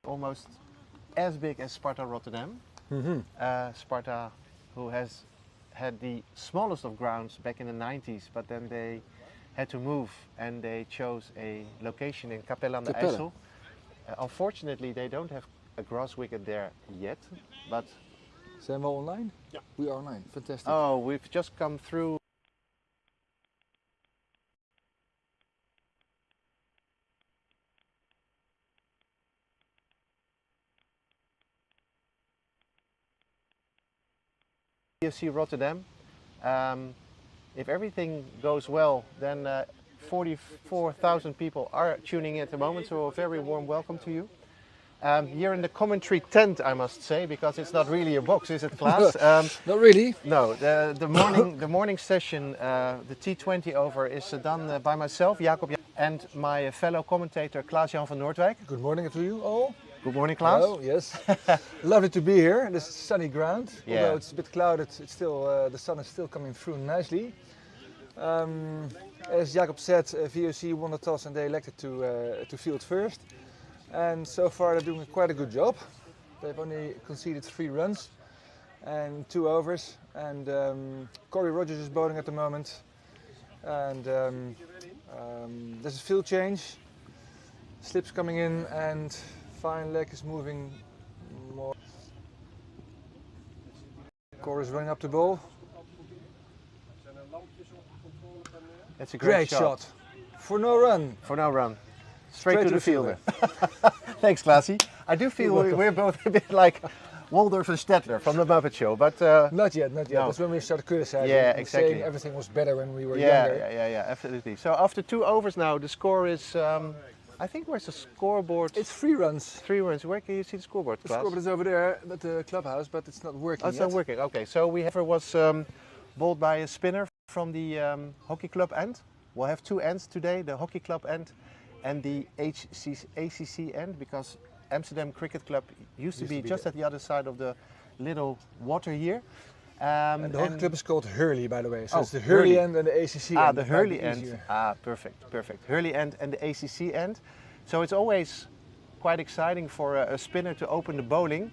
almost as big as Sparta Rotterdam. Sparta, who has had the smallest of grounds back in the 90s, but then they had to move and they chose a location in Capelle aan de IJssel. Unfortunately, they don't have a grass wicket there yet, but... Zijn we online? Ja. We are online, fantastic. Oh, we've just come through. VOC Rotterdam. If everything goes well, then 44,000 people are tuning in at the moment, so a very warm welcome to you. Here in the commentary tent, I must say, because it's not really a box, is it, Klaas? Not really. No, the morning session, the T20 over, is done by myself, Jacob, and my fellow commentator, Klaas-Jan van Noordwijk. Good morning to you all. Good morning, Klaas. Hello, yes. Lovely to be here. This is sunny ground. Yeah. Although it's a bit clouded, it's still the sun is still coming through nicely. As Jacob said, VOC won the toss and they elected to field first. And so far they're doing quite a good job. They've only conceded 3 runs and 2 overs. And Corey Rogers is bowling at the moment. And there's a field change. Slips coming in and fine leg is moving more. Corey is running up the ball. That's a Great shot. For no run. For no run. Straight to the fielder. Thanks, Klaasie. I do feel we're both a bit like Waldorf and Stettler from the Muppet Show, but... Not yet, not yet. No. That's when we started criticizing Yeah, and exactly. saying everything was better when we were younger. Yeah, absolutely. So after 2 overs now, the score is... I think where's the scoreboard? It's 3 runs. 3 runs. Where can you see the scoreboard, The Klaas? scoreboard is over there at the clubhouse, but it's not working Oh, it's yet. not working. Okay, so we have was bowled by a spinner from the hockey club end. We'll have 2 ends today, the hockey club end and the ACC end, because Amsterdam Cricket Club used to be just at the other side of the little water here. And the hockey club is called Hurley, by the way. So it's the Hurley end and the ACC end. Ah, the Hurley end. Easier. Ah, perfect. Hurley end and the ACC end. So it's always quite exciting for a spinner to open the bowling.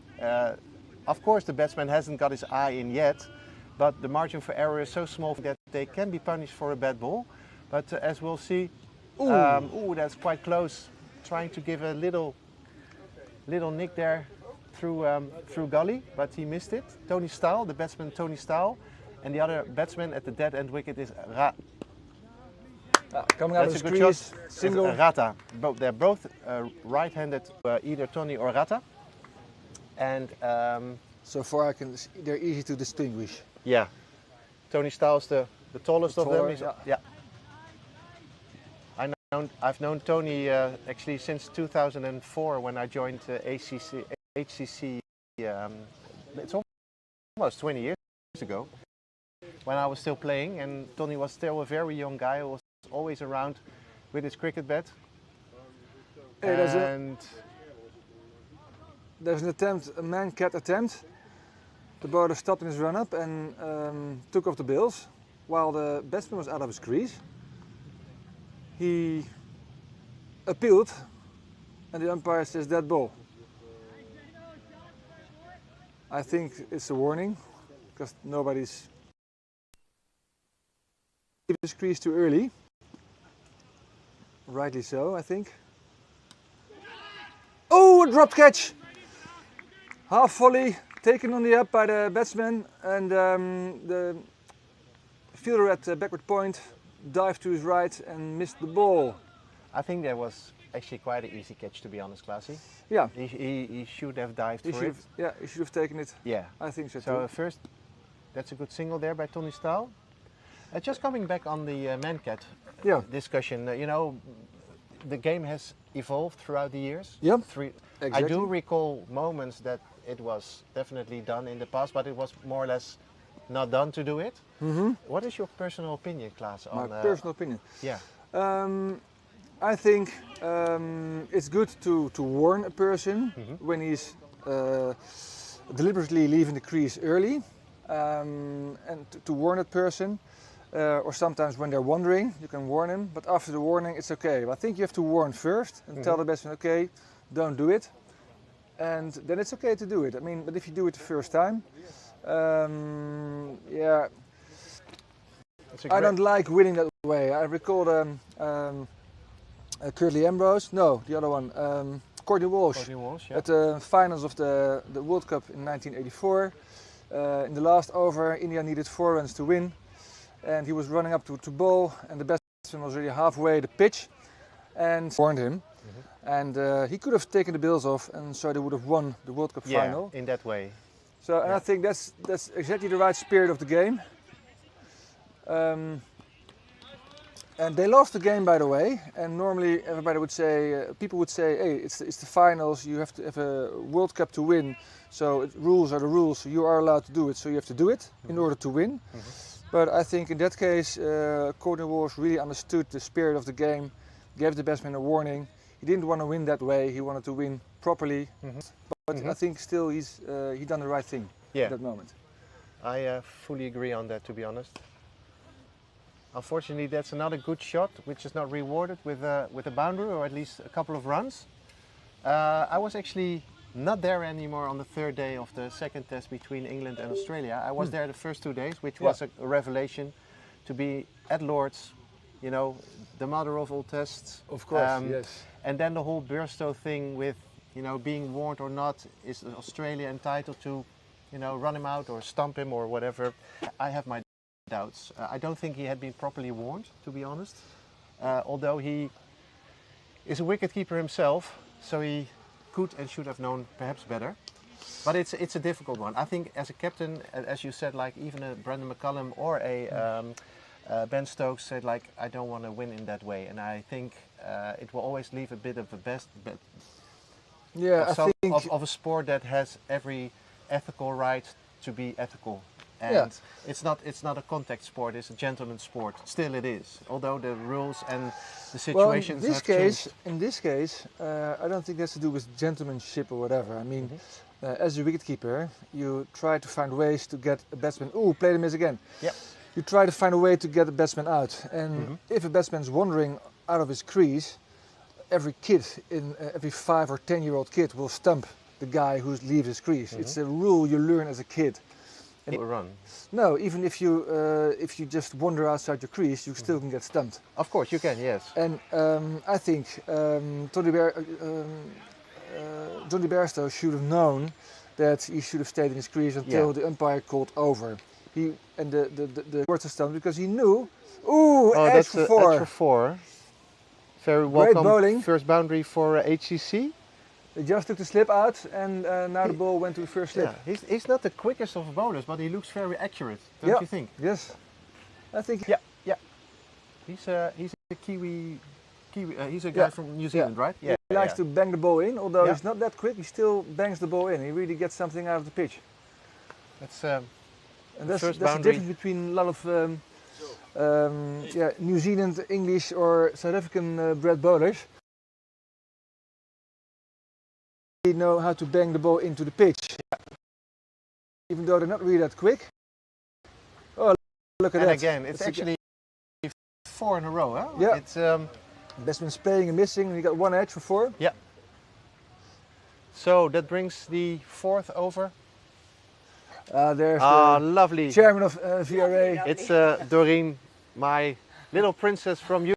Of course, the batsman hasn't got his eye in yet, but the margin for error is so small that they can be punished for a bad ball. But as we'll see, that's quite close. Trying to give a little nick there through gully, but he missed it. Tony Staal, the batsman Tony Staal, and the other batsman at the dead end wicket is Coming out of the crease, single. Rata. They're both right-handed, either Tony or Rata. And so far they're easy to distinguish. yeah, Tony Staal is the tallest of them. Yeah. I've known Tony actually since 2004 when I joined HCC. It's almost 20 years ago when I was still playing, and Tony was still a very young guy who was always around with his cricket bat. Hey, there's an attempt, a man-cat attempt. The bowler stopped in his run-up and took off the bails while the batsman was out of his crease. He appealed and the umpire says dead ball. I think it's a warning because nobody's his crease too early. Rightly so, I think. Oh, a drop catch! Half volley taken on the up by the batsman, and the fielder at backward point dived to his right and missed the ball. I think that was actually quite an easy catch, to be honest, Klaasie. Yeah. He should have dived for it. Yeah, he should have taken it. Yeah. I think so too. So first, that's a good single there by Tony Staal. Just coming back on the man-cat discussion, you know, the game has evolved throughout the years. Yep. I do recall moments that it was definitely done in the past, but it was more or less not done to do it. Mm-hmm. What is your personal opinion, Klaas? My personal opinion? Yeah. I think it's good to warn a person when he's deliberately leaving the crease early, and to warn that person. Or sometimes when they're wandering, you can warn them, but after the warning it's okay. But I think you have to warn first and tell the batsman, okay, don't do it. and then it's okay to do it. I mean, but if you do it the first time, yeah, I don't like winning that way. I recall Curly Ambrose, no, the other one, Courtney Walsh, yeah. at the finals of the World Cup in 1984. In the last over, India needed 4 runs to win, and he was running up to bowl, and the batsman was already halfway the pitch, and warned him, and he could have taken the bills off, and so they would have won the World Cup final. In that way. So, and I think that's exactly the right spirit of the game. And they lost the game, by the way. And normally, everybody would say, people would say, "Hey, it's the finals. You have to have a World Cup to win. So rules are the rules. So you are allowed to do it. So you have to do it in order to win." But I think in that case, Courtney Walsh really understood the spirit of the game, gave the batsman a warning. He didn't want to win that way. He wanted to win properly. But I think still he done the right thing at that moment. I fully agree on that, to be honest. Unfortunately, that's another good shot, which is not rewarded with a boundary or at least a couple of runs. I was actually not there anymore on the 3rd day of the second test between England and Australia. I was there the first 2 days, which was a revelation to be at Lord's, you know, the mother of all tests. Of course, yes. And then the whole Burstow thing with, you know, being warned or not, is Australia entitled to, you know, run him out or stump him or whatever? I have my doubts. I don't think he had been properly warned, to be honest. Although he is a wicketkeeper himself, so he could and should have known perhaps better. But it's a difficult one. I think as a captain, as you said, like even a Brendan McCullum or a Ben Stokes said, like, I don't want to win in that way. And I think it will always leave a bit of a of a sport that has every ethical right to be ethical. And it's not a contact sport, it's a gentleman's sport. Still it is, although the rules and the situations have changed. In this case, I don't think it has to do with gentlemanship or whatever. I mean, as a wicketkeeper, you try to find ways to get a batsman, play the miss again. Yep. You try to find a way to get the batsman out. And if a batsman's wandering out of his crease, every 5 or 10-year-old kid will stump the guy who leaves his crease. It's a rule you learn as a kid. Run. No, even if you just wander outside your crease, you still can get stumped. Of course you can, yes. And I think Johnny Bairstow should have known that he should have stayed in his crease until the umpire called over. The words are stumped because he knew. Edge for 4. Edge for 4. Very welcome. Great bowling. First boundary for HCC. They just took the slip out, and now the ball went to the first slip. Yeah, he's not the quickest of bowlers, but he looks very accurate, don't you think? Yes, I think. Yeah. He's a Kiwi. He's a guy from New Zealand, right? Yeah. He likes to bang the ball in, although he's not that quick. He still bangs the ball in. He really gets something out of the pitch. That's the difference between a lot of New Zealand, English, or South African bred bowlers. They know how to bang the ball into the pitch, even though they're not really that quick. Oh, look at that! And again, it's actually 4 in a row, huh? Yeah. It's batsman's playing and missing, and he got 1 edge for 4. Yeah. So that brings the 4th over. There's the lovely chairman of VRA. It's Doreen, my little princess from you.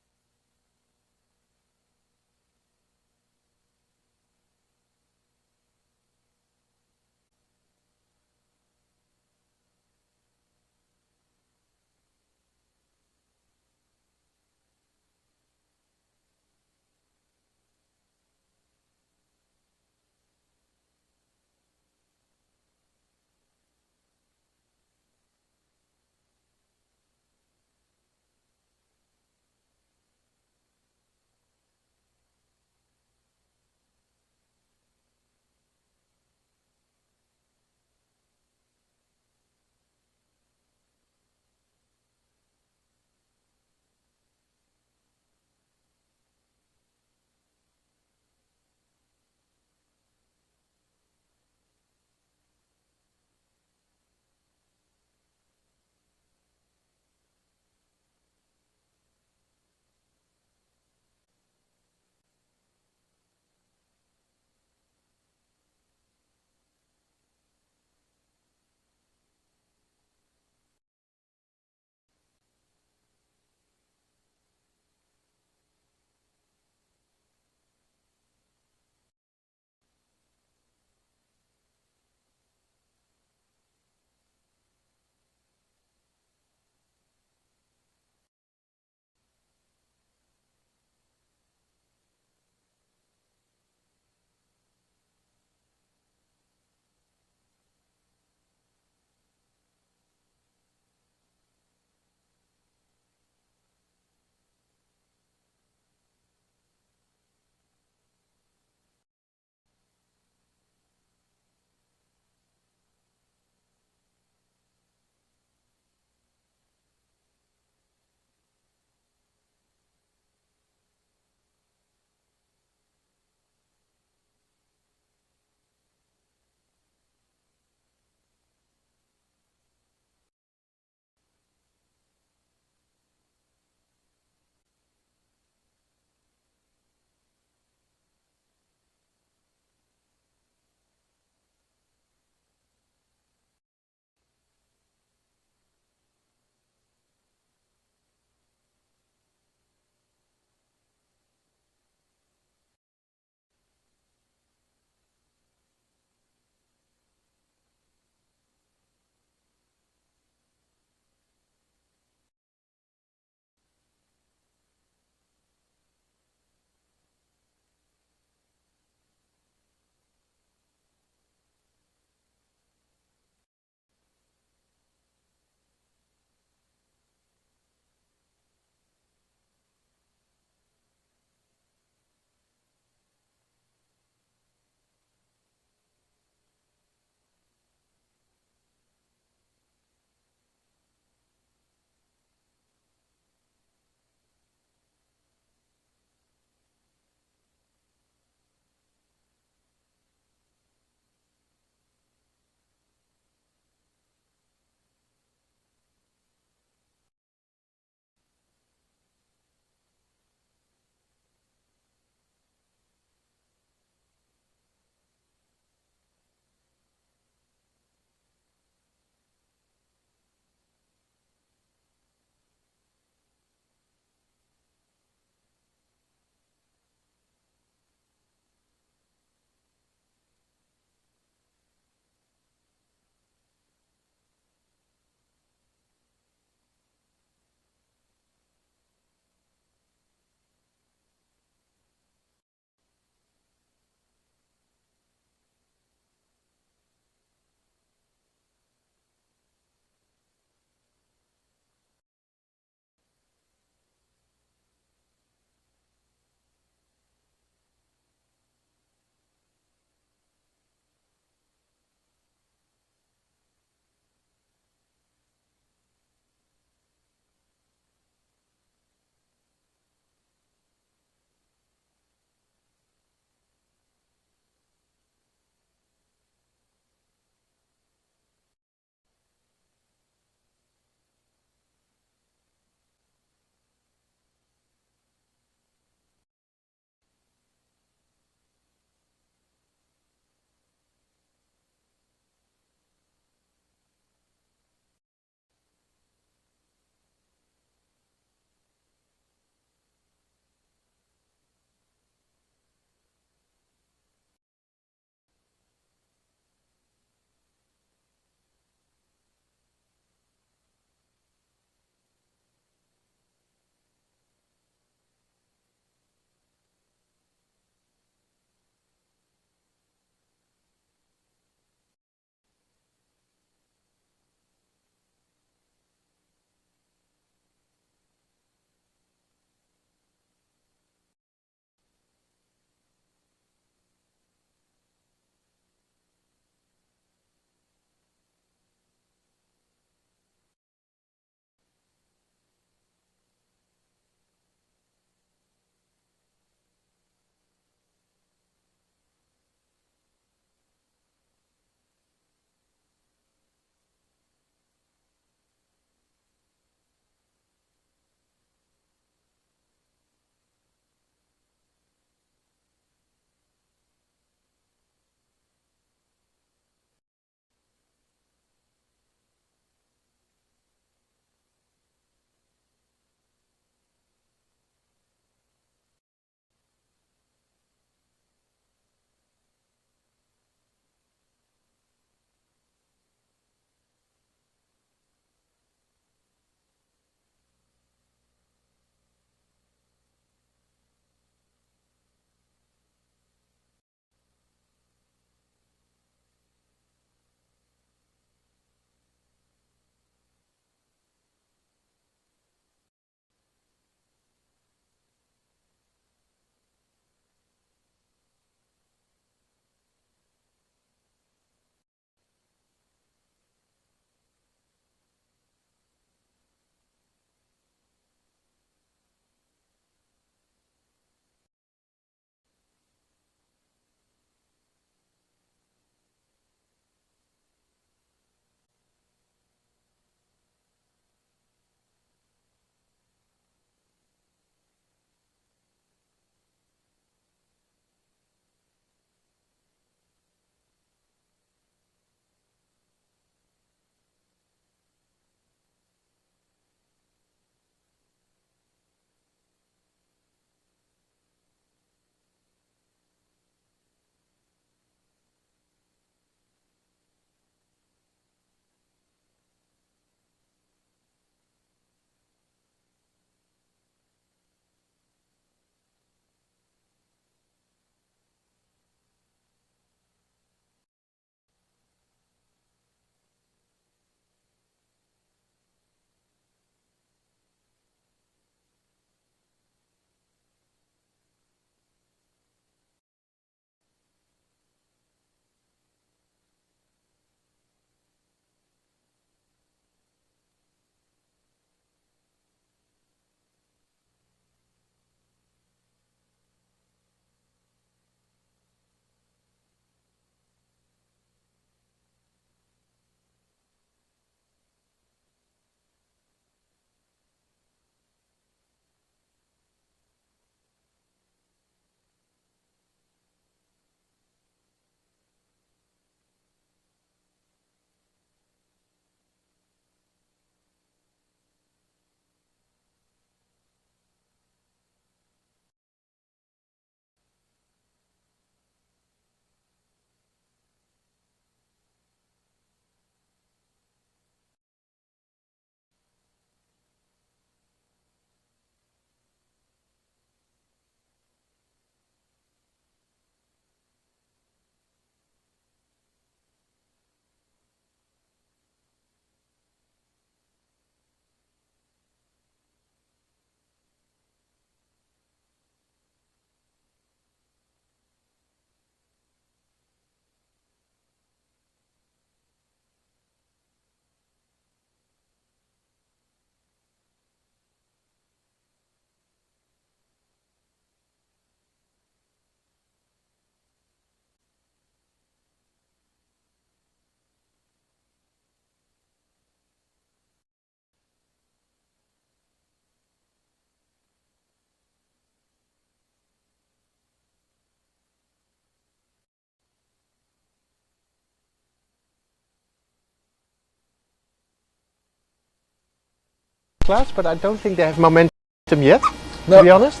class, but I don't think they have momentum yet, No. to be honest.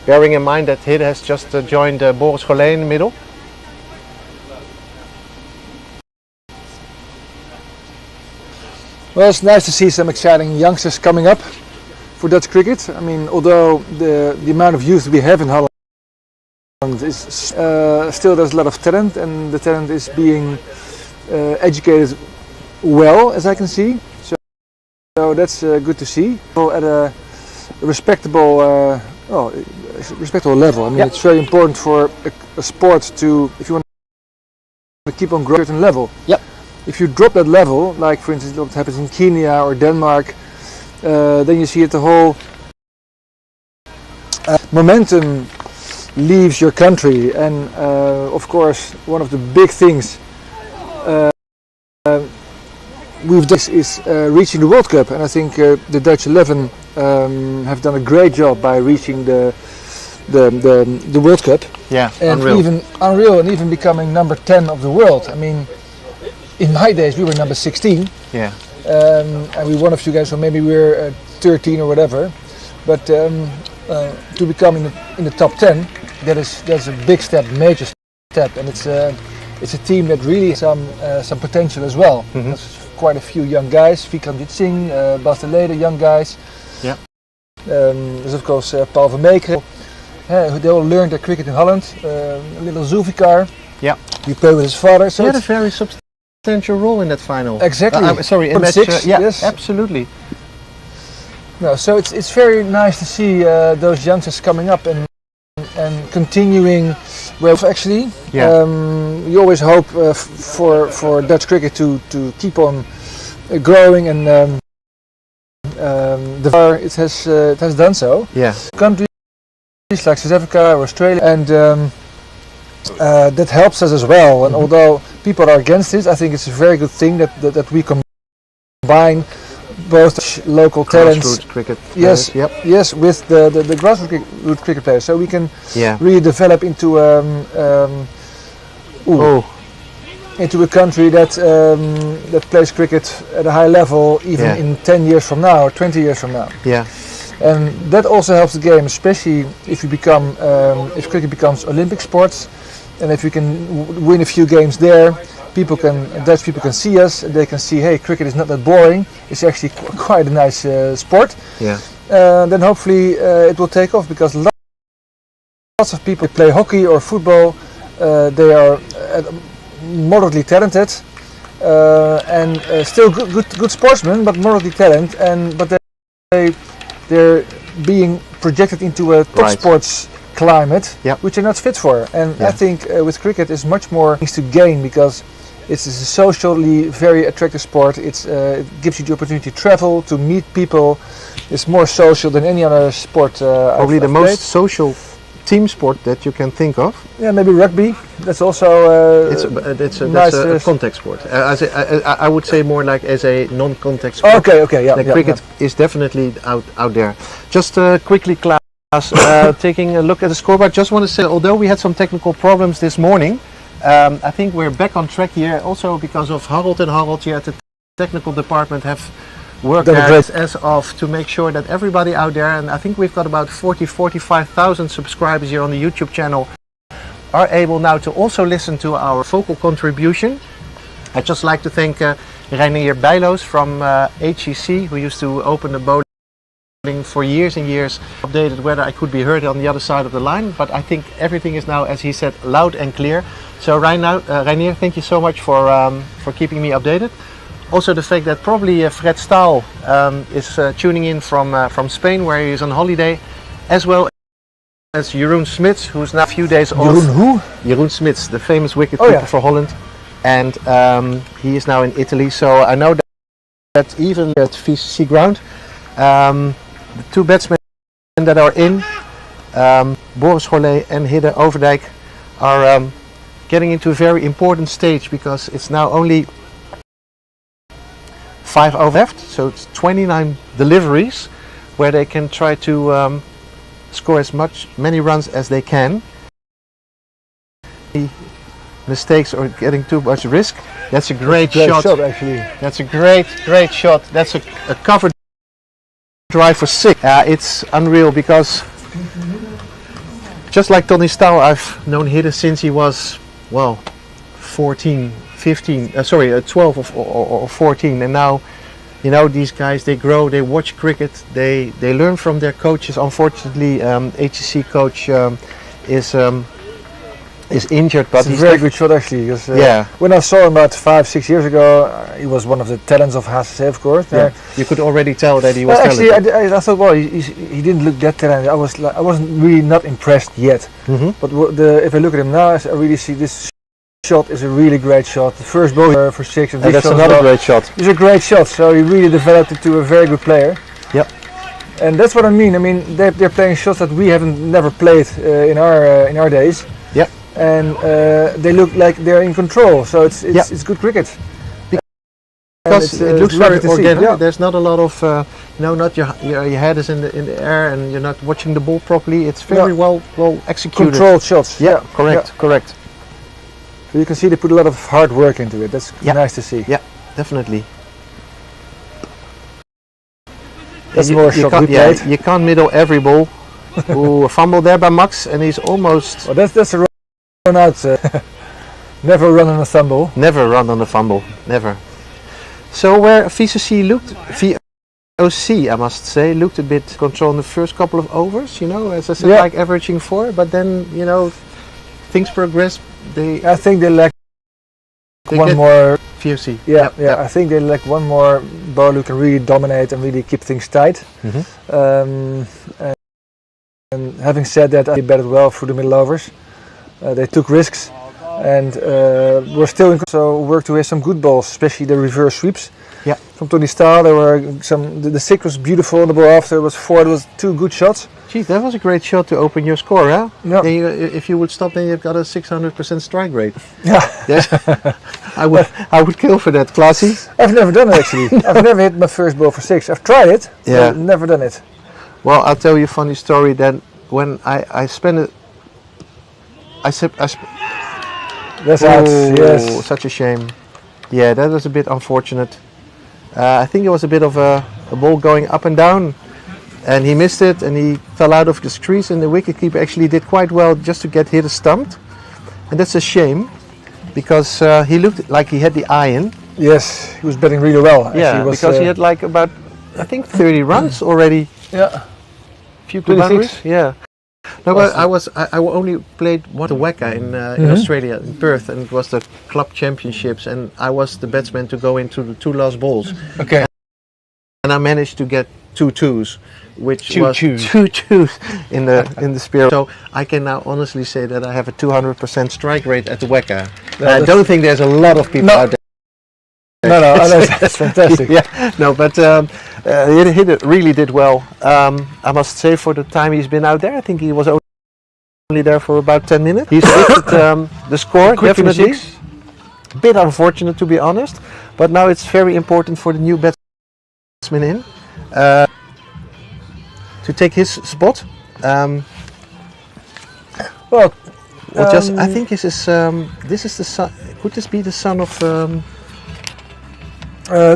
Bearing in mind that Hidde has just joined Boris Golé in the middle. Well, it's nice to see some exciting youngsters coming up for Dutch cricket. I mean, although the amount of youth we have in Holland is still there's a lot of talent, and the talent is being educated well, as I can see. So that's good to see. At a respectable, respectable level. I mean, it's very important for a sport to, if you want to keep on growing at a certain level. Yep. If you drop that level, like for instance what happens in Kenya or Denmark, then you see that the whole momentum leaves your country. And of course, one of the big things we've done is reaching the World Cup, and I think the Dutch 11 have done a great job by reaching the World Cup. Yeah, and even becoming number 10 of the world. I mean, in my days we were number 16. Yeah. And we won a few games, so maybe we're 13 or whatever. But to become in the top 10, that's a big step, major step, and it's a team that really has some potential as well. Mm-hmm. There's quite a few young guys, Vikramjit Singh, Bas de Lede, young guys. Yeah. There's of course Paul van Meekeren. They all learned their cricket in Holland. Little Zulfikar. Yeah. He played with his father. So he had a very substantial role in that final. Exactly. Sorry, in match 6. yeah, yes. Absolutely. No, so it's very nice to see those youngsters coming up and continuing. Well, actually, yeah. You always hope for Dutch cricket to keep on growing, and it has done so. Yeah. Countries like South Africa or Australia, and that helps us as well. And Mm-hmm. although people are against it, I think it's a very good thing that we combine both local talents, grassroots cricket yes, players, yep. yes, with the grassroots cricket players, so we can Yeah. really develop into into a country that plays cricket at a high level, even Yeah. in 10 years from now or 20 years from now. Yeah. And that also helps the game, especially if you become if cricket becomes Olympic sports, and if we can win a few games there. Dutch people can see us, and they can see, hey, cricket is not that boring. It's actually quite a nice sport. Yeah. Then hopefully it will take off, because lots of people play hockey or football. They are moderately talented and still good sportsmen, but moderately talented. But they're being projected into a top sports climate, Yep. which they're not fit for. And Yeah. I think with cricket is much more things to gain, because it's a socially very attractive sport. It gives you the opportunity to travel, to meet people. It's more social than any other sport. Probably the most social team sport that you can think of. Yeah, maybe rugby. That's also That's nice, a contact sport. I would say more like as a non-contact sport. Okay, yeah. The cricket is definitely out there. Just quickly, Klaas, taking a look at the scoreboard. Just want to say, although we had some technical problems this morning, I think we're back on track here, also because of Harold and Harold here at the technical department have worked as of to make sure that everybody out there, and I think we've got about 45,000 subscribers here on the YouTube channel, are able now to also listen to our vocal contribution. I'd just like to thank Reinier Bijloos from HCC, who used to open the bowling for years and years, updated whether I could be heard on the other side of the line, but I think everything is now, as he said, loud and clear. So Reinier, thank you so much for keeping me updated. Also the fact that probably Fred Staal is tuning in from Spain, where he is on holiday, as well as Jeroen Smits, who's now a few days off. Jeroen who? Jeroen Smits, the famous wicketkeeper for Holland, and he is now in Italy. So I know that even at VOC ground, the two batsmen that are in, Boris Golé and Hidde Overdijk, are getting into a very important stage, because it's now only 5 over left, so it's 29 deliveries where they can try to score many runs as they can. Mistakes or getting too much risk. That's a great shot. Actually. That's a great shot. That's a covered drive for 6. It's unreal because just like Tony Staal, I've known Hidde since he was, well, 14, 15, 12 or 14, and now, you know, these guys, they grow, they watch cricket, they learn from their coaches. Unfortunately, HCC coach is injured, but he's a very good shot actually. Because, yeah. When I saw him about 5-6 years ago, he was one of the talents of HCC, of course. Yeah. You could already tell that he was actually, talented. I thought, well, he didn't look that talented. I wasn't really not impressed yet. But if I look at him now, I really see this shot is a really great shot. The first ball for 6. And that's another great shot. It's a great shot. So he really developed into a very good player. Yep. And that's what I mean. I mean, they're playing shots that we never played in our days. Yep. And they look like they're in control, so it's good cricket. Because it looks very organic. Yeah. There's not a lot of, not your head is in the air and you're not watching the ball properly. It's very well executed. Controlled shots. Yeah, correct. So you can see they put a lot of hard work into it. That's nice to see. Yeah, definitely. That's more shot we played. You can't middle every ball. Ooh, a fumble there by Max, and he's almost. Well, that's a run out. Never run on a fumble. Never run on a fumble. Never. So where VOC looked, VOC I must say, looked a bit control in the first couple of overs. You know, as I said, like averaging 4. But then things progress. I think they lack one more. VOC. Yeah. I think they lack one more bowler who can really dominate and really keep things tight. And having said that, they batted well through the middle overs. They took risks and were still in. So worked to have some good balls, especially the reverse sweeps. Yeah. From Tony Staal, there were some. The 6 was beautiful. The ball after was 4. It was 2 good shots. Geez, that was a great shot to open your score, huh? Yeah. If you would stop, then you've got a 600% strike rate. Yeah. Yes. I would kill for that, Classy. I've never done it actually. I've never hit my first ball for 6. I've tried it. Yeah. But never done it. Well, I'll tell you a funny story. Then when I spent it, that's out. Yes. Such a shame. Yeah, that was a bit unfortunate. I think it was a bit of a ball going up and down, and he missed it, and he fell out of the crease, and the wicketkeeper actually did quite well just to get hit stumped, and that's a shame because he looked like he had the iron. Yes, he was batting really well. Actually. Yeah, because he had like about, I think, 30 runs already. Yeah. Few boundaries. Yeah. No, but I only played one Weka in Australia, in Perth, and it was the club championships, and I was the batsman to go into the 2 last balls. Okay. And I managed to get 2 2s, which was 2 2s in the spirit. So I can now honestly say that I have a 200% strike rate at the Weka. I don't think there's a lot of people out there. No, that's fantastic. Yeah, no, but he really did well. I must say, for the time he's been out there, I think he was only there for about 10 minutes. He's lifted the score, definitely. A bit unfortunate, to be honest, but now it's very important for the new batsman in to take his spot. I think this is the son. Could this be the son of?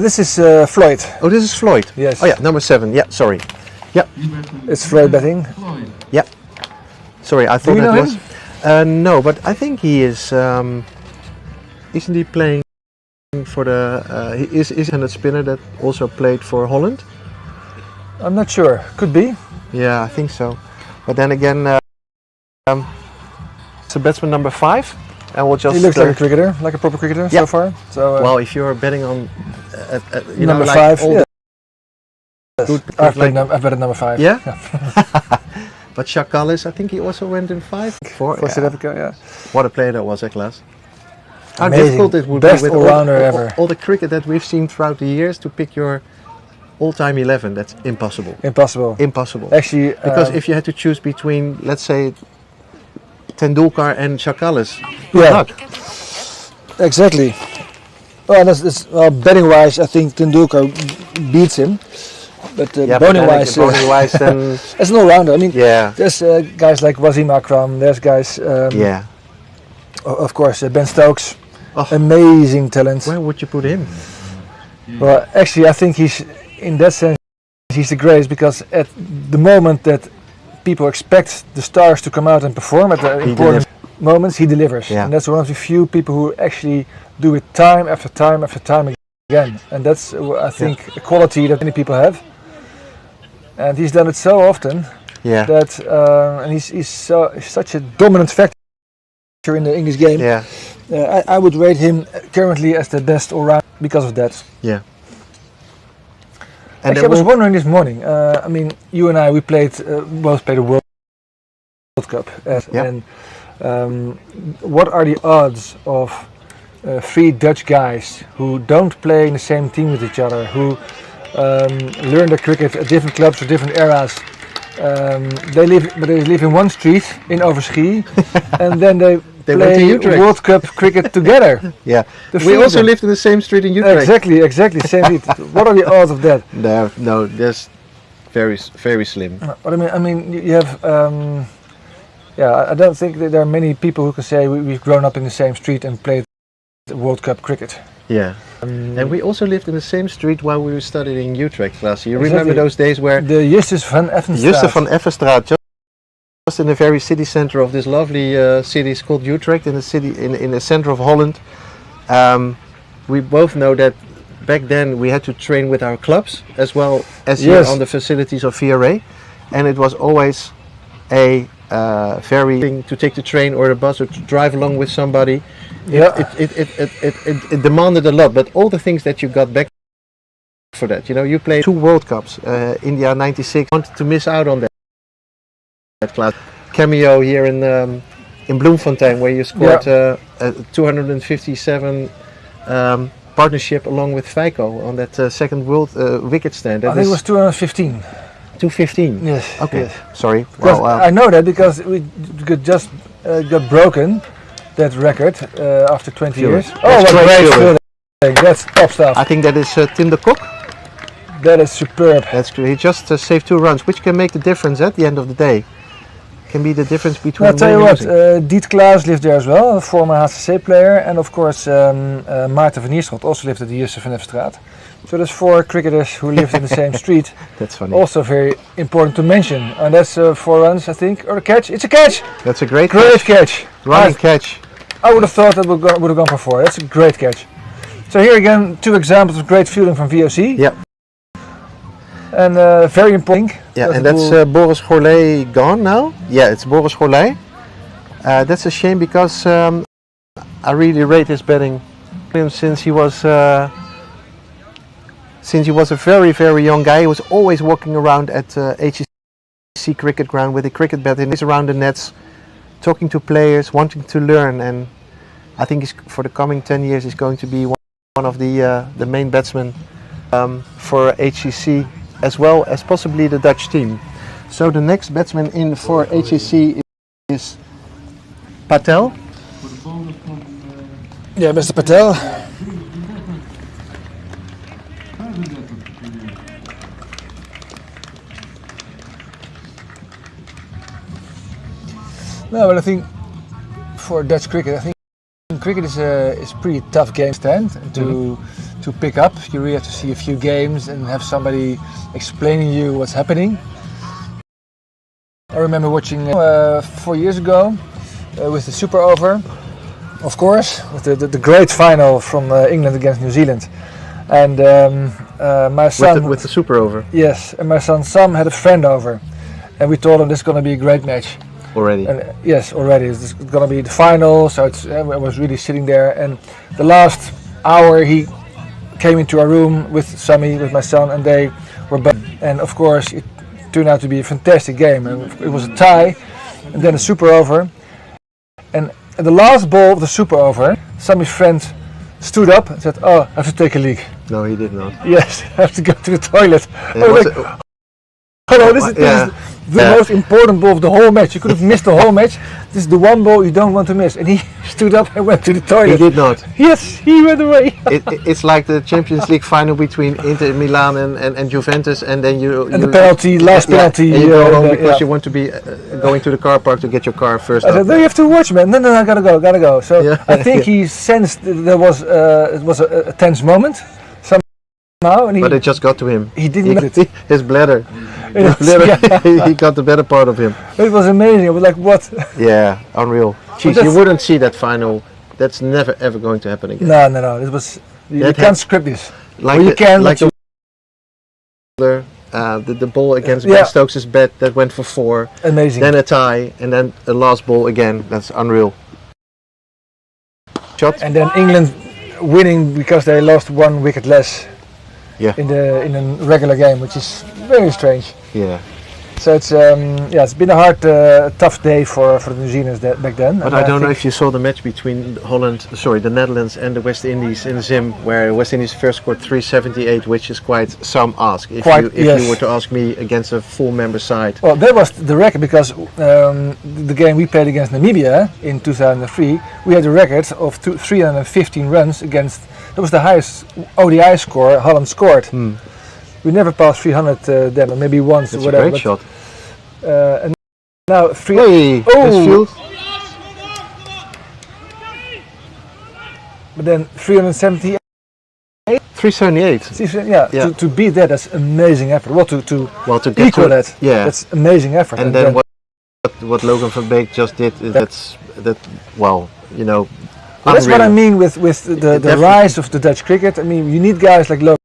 This is Floyd. Oh, this is Floyd. Yes. Oh yeah, number 7. Yeah, sorry. Yeah. It's Floyd batting. Yeah. Sorry, I thought that was. No, but I think he is. Isn't he playing for the? He is a spinner that also played for Holland. I'm not sure. Could be. Yeah, I think so. But then again, it's a batsman number 5. And we'll just. He looks like a cricketer, like a proper cricketer so far. So. Well, if you're betting on, number 5, I've betted number 5. Yeah. But Chakalis, I think he also went in 5 for South Africa. Yeah. What a player that was, Class. How amazing. difficult it would Best be with all-rounder ever. All the cricket that we've seen throughout the years to pick your all-time 11. That's impossible. Impossible. Actually, because if you had to choose between, let's say, Tendulkar and Chakalis. Yeah. Exactly. Well, betting wise, I think Tendulkar beats him. But bowling wise, then it's an all-rounder. I mean, there's guys like Wasim Akram. There's guys. Of course, Ben Stokes. Amazing talent. Where would you put him? Well, actually, I think he's in that sense he's the greatest because at the moment that people expect the stars to come out and perform at the important moments, he delivers. Yeah. And that's one of the few people who actually do it time after time after time again. And that's, I think, a quality that many people have. And he's done it so often that, and he's such a dominant factor in the English game. Yeah. I would rate him currently as the best all-round because of that. Yeah. And actually, I was wondering this morning. I mean, you and I, we both played a World Cup, and what are the odds of three Dutch guys who don't play in the same team with each other, who learn their cricket at different clubs or different eras? They live in one street in Overschie, and then they play World Cup cricket together. Yeah, we also lived in the same street in Utrecht. Exactly, same street. What are the odds of that? No, that's very slim. But I mean, you have. I don't think that there are many people who can say we've grown up in the same street and played World Cup cricket. Yeah, and we also lived in the same street while we were studying in Utrecht last year. You remember those days where the Justus van Effenstraat, just in the very city center of this lovely city called Utrecht, in the center of Holland. We both know that back then we had to train with our clubs as well as here on the facilities of VRA, and it was always a very thing to take the train or the bus or to drive along with somebody. It demanded a lot, but all the things that you got back for that, you played 2 World Cups, India '96. Wanted to miss out on that class cameo here in Bloemfontein, where you scored a 257 partnership along with Feiko on that second world wicket stand. I think it was 215. 215. Yes. Okay. Yes. Sorry. Well, I know that because we just got broken that record after 20 years. Oh, what great fielding! That's top stuff. I think that is Tim de Kok. That is superb. That's great. He just saved 2 runs, which can make the difference at the end of the day. Can be the difference between. I'll tell you what, Diet Klaas lived there as well, a former HCC player, and of course Maarten van Nierschot also lived at the Justus van Effenstraat. So there's 4 cricketers who lived in the same street. That's funny. Also very important to mention, and that's 4 runs, I think, or a catch. It's a catch. That's a great catch. Running catch. I would have thought that would have gone for 4. That's a great catch. So here again, 2 examples of great fielding from VOC. Yeah. And very important. Yeah, and that's Boris Gorley gone now. Yeah, it's Boris Gorley. That's a shame because I really rate his batting since he was a very young guy. He was always walking around at HCC cricket ground with a cricket bat and he's around the nets, talking to players, wanting to learn. And I think for the coming 10 years he's going to be one of the main batsmen for HCC, as well as possibly the Dutch team. So the next batsman in for HCC is Patel. Yeah, Mr. Patel. No, but I think for Dutch cricket, I think cricket is a pretty tough game stand to pick up. You really have to see a few games and have somebody explaining you what's happening. I remember watching 4 years ago with the Super Over, of course, with the great final from England against New Zealand. And my son... With the Super Over? Yes, and my son Sam had a friend over. And we told him this is going to be a great match. Already? And, yes, already. It's going to be the final, so I was really sitting there. And the last hour he came into our room with Sammy, with my son, and they were back. And of course it turned out to be a fantastic game. And it was a tie, and then a Super Over. And at the last ball of the Super Over, Sammy's friend stood up and said, "Oh, I have to take a leak." No, he did not. Yes, I have to go to the toilet. Hello, this is the most important ball of the whole match. You could have missed the whole match. This is the one ball you don't want to miss. And he stood up and went to the toilet. He did not. Yes, he went away. It's like the Champions League final between Inter Milan and Juventus, and then the penalty, last penalty. And you go home because you want to be going to the car park to get your car first. I said, "No, you have to watch, man." No, I gotta go. So I think he sensed there was it was a tense moment. now, and but it just got to him. He didn't get it. His bladder. Yeah. He got the better part of him. It was amazing. I was like, what? Yeah, unreal. Jeez, you wouldn't see that final. That's never ever going to happen again. No. It was. You can't script this. Like you can, like the ball against Ben Stokes' bet that went for 4. Amazing. Then a tie, and then a last ball again. That's unreal. Shot. And then England winning because they lost 1 wicket less. Yeah. In a regular game, which is very strange. Yeah. So it's it's been a hard, tough day for the New Zealanders back then. But I don't know if you saw the match between the Netherlands and the West Indies in the Zim, where West Indies first scored 378, which is quite some ask. If you were to ask me against a full-member side. Well, that was the record because the game we played against Namibia in 2003, we had a record of 315 runs against. That was the highest ODI score Holland scored. We never passed 300 then, or maybe once That's or whatever. A great shot. And now but then 378. 378. Yeah. To beat that's amazing effort. Well, to get equal that, yeah, that's amazing effort. And then what Logan van Beek just did, that's well, you know. Well, that's what I mean with the rise of the Dutch cricket. I mean, you need guys like Logan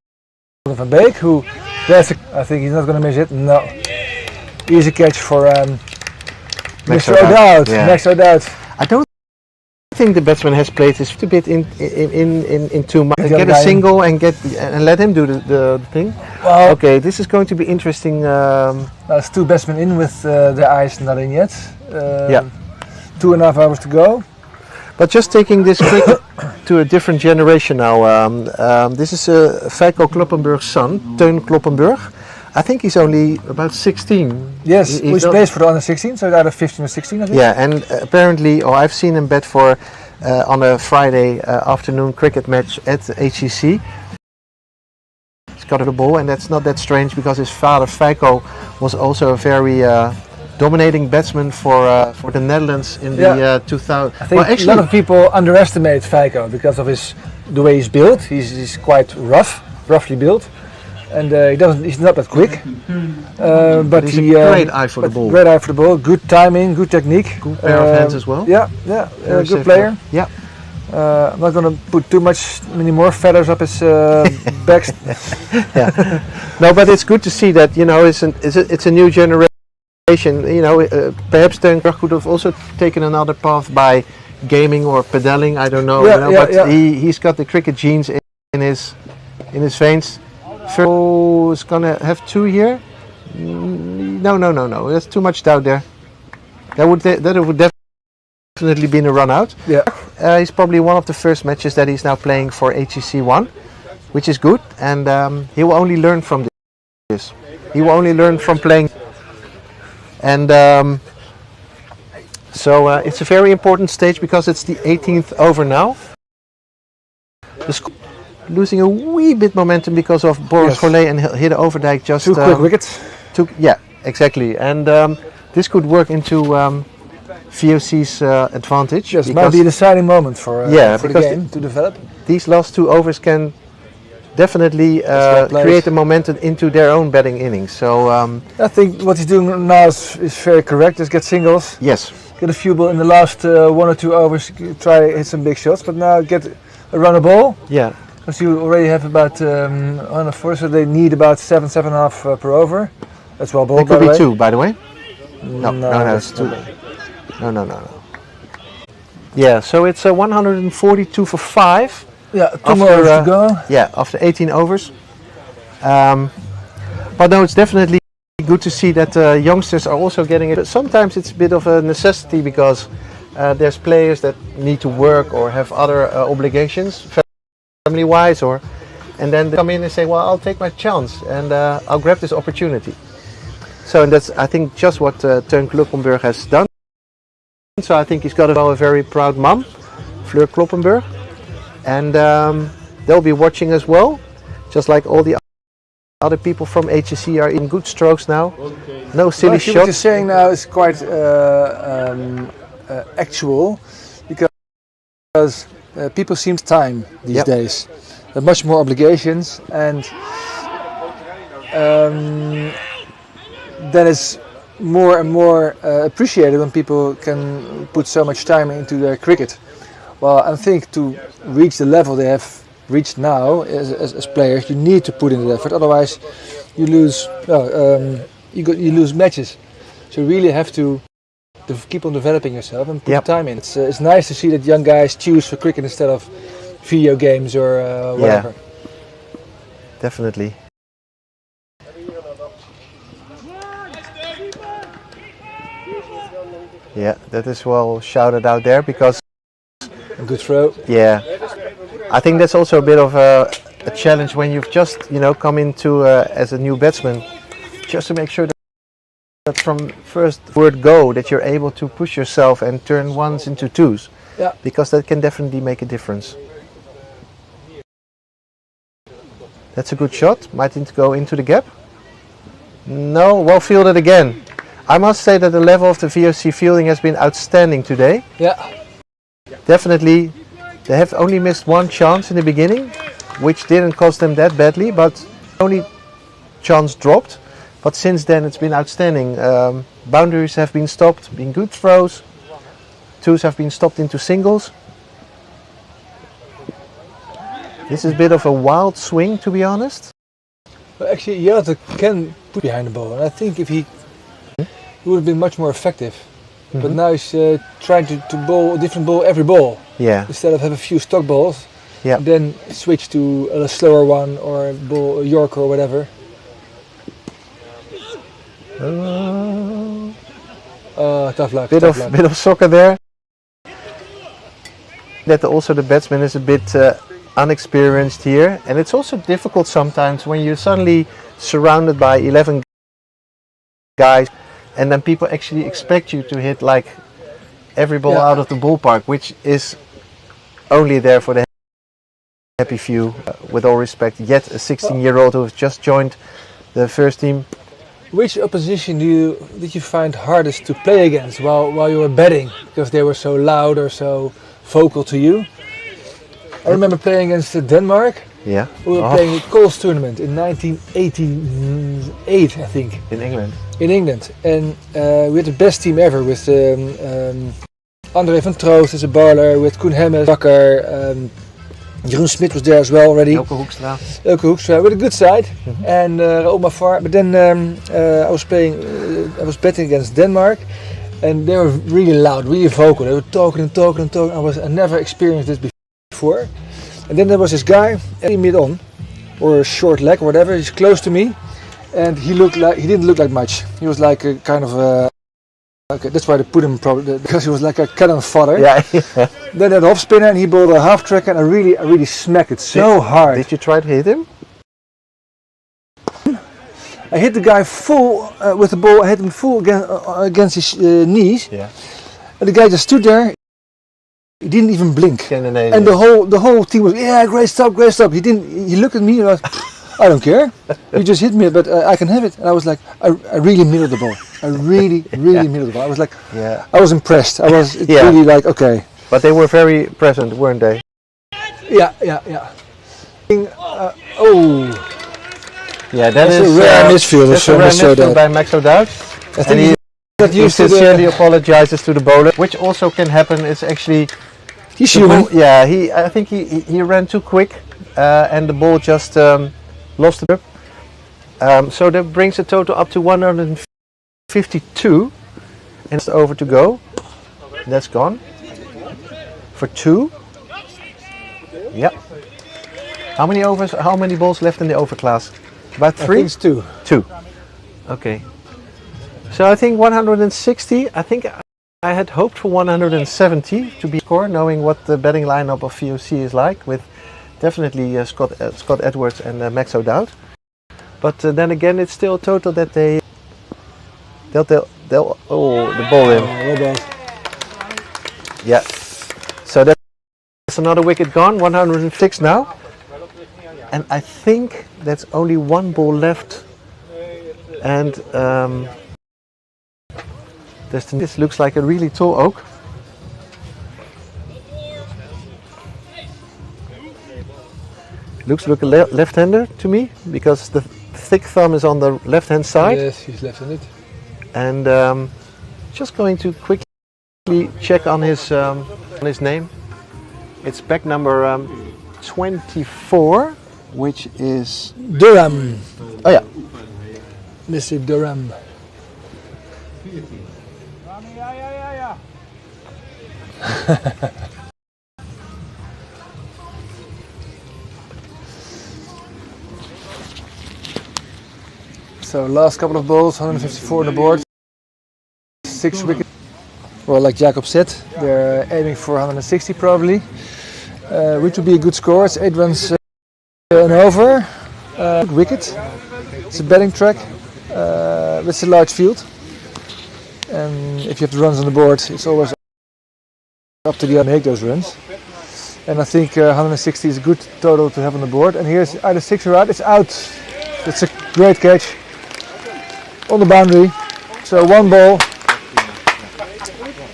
van Beek, who, I think he's not going to miss it. No, easy catch for Mr. O'Dowd. Max O'Dowd. I don't think the batsman has played this a bit in too much. Get a single and let him do the thing. Well, okay, this is going to be interesting. There's 2 batsmen in with the eyes not in yet. 2.5 hours to go. But just taking this cricket to a different generation now. This is Feiko Kloppenburg's son, Teun Kloppenburg. I think he's only about 16. Yes, he plays for the under 16, so either 15 or 16, I think. Yeah, and apparently, I've seen him bet for on a Friday afternoon cricket match at HCC. He's got a ball, and that's not that strange because his father Feiko was also a very dominating batsman for the Netherlands in the 2000. I think a lot of people underestimate Feiko because of the way he's built. He's quite roughly built, and he's not that quick. But he's a great eye for the ball. Great eye for the ball. Good timing, good technique. Good pair of hands as well. Yeah, good player. Yeah. I'm not going to put many more feathers up his back. Yeah. No, but it's good to see that it's a new generation. Perhaps Teun could have also taken another path by gaming or pedaling. I don't know. But he's got the cricket genes in his veins. First is gonna have 2 here. No. There's too much doubt there. That would definitely been a run out. Yeah. He's probably one of the first matches that he's now playing for HCC 1, which is good, and he will only learn from this. He will only learn from playing. And so it's a very important stage because it's the 18th over now. Losing a wee bit momentum because of Boris Gollet and Hidde Overdijk just 2 quick wickets. Yeah, exactly. And this could work into VOC's advantage. Yes, it might be a deciding moment for the game to develop. These last 2 overs can definitely create a momentum into their own batting innings. So I think what he's doing now is very correct. Just get singles. Yes. Get a few balls in the last 1 or 2 overs. Try hit some big shots, but now get a run a ball. Yeah. Because you already have about 104, so they need about 7.5 per over. That's well bowled. It could be 2, by the way. No, it's 2. No. Yeah, so it's 142 for 5. Yeah, 2 more overs to go. Yeah, after 18 overs. But no, it's definitely good to see that youngsters are also getting it. Sometimes it's a bit of a necessity because there's players that need to work or have other obligations, family-wise, and then they come in and say, well, I'll take my chance and I'll grab this opportunity. So that's, I think, just what Teun Kloppenburg has done. So I think he's got a very proud mum, Fleur Kloppenburg, and they'll be watching as well, just like all the other people from HCC are in good strokes now. No silly shots. What you're saying now is quite actual, because people seem time these days. have much more obligations, and that is more and more appreciated when people can put so much time into their cricket. Well, I think to reach the level they have reached now as players, you need to put in the effort. Otherwise, you lose. You lose matches. So you really have to keep on developing yourself and put time in. It's nice to see that young guys choose for cricket instead of video games or whatever. Yeah, definitely. Yeah, that is well shouted out there because a good throw. Yeah, I think that's also a bit of a challenge when you've just come into as a new batsman, just to make sure that from first word go that you're able to push yourself and turn ones into twos. Yeah. Because that can definitely make a difference. That's a good shot. Might need to go into the gap. No, well fielded again. I must say that the level of the VOC fielding has been outstanding today. Yeah. Definitely, they have only missed one chance in the beginning, which didn't cost them that badly, but only chance dropped. But since then it's been outstanding. Boundaries have been stopped, been good throws. Twos have been stopped into singles. This is a bit of a wild swing, to be honest. Well, actually, Jelte can put behind the ball, and I think if he would have been much more effective. But now he's trying to bowl a different ball every ball. Yeah. Instead of have a few stock balls, then switch to a slower one or ball, a Yorker or whatever. Tough luck. Bit of soccer there. That also the batsman is a bit unexperienced here, and it's also difficult sometimes when you're suddenly surrounded by 11 guys, and then people actually expect you to hit like every ball out of the ballpark, which is only there for the happy few. With all respect, yet a 16-year-old who has just joined the first team. Which opposition did you find hardest to play against while you were batting, because they were so loud or so vocal to you? I remember playing against Denmark. Yeah. We were playing a Coles tournament in 1988, I think. In England. In England, and we had the best team ever with André van Troost as a bowler, with Koen Hemmes, Bakker, Jeroen Smit was there as well already. Elke Hoekstra. With a good side, and Raoul Mafar. But then I was betting against Denmark, and they were really loud, really vocal. They were talking and talking and talking. I never experienced this before. And then there was this guy, mid-on, or a short leg or whatever. He's close to me, and he didn't look like much. He was like a kind of okay, that's why they put him probably, because he was like a cannon fodder. Yeah. Then an off spinner, and he bowled a half tracker, and I really smacked it so hard. Did you try to hit him? I hit the guy full with the ball. I hit him full against his knees. Yeah. And the guy just stood there. He didn't even blink. And the whole team was, great stop. He looked at me and was, I don't care. You just hit me, but I can have it. And I was like, I really middled the ball. I really middled the ball. I was like, I was impressed. I was really like, okay. But they were very present, weren't they? Yeah. Yeah, that's a rare misfield. That's a rare misfield by Max O'Dowd. And he sincerely apologizes to the bowler, which also can happen. It's actually he's human. I think he ran too quick, and the ball just lost the grip. So that brings the total up to 152, and it's over to go. That's gone for 2. Yeah. How many overs? How many balls left in the over class? About 3. I think it's 2. 2. Okay. So I think 160. I think I had hoped for 170 to be score, knowing what the batting lineup of VOC is like, with definitely Scott Edwards and Max O'Dowd. But then again, it's still a total that they'll the ball in. Yeah. So that's another wicket gone. 106 now. And I think that's only one ball left. And this looks like a really tall oak. Looks like a left-hander to me because the thick thumb is on the left-hand side. Yes, he's left-handed. And just going to quickly check on his name. It's back number 24, which is Durham. Oh yeah, Mr. Durham. So last couple of balls, 154 on the board, 6 wickets. Well, like Jacob said, they're aiming for 160 probably, which would be a good score. It's 8 runs and over. Good wicket. It's a batting track. It's a large field, and if you have the runs on the board, it's always up to the other to make those runs. And I think 160 is a good total to have on the board. And here's either 6 or out. It's out. It's a great catch on the boundary. So 1 ball.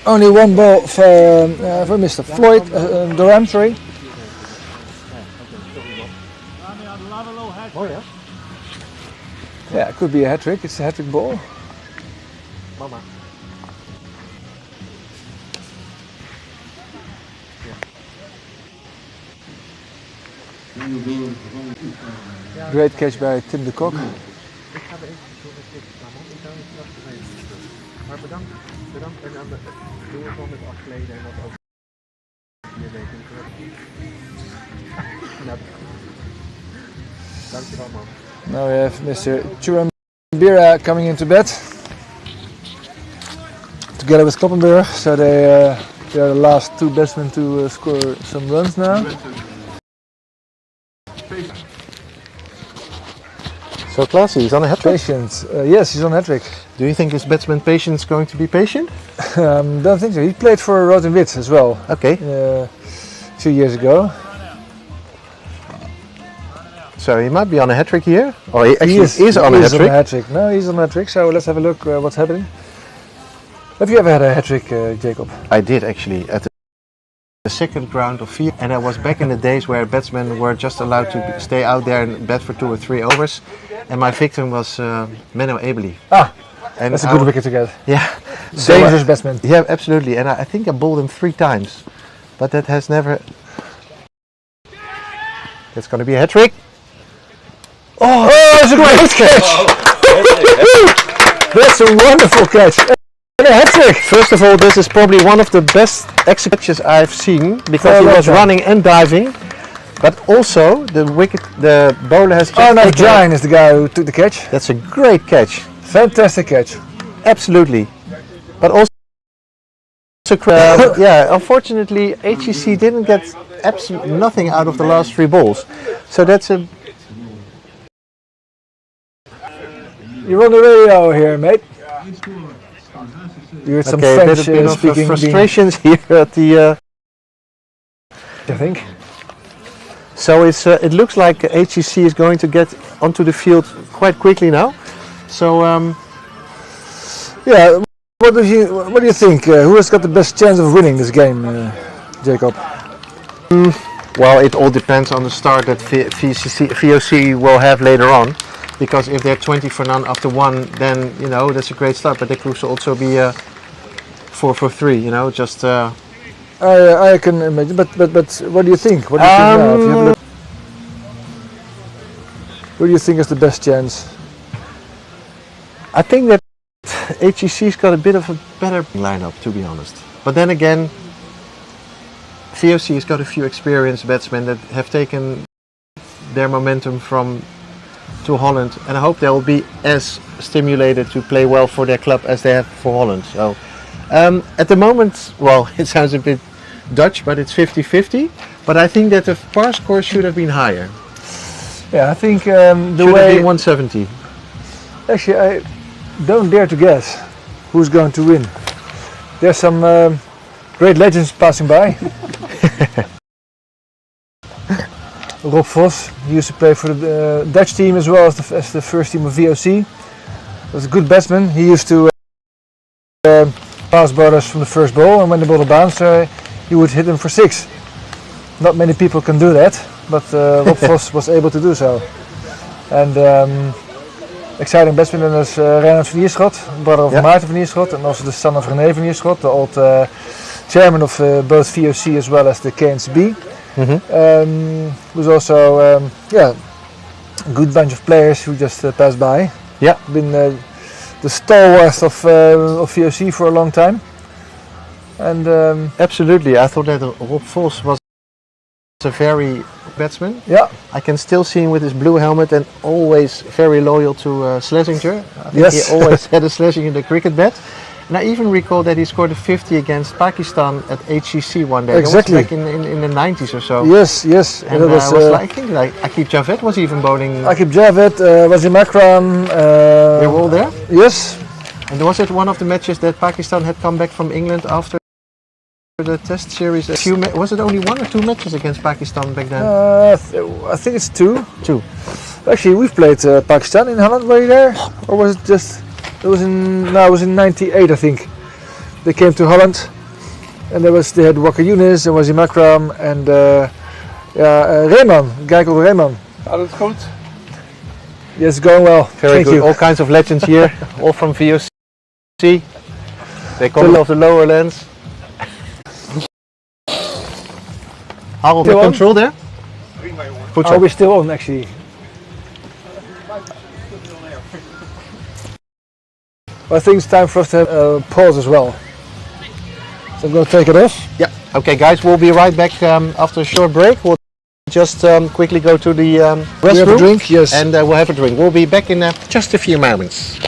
Only 1 ball for Mr. Floyd Durham, sorry. oh yeah. Yeah, it could be a hat-trick. It's a hat-trick ball. Mama. Great catch by Tim de Kok. Ik ga er even met Ramon in touw geweest. Maar bedankt en dan doen we gewoon met afkleden en wat ook hier weten. Dankjewel man. Now we have Mr. Churambira coming into bed together with Kloppenburg. So they are the last 2 batsmen to score some runs now. So Klasse, he's on a hat-trick? Patient. Yes, he's on hat-trick. Do you think this batsman Patience is going to be patient? Don't think so. He played for Rood en Wit as well. Okay. A few years ago. So he might be on a hat-trick here? Or he actually is on a hat-trick. hat-trick? No, he's on a hat-trick. So let's have a look what's happening. Have you ever had a hat-trick, Jacob? I did actually. At the second round of 4, and I was back in the days where batsmen were just allowed to stay out there and bat for 2 or 3 overs, and my victim was Menno Eberly. Ah, and that's a good wicket to get. Yeah, Dangerous batsman. Yeah, absolutely. And I think I bowled him 3 times, but that has never. That's going to be a hat trick. Oh, that's a great catch! That's a wonderful catch. And a hat trick. First of all, this is probably one of the best executions I've seen because he was running and diving, but also the bowler has. Oh no, Giant is the guy who took the catch. That's a great catch. Fantastic catch. Absolutely, but also yeah. Unfortunately, HCC didn't get absolutely nothing out of the last 3 balls, so that's a. You're on the radio here, mate. You heard some French speaking. Frustrations here at the. I think. So it looks like HCC is going to get onto the field quite quickly now. So yeah, what do you think? Who has got the best chance of winning this game, Jacob? Well, it all depends on the start that VOC will have later on. Because if they're 20 for none after 1, then you know that's a great start. But they could also be 4 for 3. You know, just. I can imagine. But what do you think? What do you think now? If you have a look, who do you think has the best chance? I think that HCC's got a bit of a better lineup, to be honest. But then again, VOC has got a few experienced batsmen that have taken their momentum to Holland, and I hope they'll be as stimulated to play well for their club as they have for Holland. So at the moment, well, it sounds a bit Dutch, but it's 50-50. But I think that the par score should have been higher. Yeah, I think the way 170. Actually, I don't dare to guess who's going to win. There's some great legends passing by. Rob Vos, he used to play for the Dutch team as well as the first team of VOC. Was a good batsman. He used to pass bowlers from the first ball, and when the ball bounced, he would hit them for 6. Not many people can do that. but Rob Vos was able to do so. And exciting batsman is Reinhard van Ierschot, brother of Maarten van Ierschot, and also the son of René van Ierschot, the old chairman of both VOC as well as the KNCB. Who's also a good bunch of players who just passed by. Yeah, been the stalwart of VOC for a long time. And absolutely, I thought that Rob Vos was a very batsman. Yeah, I can still see him with his blue helmet and always very loyal to Schlesinger. Yes, he always had a Schlesinger in the cricket bat. And I even recall that he scored a 50 against Pakistan at HCC one day. Exactly. That was back in the 90s or so. Yes, yes. And it was I think like Akib Javed was even bowling. Akib Javed, Wasim Akram. They were all there? Yes. And was it one of the matches that Pakistan had come back from England after the test series? Was it only 1 or 2 matches against Pakistan back then? I think it's 2. 2. Actually, we've played Pakistan in Holland. Were you there? Or was it just... It was in '98, I think. They came to Holland, and they had Wakar Younis and Wasim Akram and Rehman, a guy called Rehman. Gaat het goed? Yes, it's going well. Very Thank good. you. All kinds of legends here, all from VOC. They come off the lower lands. Harold, the control there? Are we still on actually? I think it's time for us to have a pause as well. So I'm going to take it off. Yeah. Okay, guys, we'll be right back after a short break. We'll just quickly go to the restroom. We have a drink, yes. And we'll have a drink. We'll be back in just a few moments.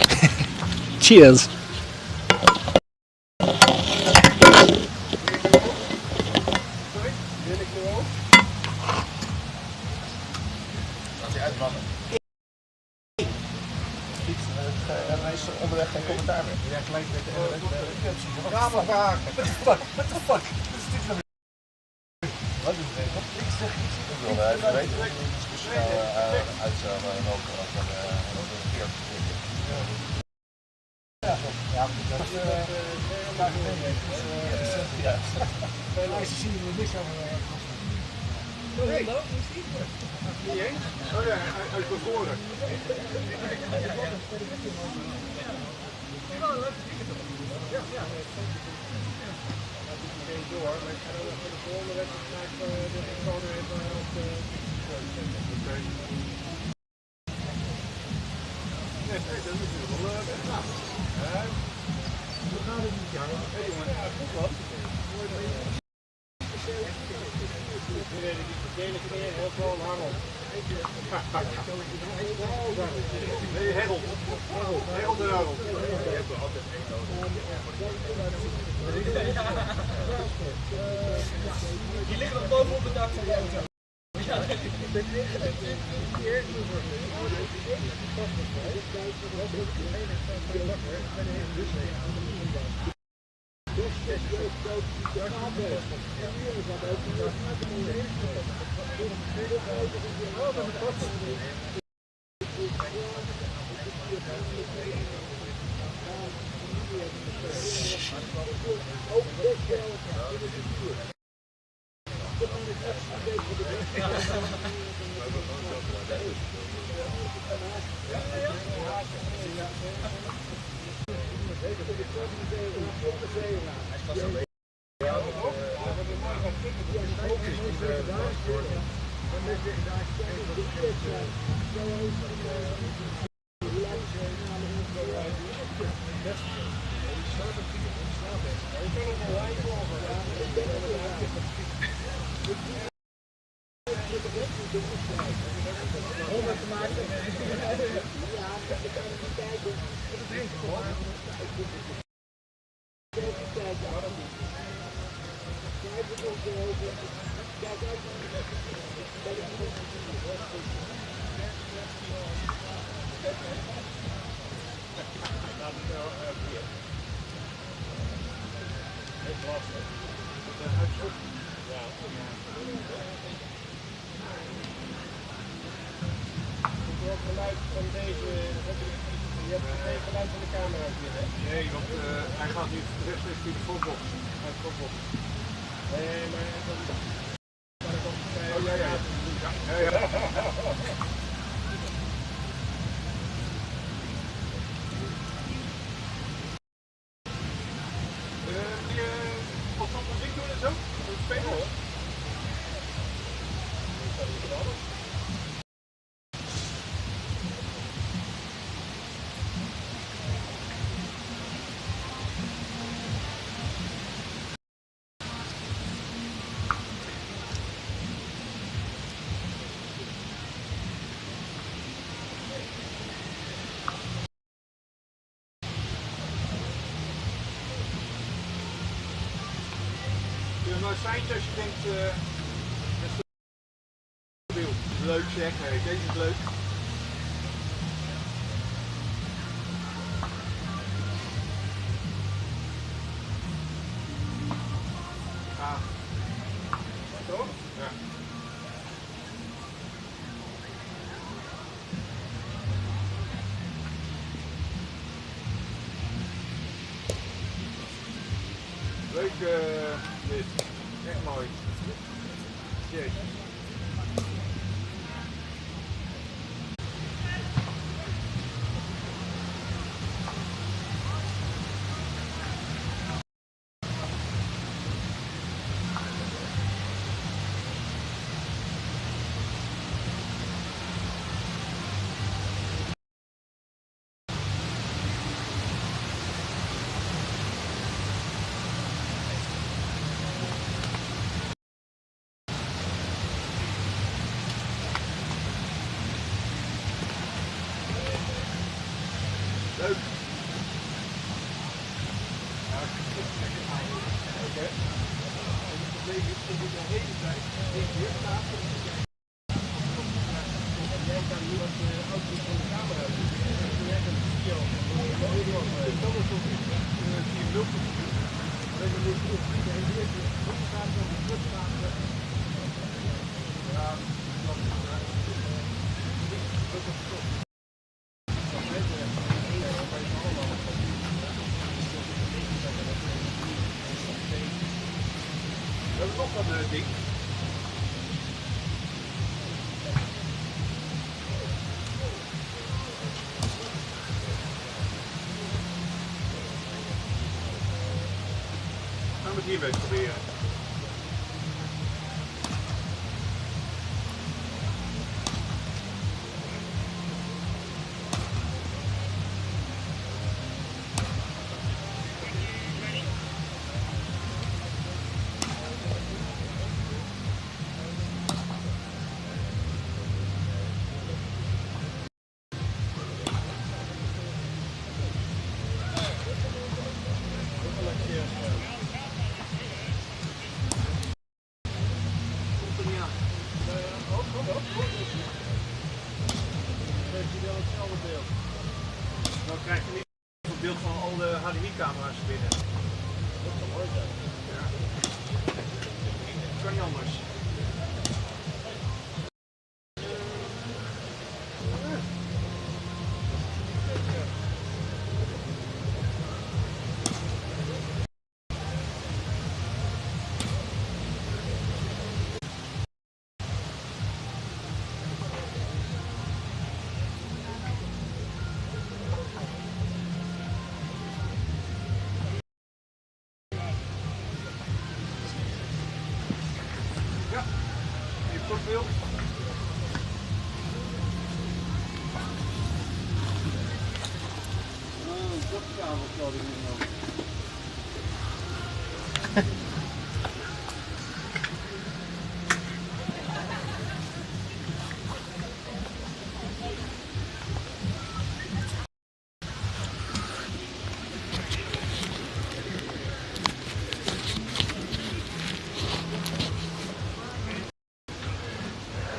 Cheers. Onderweg geen commentaar meer. Ja, gelijk met de what the fuck? Wat is dit? Ik zeg iets. Ik wil even weten of we discussie uit zouden lopen over de verkeerd. Ja, dat is vandaag ja. Bij de ICC zien we niks over. Nee. Niet eens? Oh ja, uit bevoren. Door, maar ik ga dan voor de volgende wedstrijd de gewoon even op de nee, dat is natuurlijk wel gaaf. We gaan het niet jaar. Hé jongen, goed wat. De ene keer heel veel Harold. Nee, Harold. Harold en Harold. Die liggen nog boven op het dak van de auto. Nee, want hij gaat nu rechtstreeks via de frontbox. Uit de frontbox. Nee, maar... Oh ja, ja. Wat van muziek doen en zo? Spelen hoor. Nou, seintje als je denkt, leuk zeg, nee, deze is leuk. Ah. Toch? Ja. Leuk dit. Echt mooi. Jeetje. Leuk. Oké. Het is de hele tijd hier staat. Jij kan nu wat auto's van de camera doen. Jij kan de video dan is het die lucht. Dan moet je op de eerste gaan van de terug gaan. Ja, dat is we hebben nog een ding. Gaan we het hiermee proberen. Dan krijg je niet een beeld van al de HDMI-camera's binnen. Dat zou mooi zijn. Ja. Dat kan niet anders. Ja, je profiel. Dat kabel zou ik niet nodig.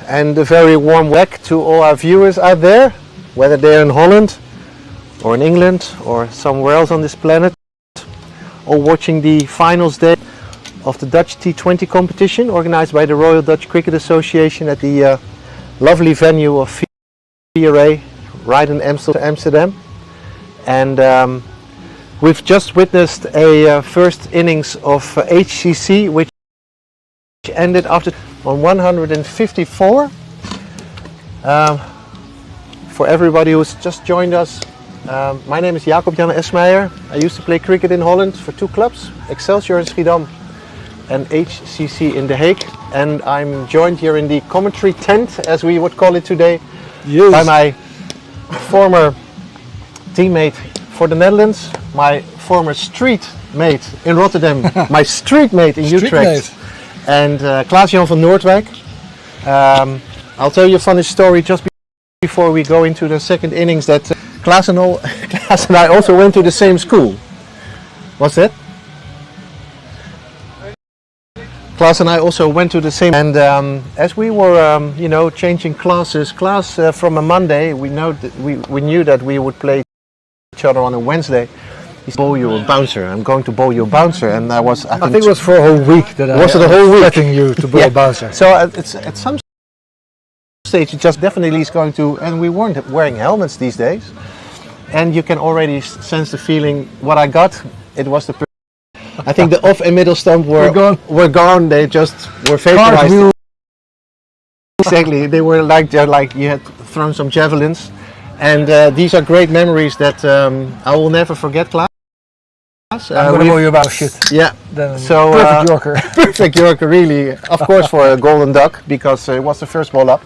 And a very warm welcome to all our viewers out there, whether they're in Holland or in England or somewhere else on this planet, or watching the finals day of the Dutch T20 competition organized by the Royal Dutch Cricket Association at the lovely venue of VOC right in Amsterdam. And we've just witnessed a first innings of HCC, which ended after on 154. For everybody who's just joined us, my name is Jacob Jan Esmeijer. I used to play cricket in Holland for 2 clubs, Excelsior in Schiedam and HCC in The Hague. And I'm joined here in the commentary tent, as we would call it today, by my former teammate for the Netherlands, my former street mate in Rotterdam, my street mate in Utrecht, and Klaas-Jan van Noordwijk. I'll tell you a funny story just before we go into the second innings, that Klaas and I also went to the same school. What's that? Klaas and I also went to the same, and as we were, changing classes, Klaas from a Monday, we knew that we would play each other on a Wednesday. He said, "Bowl you a bouncer. I'm going to bowl you a bouncer," and I think it was for a whole week that I was expecting you to bowl a bouncer. So it's at some stage it just definitely is going to, and we weren't wearing helmets these days, and you can already sense the feeling. What I got, it was the. I think the off and middle stump were gone. They just were vaporized. Exactly. They were like you had thrown some javelins, and these are great memories that I will never forget, Klaas. I'm going to bowl you about shit. Yeah. So perfect Yorker. Perfect Yorker, really. Of course, for a golden duck, because it was the first ball up.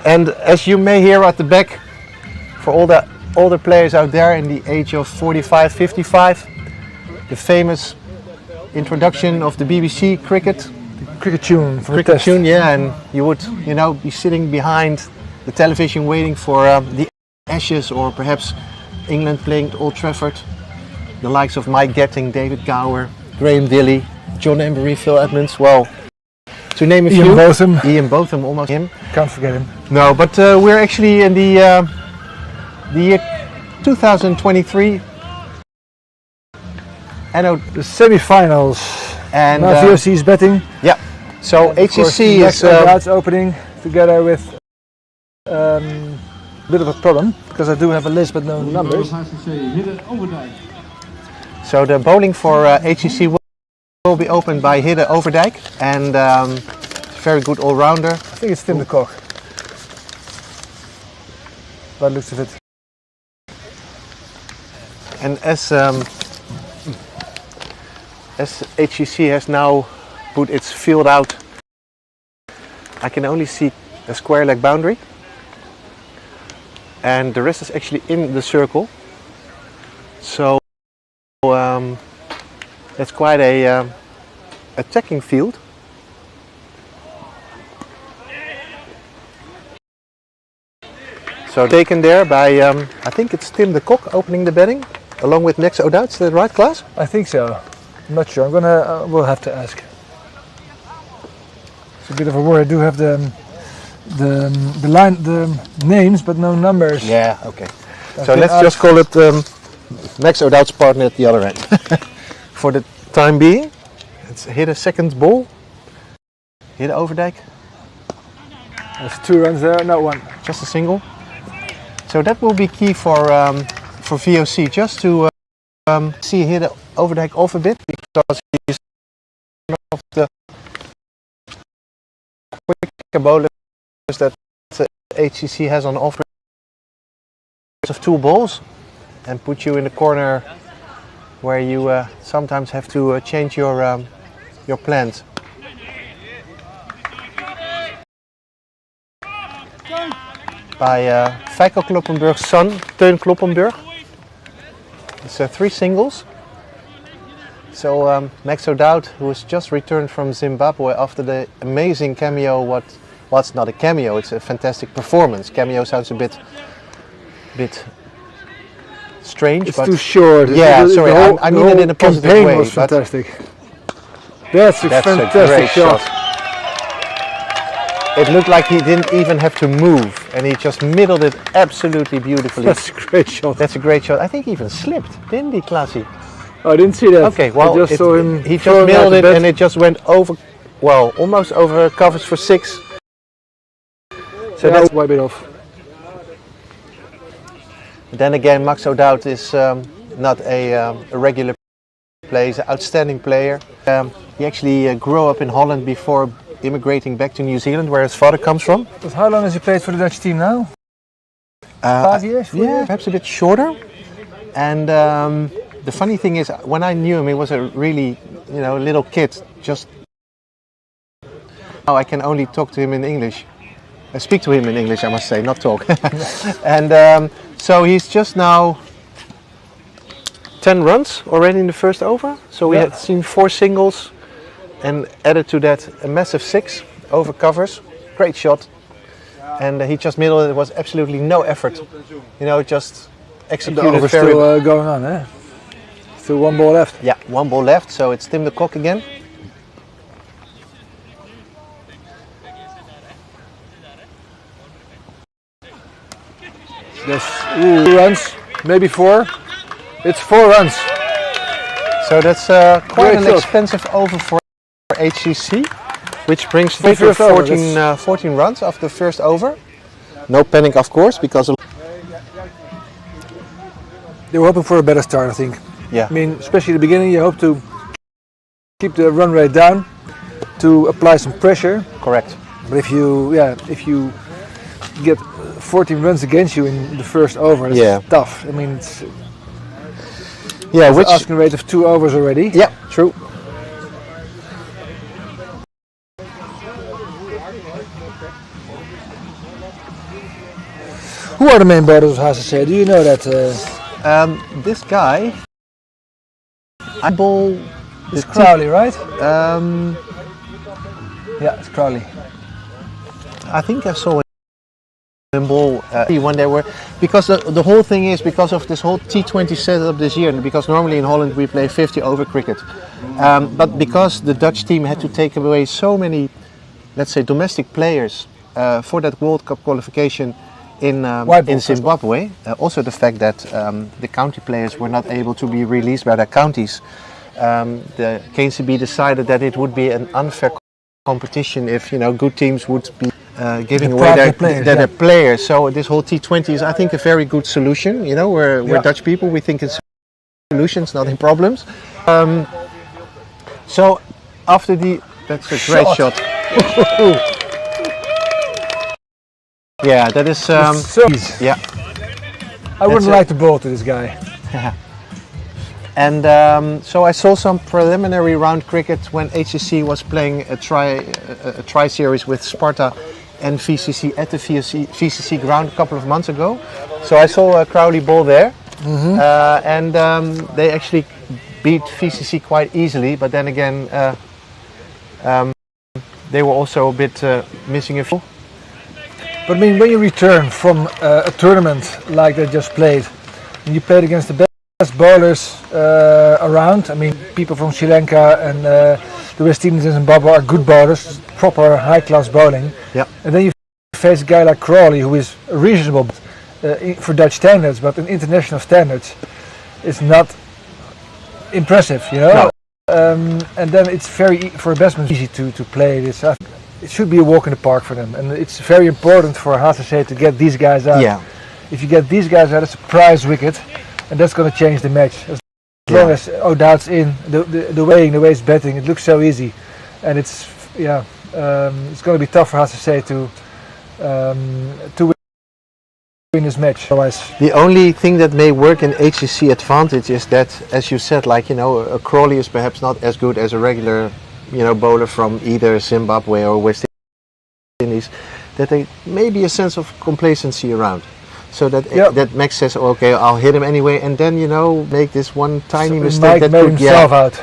And as you may hear at the back, for all the older players out there in the age of 45, 55, the famous introduction of the BBC cricket. Cricket tune. Cricket tune, yeah, and you would, be sitting behind the television waiting for the Ashes, or perhaps England playing at Old Trafford. The likes of Mike Getting, David Gower, Graham Dilley, John Embury, Phil Edmonds, well, to name a few. Ian Botham, almost him. Can't forget him. No, but we're actually in the year 2023. The semi-finals. And now VOC is betting. Yeah. So HCC is opening together with a bit of a problem, because I do have a list but no numbers. So the bowling for HCC will be opened by Hidde Overdijk, and very good all-rounder. I think it's Tim de Kok, by the looks of it. And as HCC has now put its field out, I can only see a square leg boundary, and the rest is actually in the circle. So that's quite a attacking field. So taken there by, I think it's Tim de Kok opening the betting, along with Max O'Dowd. Is that right, Klaas? I think so. I'm not sure. We'll have to ask. It's a bit of a worry. I do have the names, but no numbers. Yeah. Okay. So let's just call it Max O'Dowd's partner at the other end. For the time being, it's hit a second ball. Hit Overdijk. There's 2 runs there, no one. Just a single. So that will be key for VOC, just to see Hidde Overdijk off a bit, because he's one of the quicker bowlers that HCC has on offer of 2 balls, and put you in the corner where you sometimes have to change your plans. By Feiko Kloppenburg's son, Teun Kloppenburg. It's 3 singles. So Max O'Dowd, who has just returned from Zimbabwe after the amazing cameo, what's not a cameo, it's a fantastic performance. Cameo sounds a bit strange. It's but too short. Yeah, sorry, I mean it in a positive way. Campaign was fantastic. That's a fantastic shot. It looked like he didn't even have to move, and he just middled it absolutely beautifully. That's a great shot. That's a great shot. I think he even slipped, didn't he, Klaasy? I didn't see that. Okay, well, I just saw him. He just middled it, and it just went over, well, almost over covers for 6. So yeah, that's wipe it off. Then again, Max O'Dowd is not a regular player. He's an outstanding player. He actually grew up in Holland before immigrating back to New Zealand, where his father comes from. But how long has he played for the Dutch team now? 5 years? 4 years? Perhaps a bit shorter. And the funny thing is, when I knew him, he was a really, little kid. Just now I can only talk to him in English. I speak to him in English, I must say, not talk. And so he's just now 10 runs already in the first over. So we had seen 4 singles and added to that a massive 6 over covers. Great shot. And he just middled it. It was absolutely no effort. Just executed the over's very still going on, eh? Still 1 ball left. Yeah, 1 ball left, so it's Tim the Cock again. There's 2 runs, maybe 4. It's 4 runs. So that's quite an expensive over for HCC, which brings the total 14 runs after the first over. No panic, of course, because they were hoping for a better start, I think. Yeah. I mean, especially at the beginning, you hope to keep the run rate down, to apply some pressure. Correct. But if you get 14 runs against you in the first over, it's tough. I mean, it's which asking rate of 2 overs already. Yeah, true. Who are the main bowlers of HCC? Do you know that? This guy, I bowl. It's Crowley, right? Yeah, it's Crowley. I think I saw him bowl when they were, because the whole thing is because of this whole T20 setup this year, because normally in Holland we play 50 over cricket, but because the Dutch team had to take away so many, let's say, domestic players for that World Cup qualification in Zimbabwe, also the fact that the county players were not able to be released by their counties, the KNCB decided that it would be an unfair competition if good teams would be giving away their players. So this whole T20 is, I think, a very good solution. We're Dutch people, we think it's solutions, not in problems. So after that's a great shot. Yeah, that is. So easy. Yeah. I wouldn't like to bowl to this guy. And so I saw some preliminary round cricket when HCC was playing a tri series with Sparta and VCC at the VCC ground a couple of months ago. So I saw Crowley bowl there, and they actually beat VCC quite easily. But then again, they were also a bit missing a few. But I mean, when you return from a tournament like they just played, and you played against the best bowlers around. I mean, people from Sri Lanka and the West Indies and Zimbabwe are good bowlers, proper high-class bowling. Yeah. And then you face a guy like Crowley, who is reasonable for Dutch standards, but in international standards, it's not impressive, No. And then it's for batsmen easy to play this. It should be a walk in the park for them, and it's very important for HCC to get these guys out. Yeah. If you get these guys out, it's a prize wicket, and that's going to change the match. As long as O'Dowd's in, the way it's batting, it looks so easy, and it's going to be tough for HCC to win this match. Otherwise, the only thing that may work in HCC advantage is that, as you said, a Crawley is perhaps not as good as a regular bowler from either Zimbabwe or West Indies, that there may be a sense of complacency around. So that Max says, okay, I'll hit him anyway, and then make this one tiny mistake that could himself out.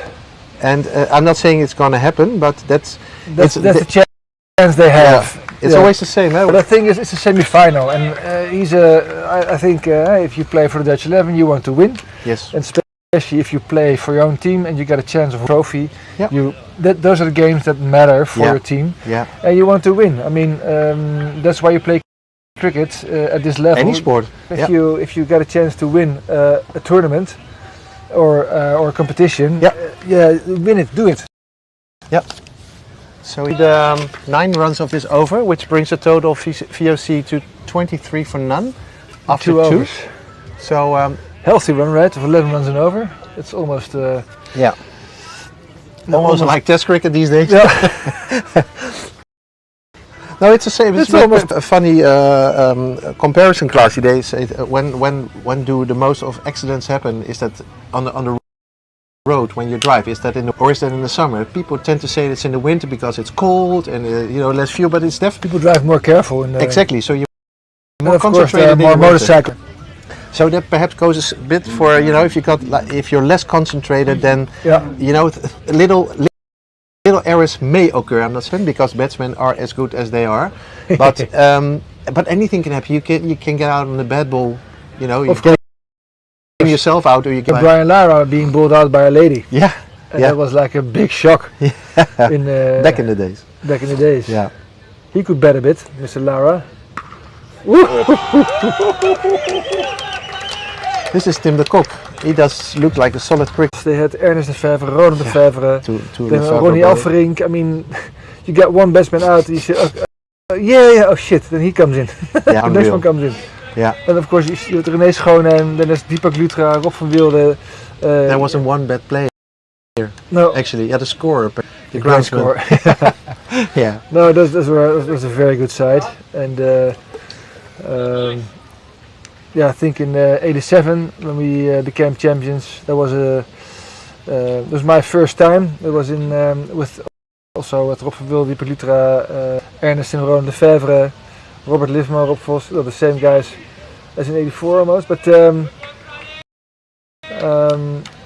And I'm not saying it's going to happen, but that's the chance they have. It's always the same. But the thing is, it's a semi-final, and I think if you play for the Dutch 11, you want to win. Yes. And especially if you play for your own team and you get a chance of a trophy. Yeah. Those are the games that matter for your team. Yeah. And you want to win. I mean, that's why you play cricket at this level. Any sport. If you get a chance to win a tournament or a competition, win it, do it. Yeah. So we did 9 runs of this over, which brings the total VOC to 23 for none after 2 overs. So healthy run rate of 11 runs and over. It's almost almost like Test cricket these days. Yeah. No, it's the same. It's almost a funny comparison, class. They say when do the most of accidents happen? Is that on the road when you drive? Is that or is that in the summer? People tend to say it's in the winter because it's cold and less fuel, but it's definitely people drive more careful. Exactly. So you're more concentrated, more motorcycle. So that perhaps goes a bit for if you're less concentrated, then little errors may occur. I'm not saying because batsmen are as good as they are, but anything can happen. You can get out on a bad ball. You get yourself out, or you get Brian Lara being bowled out by a lady. Yeah, and that was like a big shock. In back in the days. Back in the days. Yeah, he could bat a bit, Mr. Lara. This is Tim de Kok. He does look like a solid cricket. They had Ernest de Vevre, Ronald de Vevre, then Ronnie Elferink. I mean, you get one batsman out, you say, oh shit, then he comes in. Yeah, the next one comes in. Yeah. And of course, you have René Schoonen, then there's Deepak Lutra, Rob van Wilde. There wasn't one bad player here. No. Actually, the scorer. The ground scorer. Yeah. No, that was a very good side. And I think in '87 when we became champions, that was my first time. It was in with Rob van Wilde, Deepak Lutra, Ernest and Ronald de Vevre, Robert Livermore, Rob Vos, the same guys as in '84 almost. But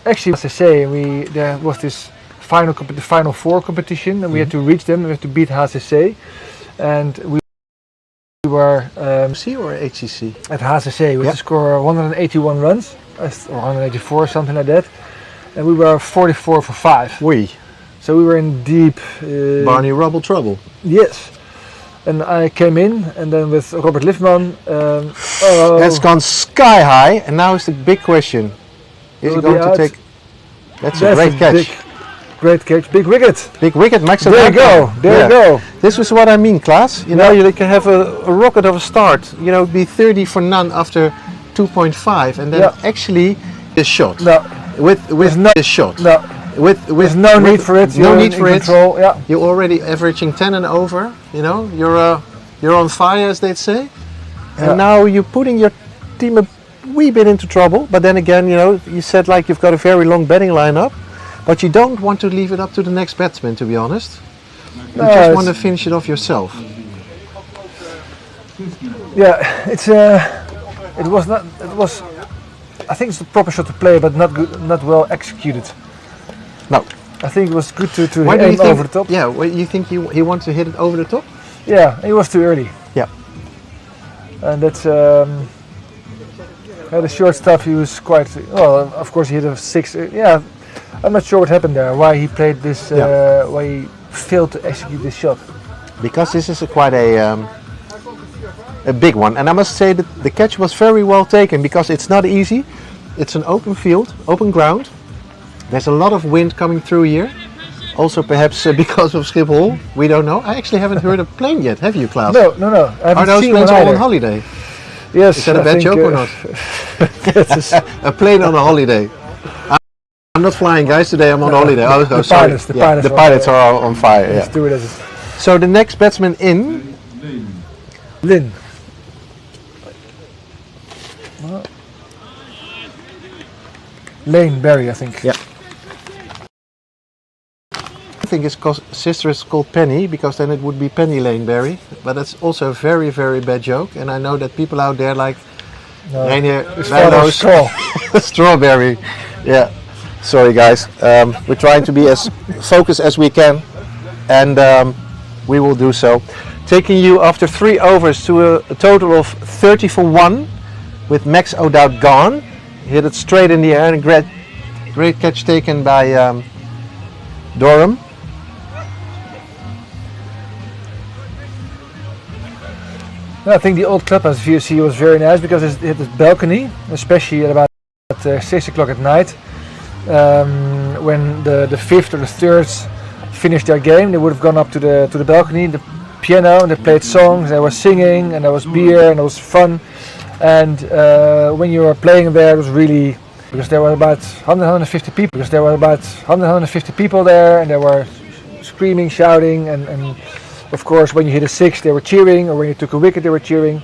actually, HCC, there was this the final four competition, and we had to reach them. We had to beat HCC, and we were C or HCC? At HCC, we had to score 181 runs, or 184, something like that, and we were 44 for 5. So we were in deep Barney Rubble trouble. Yes. And I came in, and then with Robert Livermore. That's gone sky high, and now is the big question: is he going to take? That's a great catch. Great catch, big wicket. Big wicket, Max. There you go. There you go. This is what I mean, Klaas. You can have a rocket of a start. Be 30 for none after 2.5, and then actually this shot. No. With no this shot. No. With no need for it. No need for it. Control, yeah. You're already averaging 10 and over. You're on fire, as they'd say. And now you're putting your team a wee bit into trouble. But then again, you said like you've got a very long batting lineup, but you don't want to leave it up to the next batsman. To be honest, you just want to finish it off yourself. Yeah, it was not. It was. I think it's the proper shot to play, but not good, not well executed. No. I think it was good to aim over the top. Yeah, well, you think he wanted to hit it over the top? Yeah, he was too early. Yeah. And that's the short stuff. He was quite well. Of course, he hit a 6. Yeah, I'm not sure what happened there. Why he played this? Why he failed to execute this shot? Because this is quite a big one, and I must say that the catch was very well taken because it's not easy. It's an open field, open ground. There's a lot of wind coming through here. Also perhaps because of Schiphol, we don't know. I actually haven't heard a plane yet, have you, Klaas? No. Are those planes all on holiday? Yes. Is that a bad joke or not? A plane on a holiday. I'm not flying, guys, today I'm on holiday. Sorry. The pilots are on fire. Yeah. So the next batsman in? Lynn. Lane Barry, I think. Yeah. I think his sister is called Penny, because then it would be Penny Lane Barry. But that's also a very, very bad joke. And I know that people out there like Rainier Strawberry. Yeah. Sorry, guys. We're trying to be as focused as we can, and we will do so. Taking you after 3 overs to a total of 30 for 1, with Max O'Dowd gone. Hit it straight in the air, and a great catch taken by Durham. I think the old clubhouse VOC was very nice because it hit the balcony, especially at about 6 o'clock at night. When the 5th or the 3rd finished their game, they would have gone up to the balcony, the piano, and they played songs, they were singing, and there was beer, and it was fun. And when you were playing there, it was really, because there were about 150 people. There, and they were screaming, shouting, and Of course, when you hit a 6, they were cheering, or when you took a wicket, they were cheering.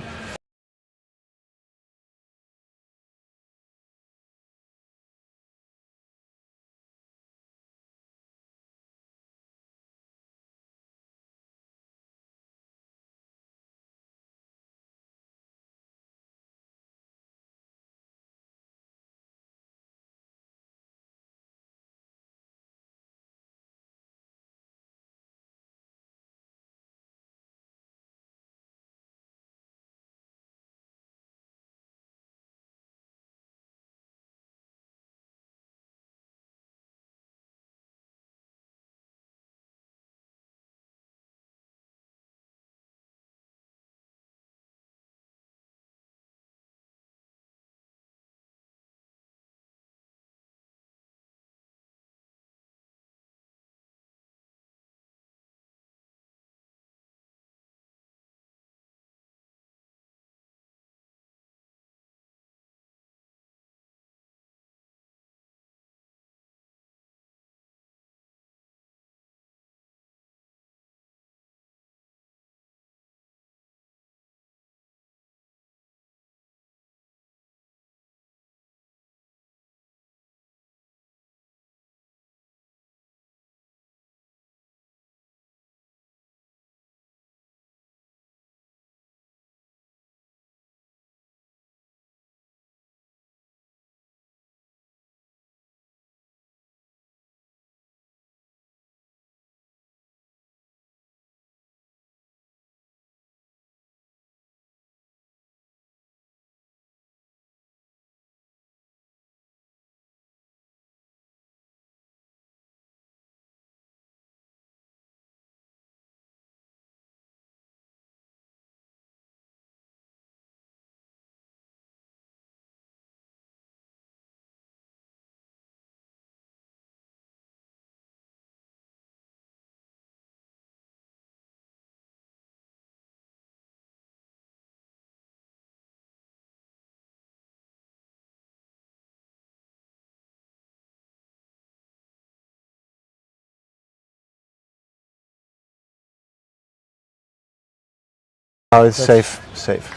Oh, it's safe, safe.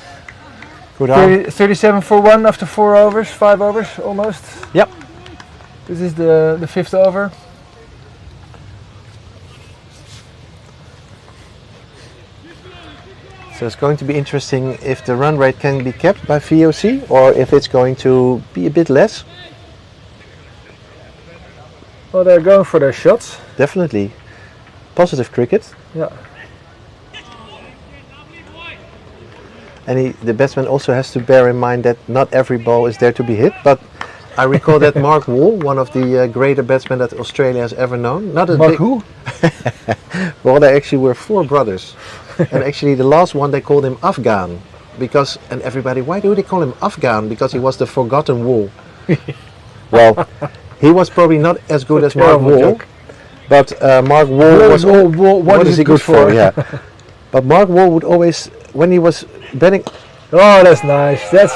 Good arm. 37 for 1 after 4 overs, 5 overs almost. Yep. This is the 5th over. So it's going to be interesting if the run rate can be kept by VOC or if it's going to be a bit less. Well, they're going for their shots. Definitely. Positive cricket. Yeah. And the batsman also has to bear in mind that not every ball is there to be hit. But I recall that Mark Wall, one of the greater batsmen that Australia has ever known. Not a Mark big, who? Well, they actually were 4 brothers. And actually the last one they called him Afghan. Because, and everybody, why do they call him Afghan? Because he was the forgotten Wall. Well, he was probably not as good as Mark Wall. But Mark Wall was... What is he good for? Yeah. But Mark Wall would always, when he was batting... Oh, that's nice. That's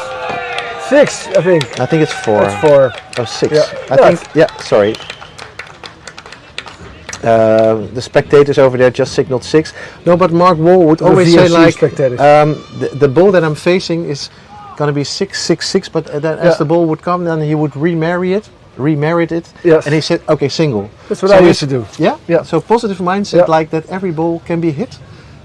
6, I think. I think it's 4. That's 4. Oh, 6. Yeah. I think, yeah, sorry. The spectators over there just signaled 6. No, but Mark Wall would always say like, the ball that I'm facing is going to be 6, 6, 6, but then as the ball would come, then he would remarry it. Yes. And he said, okay, single. That's what I used to do. Yeah? Yeah. So positive mindset, like that every ball can be hit,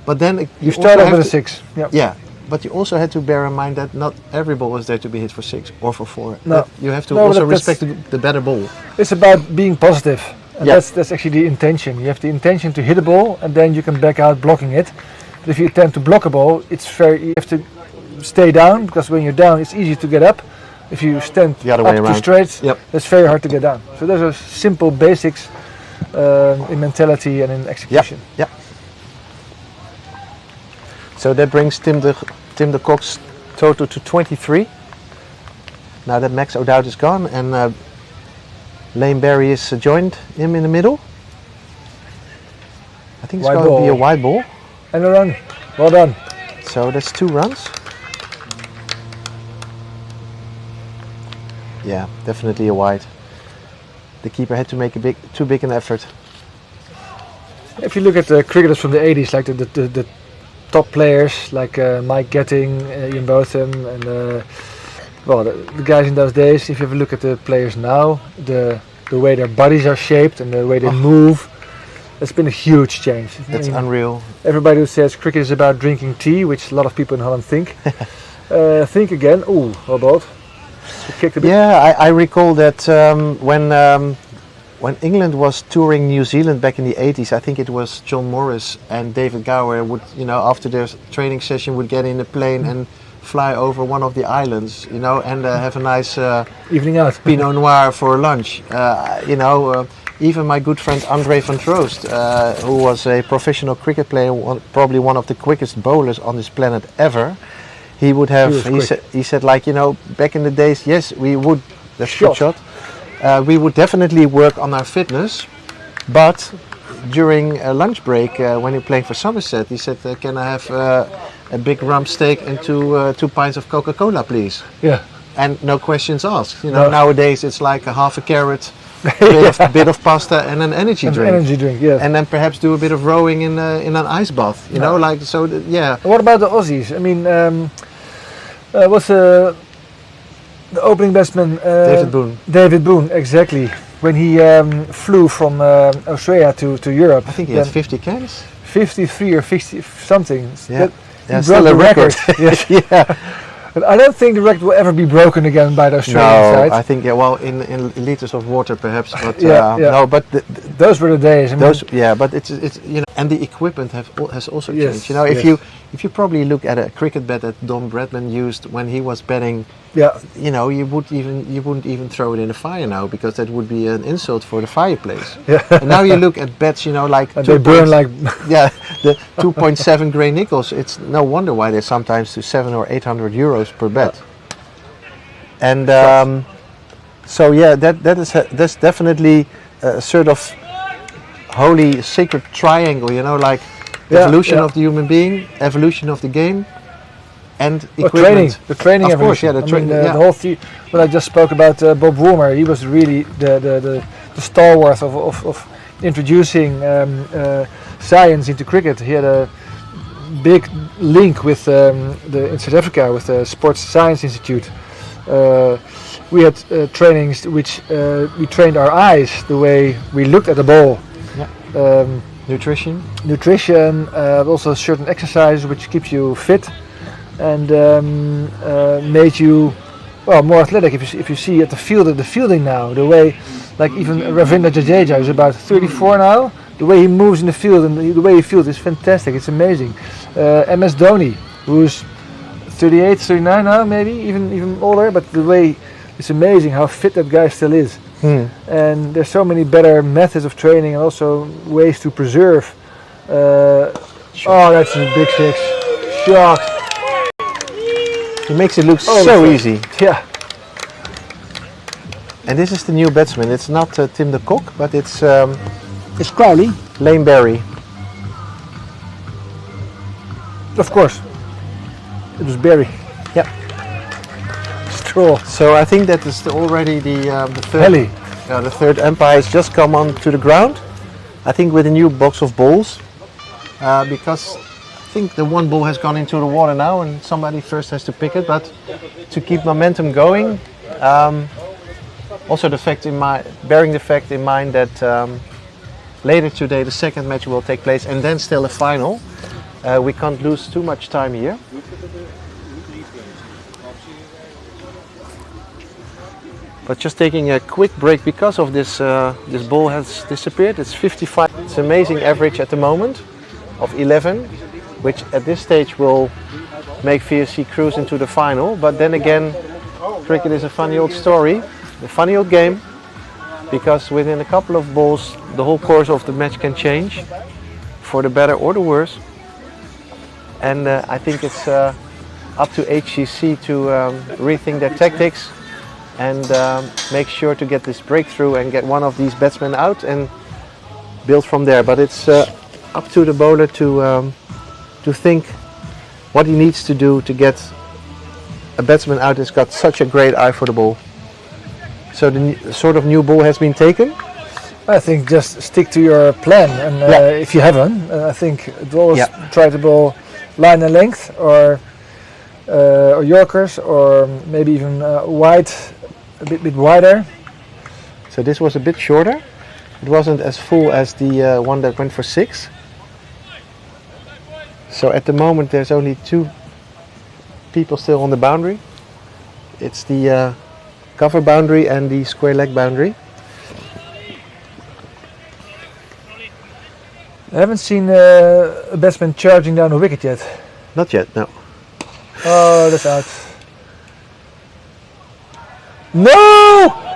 but then you start off with a 6. Yeah. Yeah. But you also had to bear in mind that not every ball is there to be hit for 6 or for 4. No. You have to also respect the better ball. It's about being positive. And that's actually the intention. You have the intention to hit a ball and then you can back out blocking it. But if you attempt to block a ball, you have to stay down, because when you're down it's easy to get up. If you stand the other way up around. too straight, that's very hard to get down. So those are simple basics in mentality and in execution. Yeah. So that brings Tim de Kok's total to 23. Now that Max O'Dowd is gone and Lane Barry is joined him in the middle. I think it's going to be a wide ball. And a run. Well done. So that's 2 runs. Yeah, definitely a wide. The keeper had to make too big an effort. If you look at the cricketers from the 80s, like the top players like Mike Getting, Ian Botham, and well, the guys in those days. If you have a look at the players now, the way their bodies are shaped and the way they move, it's been a huge change. That's unreal. Everybody who says cricket is about drinking tea, which a lot of people in Holland think, think again. Ooh, how about? Kicked a bit. Yeah, I recall that when England was touring New Zealand back in the 80s, I think it was John Morris and David Gower would, after their training session, would get in a plane and fly over one of the islands, and have a nice evening out, Pinot Noir for lunch. Even my good friend Andre van Troost, who was a professional cricket player, probably one of the quickest bowlers on this planet ever, he would have. He said, back in the days, yes, we would. That's shot. We would definitely work on our fitness, but during a lunch break, when you're playing for Somerset, he said, "Can I have a big rump steak and two pints of Coca-Cola, please?" Yeah. And no questions asked. Nowadays it's like a half a carrot, a bit of pasta, and an energy drink. Energy drink, yeah. And then perhaps do a bit of rowing in an ice bath. Yeah. What about the Aussies? I mean, what's the opening batsman? David Boone. David Boone, exactly. When he flew from Australia to Europe, I think he had 50 cans. 53 or 50 something. Yeah. He still a record. Yes. Yeah. But I don't think the record will ever be broken again by the Australian side. No, I think in liters of water perhaps, but no. But those were the days. I mean, but it's and the equipment has also Yes, changed. If you probably look at a cricket bat that Don Bradman used when he was batting, you wouldn't even throw it in the fire now, because that would be an insult for the fireplace. Yeah. And now you look at bats, like they burn like the 2.7 grey nickels. It's no wonder why they're sometimes to 700 or 800 euros per bat. And that's definitely a sort of holy sacred triangle, evolution of the human being, evolution of the game, and equipment. The training of course, the whole when I just spoke about Bob Woolmer, he was really the stalwart of introducing science into cricket. He had a big link with in South Africa with the Sports Science Institute. We had trainings which we trained our eyes, the way we looked at the ball. Yeah. Nutrition, also certain exercises which keeps you fit and made you more athletic. If you see at the fielding now, the way, like even Ravindra Jadeja, who's about 34 now, the way he moves in the field and the way he fields is fantastic. It's amazing. MS Dhoni, who's 38, 39 now, maybe even older, but the way, it's amazing how fit that guy still is. And there's so many better methods of training and also ways to preserve. Oh, that's a big six. Shot. He makes it look so easy. Yeah. And this is the new batsman. It's not Tim de Kok, but it's Crowley. Lane Barry. Of course. It was Barry. Yeah. Stroll. So I think that is already the third. Heli. The third umpire has just come on to the ground. I think with a new box of balls, because I think the one ball has gone into the water now, and somebody first has to pick it. But to keep momentum going, also bearing the fact in mind that later today the second match will take place, and then still a final. We can't lose too much time here. But just taking a quick break because of this this ball has disappeared. It's 55. It's an amazing average at the moment of 11, which at this stage will make VOC cruise into the final. But then again, cricket is a funny old story, a funny old game, because within a couple of balls the whole course of the match can change for the better or the worse. And I think it's up to HCC to rethink their tactics and make sure to get this breakthrough and get one of these batsmen out and build from there. But it's up to the bowler to think what he needs to do to get a batsman out who's got such a great eye for the ball. So the sort of new ball has been taken. I think just stick to your plan, and if you haven't, I think it always try to bowl line and length, or Yorkers, or maybe even wide, a bit wider. So this was a bit shorter. It wasn't as full as the one that went for 6. So at the moment there's only 2 people still on the boundary. It's the cover boundary and the square leg boundary. I haven't seen a batsman charging down a wicket yet. Not yet, no. Oh, that's out. No!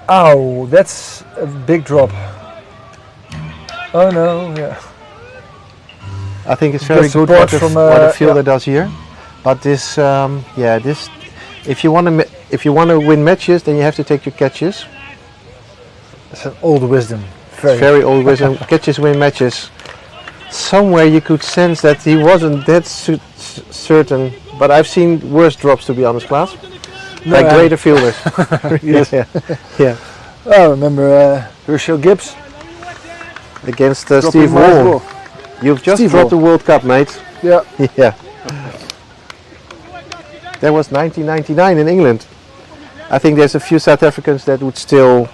Ow, that's a big drop. Oh no, yeah. I think it's very good what the fielder does here. But this, this, if you want to win matches, then you have to take your catches. That's an old wisdom. Very old wisdom. Catches win matches. Somewhere you could sense that he wasn't that certain, but I've seen worse drops, to be honest, Klaas. No, like greater fielders. Yes. Yeah. Oh, I remember Herschel Gibbs against Steve Wall. You've just dropped the World Cup, mate. Yeah. Yeah. That was 1999 in England. I think there's a few South Africans that would still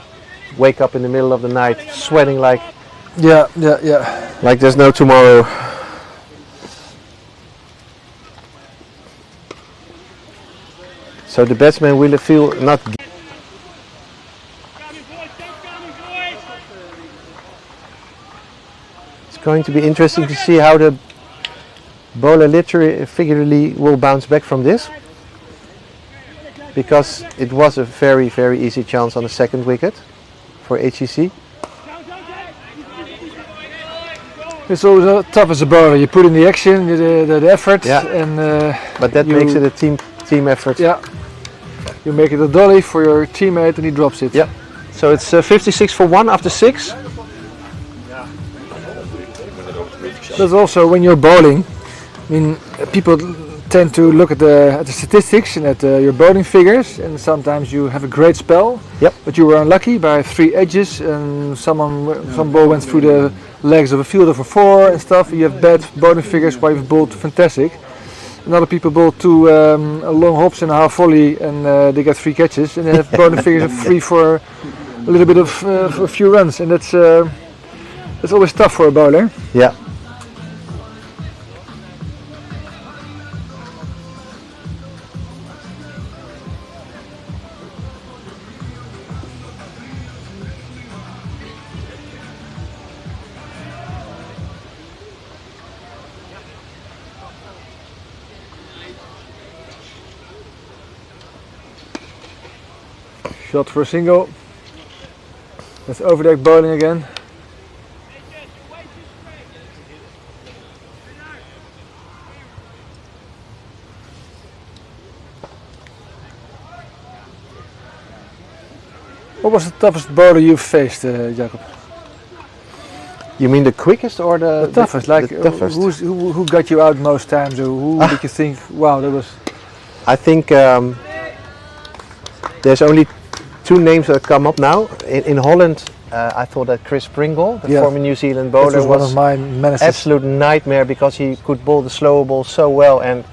wake up in the middle of the night sweating like like there's no tomorrow. So the batsman will feel not. It's going to be interesting to see how the bowler literally, figuratively will bounce back from this, because it was a very, very easy chance on the second wicket for HCC. It's always tough as a bowler. You put in the action, the effort, and but that makes it a team effort. Yeah. You make it a dolly for your teammate, and he drops it. Yeah. So it's 56 for 1 after 6. That's also when you're bowling. I mean, people tend to look at the statistics and at your bowling figures, and sometimes you have a great spell. Yep. But you were unlucky by 3 edges, and some ball went through the legs of a fielder for 4 and stuff. You have bad bowling figures while you've bowled fantastic. And other people bowl 2 long hops and a half volley, and they get 3 catches, and they have bowling figures of 3 for a little bit of a few runs, and that's always tough for a bowler. Yeah. Shot for a single. That's overdeck bowling again. What was the toughest bowler you've faced, Jacob? You mean the quickest or the toughest? Like the toughest? Who got you out most times, or who did you think, wow, that was? I think there's only 2 names that come up now. In Holland, I thought that Chris Pringle, the former New Zealand bowler, was one of my menaces. Absolute nightmare, because he could bowl the slower ball so well, and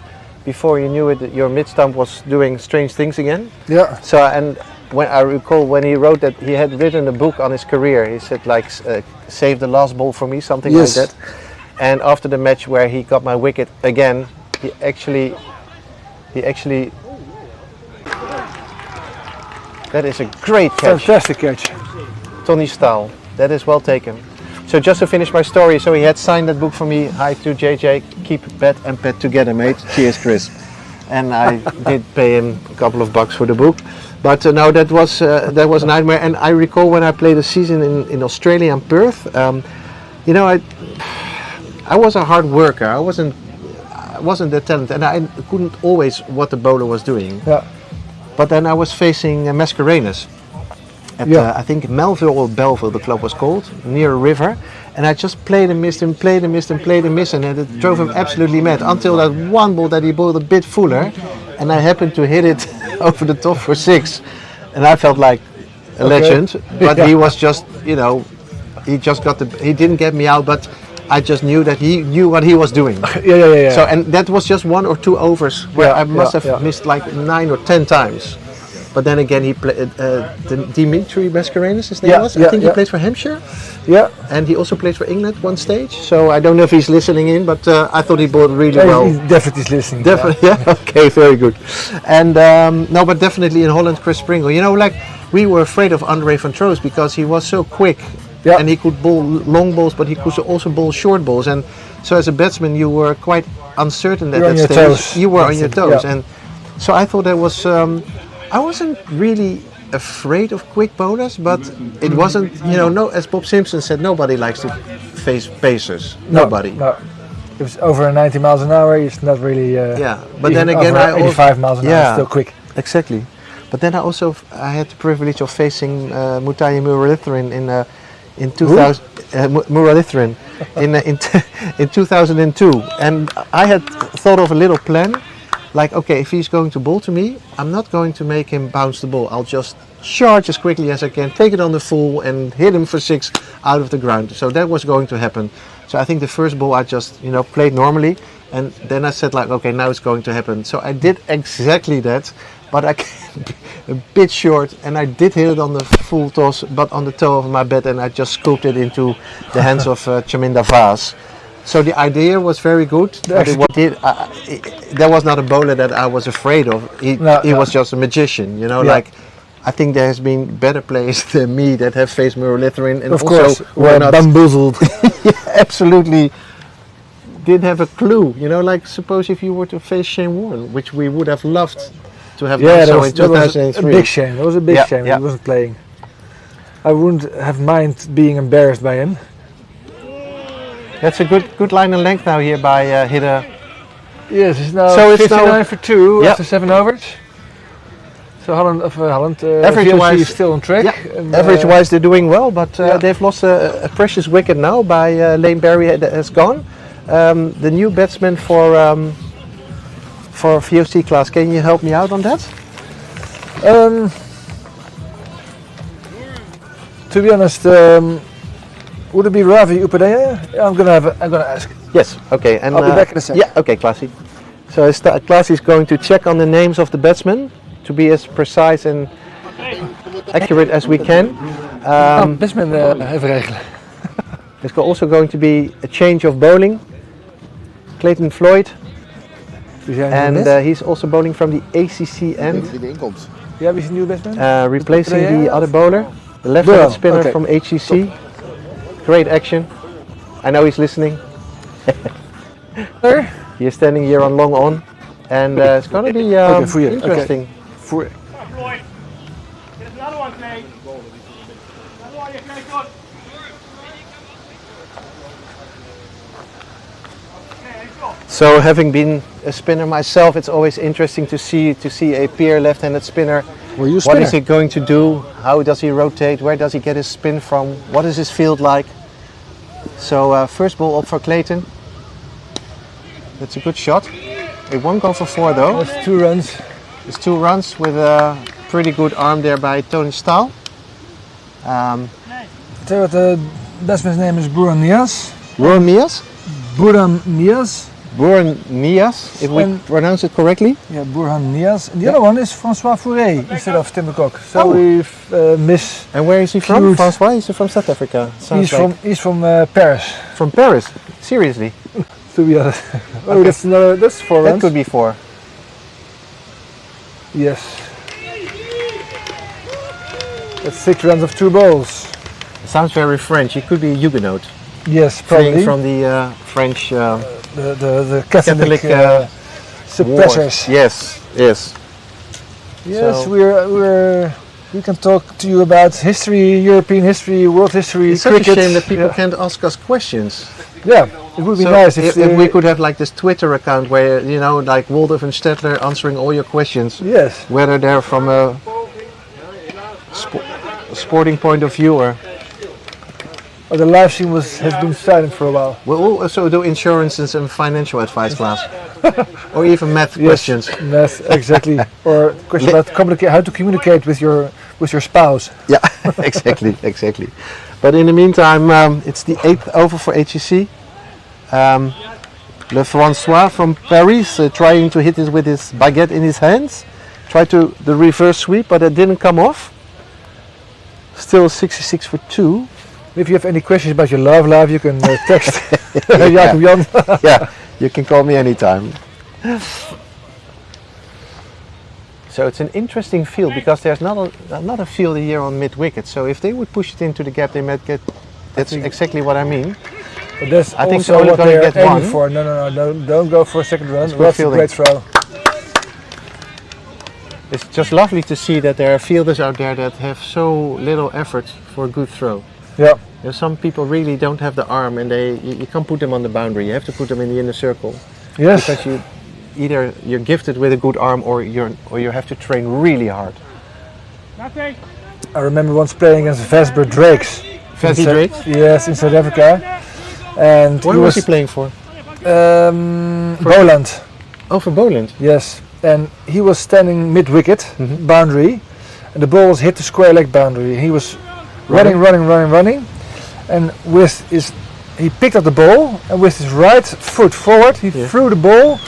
before you knew it, your mid stump was doing strange things again. Yeah. So, and when I recall when he wrote that, he had written a book on his career. He said like, "Save the last ball for me," something like that. And after the match where he got my wicket again, he actually. That is a great catch. Fantastic catch. Tony Staal. That is well taken. So just to finish my story, so he had signed that book for me. Hi to JJ, keep bat and pet together, mate. Cheers, Chris. And I did pay him a couple of bucks for the book. But no, that was a nightmare. And I recall when I played a season in Australia and Perth, you know, I was a hard worker. I wasn't that talented, and I couldn't always what the bowler was doing. Yeah. But then I was facing Mascarenas at I think Melville or Belleville, the club was called, near a river, and I just played and missed and played and missed and played and missed, and it drove him absolutely mad until that one ball that he bowled a bit fuller, and I happened to hit it over the top for 6, and I felt like a legend, but he was just, you know, he didn't get me out, but I just knew that he knew what he was doing. Yeah. So, and that was just 1 or 2 overs where I must have missed like 9 or 10 times. But then again, he played Dimitri Mascarenhas, his name was. I think he played for Hampshire. Yeah. And he also played for England one stage. So I don't know if he's listening in, but I thought he bowled really well. He definitely is listening. Definitely, yeah. Okay, very good. And no, but definitely in Holland, Chris Pringle. You know, like we were afraid of Andre van Troos because he was so quick. Yeah. And he could bowl long balls, but he could also bowl short balls. And so as a batsman, you were quite uncertain at that stage. Toes. You were on your toes. Yeah. And so I thought that was... I wasn't really afraid of quick bowlers, but it wasn't, you know, no. As Bob Simpson said, nobody likes to face pacers. Nobody. No. If it's over 90 miles an hour, it's not really. Yeah, but then again, over 85 miles an hour, still quick. Exactly. But then I had the privilege of facing Mutaya Muralitharan in 2000. Muralitharan in 2002, and I had thought of a little plan. Like, okay, if he's going to bowl to me, I'm not going to make him bounce the ball. I'll just charge as quickly as I can, take it on the full and hit him for 6 out of the ground. So that was going to happen. So I think the first ball I just, you know, played normally. And then I said like, okay, now it's going to happen. So I did exactly that, but I came a bit short and I did hit it on the full toss, but on the toe of my bat, and I just scooped it into the hands of Chaminda Vaas. So the idea was very good, but there was not a bowler that I was afraid of. He was just a magician, you know. Like I think there has been better players than me that have faced Muralitharan and of also course were not bamboozled. Absolutely didn't have a clue, you know. Like suppose if you were to face Shane Warne, which we would have loved to have done so in 2003. That was a big shame. It was a big shame. He wasn't playing. I wouldn't have mind being embarrassed by him. That's a good line and length now here by hitter. Yes, it's now so 59 for 2 after 7 overs. So Holland average-wise is still on track. Yeah. Average-wise they're doing well, but they've lost a precious wicket now by Lane Barry that has gone. The new batsman for VOC class, can you help me out on that? To be honest, would it be Ravi Upadhyaya? I'm gonna ask. Yes. Okay. And I'll be back in a second. Yeah. Okay, Classy. So Classy is going to check on the names of the batsmen to be as precise and accurate as we can. Batsmen even regelen. There's also going to be a change of bowling. Clayton Floyd, and he's also bowling from the ACC end. Ja, wie is de nieuwe batsman? Replacing the other bowler, the left-handed spinner from HCC. Great action. I know he's listening. He is standing here on long on, and it's going to be interesting. Floyd, get another one, Clay. So, having been a spinner myself, it's always interesting to see a peer left-handed spinner. What is he going to do? How does he rotate? Where does he get his spin from? What is his field like? So first ball up for Clayton. That's a good shot. It won't go for 4 though. That's 2 runs. It's 2 runs with a pretty good arm there by Tony Staal. Tell you what, the batsman's name is Buran Nias. Buran Nias? Buran Nias. Buran Nias, if we pronounce it correctly. Yeah, Burhan Nias. And the other one is Francois Fouret instead of Tim Cook. So we've missed. And where is he from? Francois? He's from South Africa. He's from Paris. From Paris? Seriously? To be honest. Oh, that's 4 runs. That could be 4. Yes. That's 6 runs of 2 balls. Sounds very French. He could be a Huguenot. Yes, probably. From the French. The Catholic suppressors. Yes, yes. Yes, so we can talk to you about history, European history, world history, it's cricket. Such a shame that people can't ask us questions. Yeah, it would be nice if we could have like this Twitter account where, you know, like Waldorf and Stedtler answering all your questions. Yes. Whether they're from a sporting point of view or. The live stream has been silent for a while. We'll also do insurances and financial advice class. Or even math questions. Math, exactly. Or questions about how to communicate with your with your spouse. Yeah, exactly, exactly. But in the meantime, it's the 8th over for HCC. Le François from Paris trying to hit it with his baguette in his hands. Tried to the reverse sweep, but it didn't come off. Still 66 for 2. If you have any questions about your love life, you can text Jacob Jan. Yeah, you can call me anytime. So it's an interesting field because there's not a field here on mid wicket. So if they would push it into the gap, they might get. That's exactly what I mean. But that's I think also so only what gonna they're get aiming one. for. No, don't go for a second run. It's That's a fielding. great throw. It's just lovely to see that there are fielders out there that have so little effort for a good throw. Yeah. You know, some people really don't have the arm, and you can't put them on the boundary. You have to put them in the inner circle. Yes. Because you're gifted with a good arm, or you have to train really hard. I remember once playing against Vesper Drakes. Vesper Drakes? Yes, in South Africa. And Where was he playing for? Boland. Oh, for Boland. Yes. And he was standing mid-wicket, boundary, and the ball was hit the square leg boundary. He was running, and he picked up the ball, and with his right foot forward, he threw the ball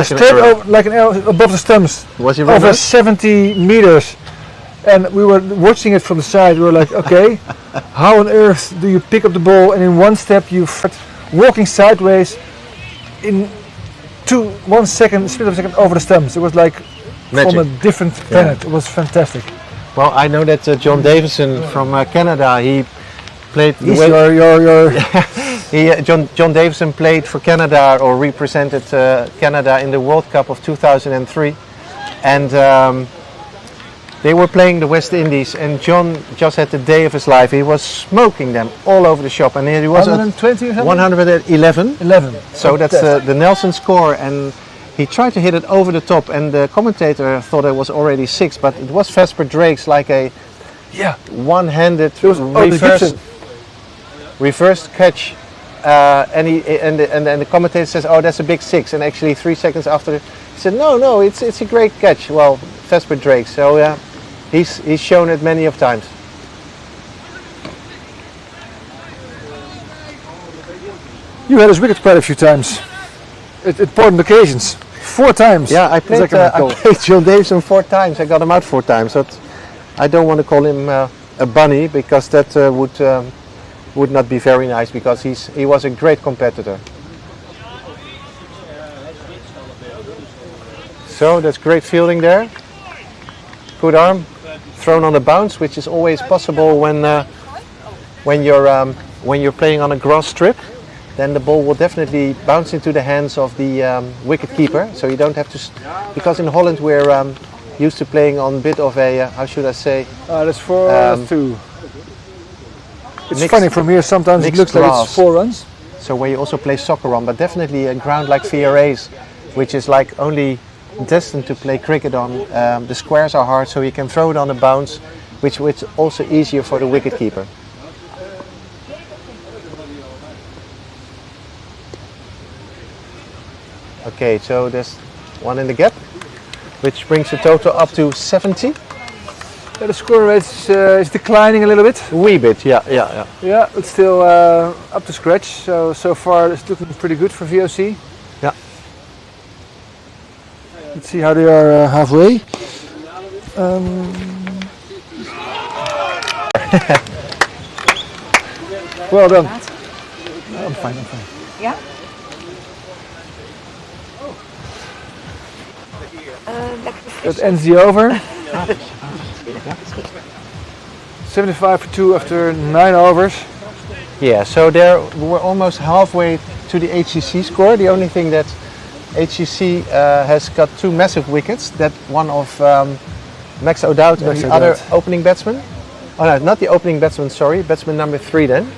straight over, like an arrow above the stumps. Was he over 70 meters? And we were watching it from the side. We were like, okay, how on earth do you pick up the ball and in one step you start walking sideways in split of a second over the stumps? It was like magic. From a different planet. It was fantastic. Well, I know that John Davison from Canada, he played. John Davison played for Canada or represented Canada in the World Cup of 2003, and they were playing the West Indies, and John just had the day of his life. He was smoking them all over the shop, and he was 120 or something? 111. 11. So that's the Nelson score, and he tried to hit it over the top, and the commentator thought it was already 6, but it was Vesper Drake's like a one-handed reversed catch, and the commentator says, "Oh, that's a big 6," and actually 3 seconds after, he said, "No, it's a great catch." Well, Vesper Drake, so yeah, he's shown it many of times. You had his wicket quite a few times, at important occasions. 4 times. Yeah, I played John Davison 4 times. I got him out 4 times. But I don't want to call him a bunny, because that would not be very nice, because he was a great competitor. So that's great fielding there. Good arm, thrown on the bounce, which is always possible when you're playing on a grass strip. Then the ball will definitely bounce into the hands of the wicket keeper. So you don't have to, because in Holland we're used to playing on a bit of a, how should I say? That's 4-2. It's funny from here, sometimes it looks like it's 4 runs. So where you also play soccer on, but definitely a ground like VRA's, which is like only destined to play cricket on. The squares are hard, so you can throw it on a bounce, which is also easier for the wicket keeper. Okay, so there's one in the gap, which brings the total up to 70. Yeah, the score rate is declining a little bit. A wee bit, yeah. Yeah, it's still up to scratch. So far it's looking pretty good for VOC. Yeah. Let's see how they are halfway. Well done. I'm fine. Ja? That ends the over. 75 for 2 after 9 overs. Yeah, so we're almost halfway to the HCC score. The only thing that HCC has got 2 massive wickets. That one of Max O'Dowd and the other opening batsman. Oh no, not the opening batsman, sorry. Batsman number 3 then.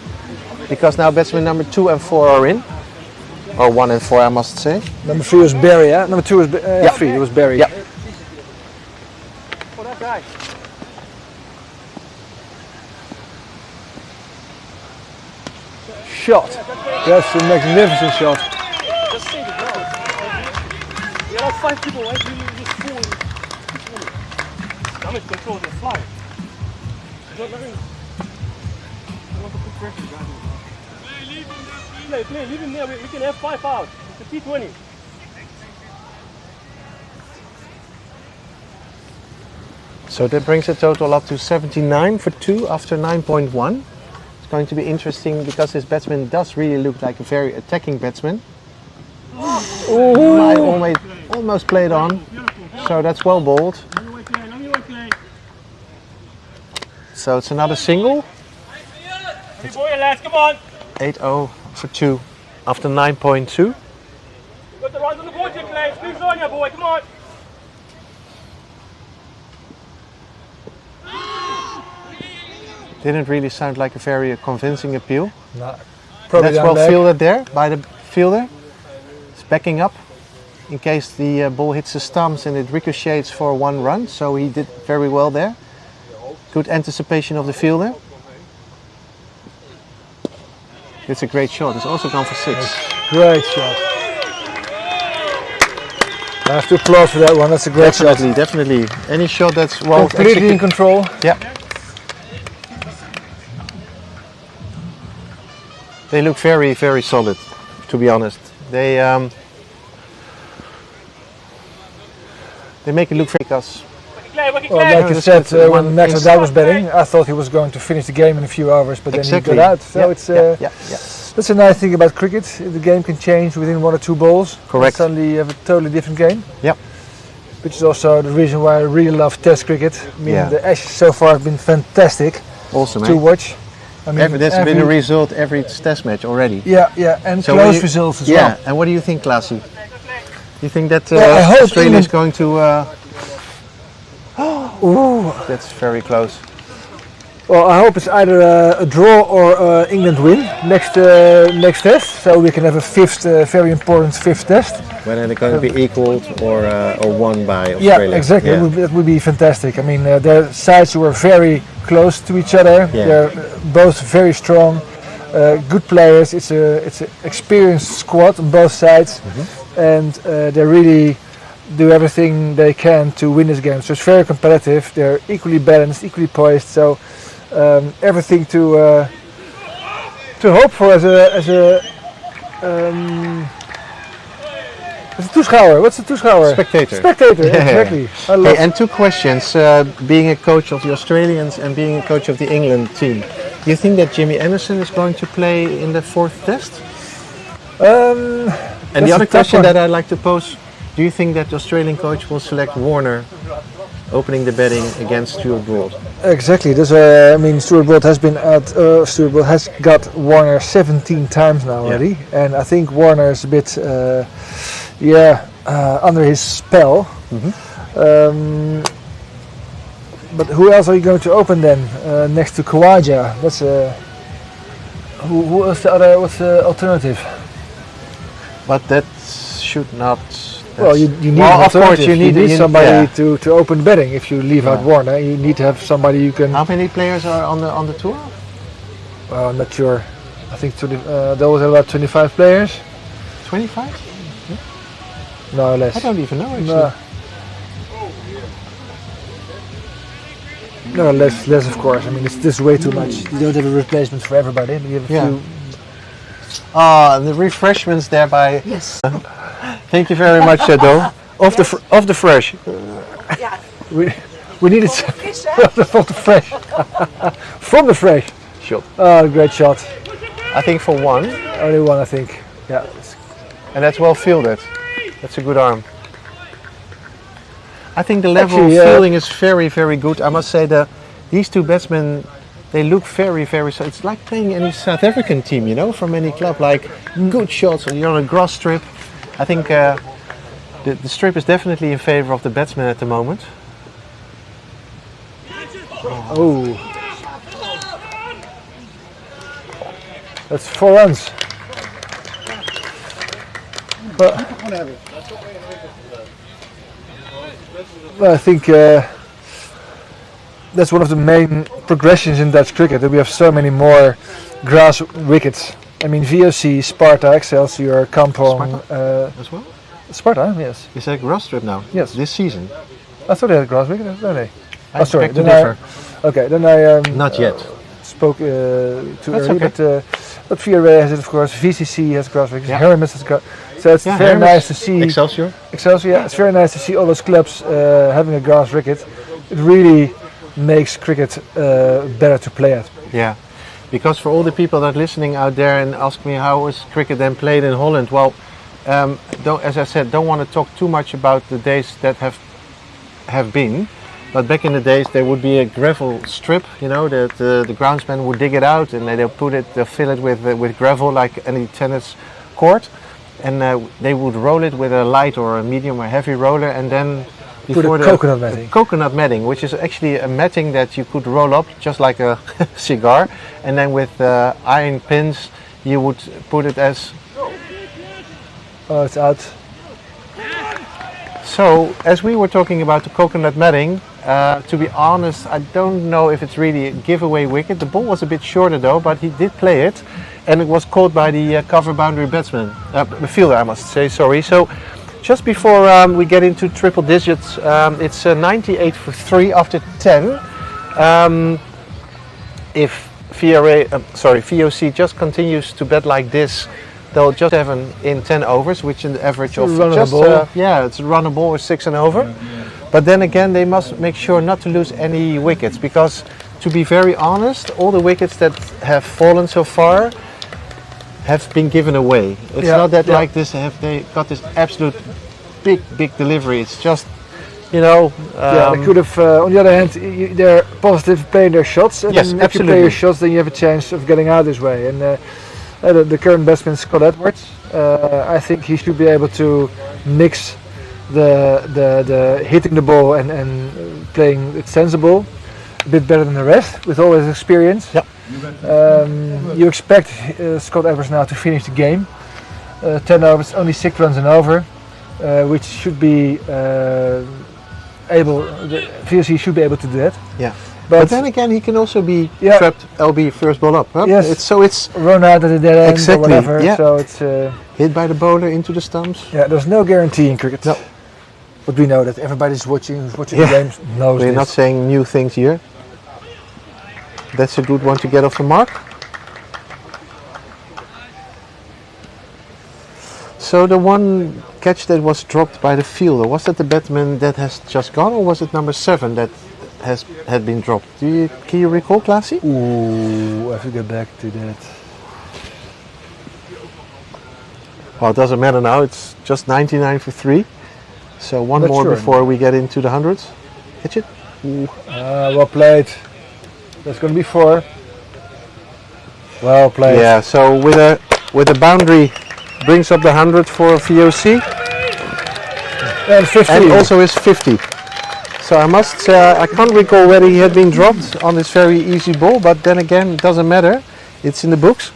Because now batsman number 2 and 4 are in. Or 1 and 4, I must say. Number 3 was Barry, yeah? Number 2 was 3, it was Barry. Yeah. For that guy. Shot. That's a magnificent shot. Just think it well. There are 5 people, right? You just fall in. Damage control, they're flying. Play, leave him there. We can have 5 out. It's a T20. So that brings the total up to 79 for 2 after 9.1. It's going to be interesting because this batsman does really look like a very attacking batsman. I almost played on, so that's well bowled. So it's another single. 8-0 for 2 after 9.2. Got the runs on the board, Clay. Squeeze on you, boy. Come on. Didn't really sound like a very convincing appeal. No, probably that's well fielded there by the fielder. It's backing up in case the ball hits the stumps and it ricochets for 1 run. So he did very well there. Good anticipation of the fielder. It's a great shot. It's also gone for 6. Great shot. I have to applaud for that one. That's a great shot. Definitely. Any shot that's well completely in control. Yeah. They look very, very solid, to be honest. They make it look fake us. Well, like you said, when Max Nadal was batting, I thought he was going to finish the game in a few hours, but then he got out. So it's that's a nice thing about cricket. The game can change within 1 or 2 balls. Correct. Suddenly you have a totally different game. Yep. Which is also the reason why I really love Test cricket. I mean, the Ashes so far have been fantastic to watch. I mean, there's been a result every Test match already. Yeah, and so close results as well. Yeah, and what do you think, Lassie? You think that Australia is going to... Ooh, that's very close. Well, I hope it's either a draw or England win next test, so we can have a fifth, very important 5th test. Whether they're going to be equalled or won by Australia. Yeah, exactly. Yeah. That would be fantastic. I mean, their sides were very close to each other. Yeah. They're both very strong, good players. It's an experienced squad on both sides, and they really do everything they can to win this game. So it's very competitive. They're equally balanced, equally poised. So everything to hope for as a toeschouwer. What's a toeschouwer? Spectator. Spectator, exactly. Okay, and 2 questions. Being a coach of the Australians and being a coach of the England team, do you think that Jimmy Anderson is going to play in the 4th test? And the other question that I'd like to pose, do you think that the Australian coach will select Warner opening the batting against Stuart Broad? Exactly. I mean, Stuart Broad has been has got Warner 17 times now already, and I think Warner is a bit, under his spell. But who else are you going to open then next to Khawaja? That's who else? What's the alternative? But that should not. Well, you need of course you need somebody to open batting. If you leave out Warner, you need to have somebody you can. How many players are on the tour? Well, I'm not sure. I think there was about 25 players. 25? No, less. I don't even know actually. No, less of course. I mean, this is way too much. You don't have a replacement for everybody. But you have a few. The refreshments there by. Yes. Thank you very much, Doe. Of the fresh. Yeah. We needed some of the fresh. From the fresh. Shot. Oh, great shot. I think for 1. Only 1, I think. Yeah. And that's well fielded. That's a good arm. I think the level of fielding is very, very good. I must say that these 2 batsmen, they look very, very. So it's like playing any South African team, you know, from any club. Like good shots. You're on a grass strip. I think the strip is definitely in favor of the batsman at the moment. Oh. That's 4 runs. Well, I think that's one of the main progressions in Dutch cricket, that we have so many more grass wickets. I mean, VOC, Sparta, Excelsior, Kampong. As well? Sparta, yes. Is that grass strip now? Yes. This season? I thought they had grass wicket, don't they? I sorry. beg to Then differ. Okay, then I Not yet. spoke too That's early, okay. but VRA has it, of course. VCC has grass rickets. Yeah. Hermes has grass. So it's very Hermes, nice to see Excelsior. Excelsior. Yeah, it's very nice to see all those clubs having a grass ricket. It really makes cricket better to play at. Yeah, because for all the people that are listening out there and ask me how is cricket then played in Holland, well, as I said, don't want to talk too much about the days that have been. But back in the days, there would be a gravel strip, you know, that the groundsman would dig it out and they'll fill it with gravel like any tennis court, and they would roll it with a light or a medium or heavy roller, and then before the coconut matting. Coconut matting, which is actually a matting that you could roll up just like a cigar, and then with iron pins you would put it as. Oh, it's out. So, as we were talking about the coconut matting, to be honest, I don't know if it's really a giveaway wicket. The ball was a bit shorter though, but he did play it, and it was caught by the cover boundary batsman, fielder, I must say. Sorry. So, just before we get into triple digits, it's 98 for 3 after 10. If VOC just continues to bat like this, they'll just have in 10 overs, which is the average of just it's a runner ball or 6 and over. But then again, they must make sure not to lose any wickets, because to be very honest, all the wickets that have fallen so far have been given away. It's not that like this, they got this absolute big delivery. It's just, you know. They could have. On the other hand, they're positive playing their shots, and yes, then if you play your shots, then you have a chance of getting out this way. And the current batsman Scott Edwards, I think he should be able to mix the hitting the ball and playing it sensible a bit better than the rest with all his experience. Yep. You expect Scott Edwards now to finish the game. 10 overs, only 6 runs and over, which should be VOC should be able to do that. Yeah. But then again, he can also be trapped LB first ball up. Huh? Yes. It's run out at the dead end exactly, or whatever. yeah. So it's hit by the bowler into the stumps. Yeah, there's no guarantee in cricket. No. But we know that everybody's who's watching the games knows We're this. not saying new things here. That's a good one to get off the mark. So the one catch that was dropped by the fielder, was that the batsman that has just gone, or was it number 7 that had been dropped? Can you recall, Classy? Ooh, I have to get back to that. Well, it doesn't matter now. It's just 99 for 3. So one more before we get into the hundreds. Catch it. Well played. That's going to be 4. Well played. Yeah. So with a boundary, brings up the 100 for VOC. And 50. And also is 50. So I must say, I can't recall whether he had been dropped on this very easy ball, but then again, it doesn't matter. It's in the books.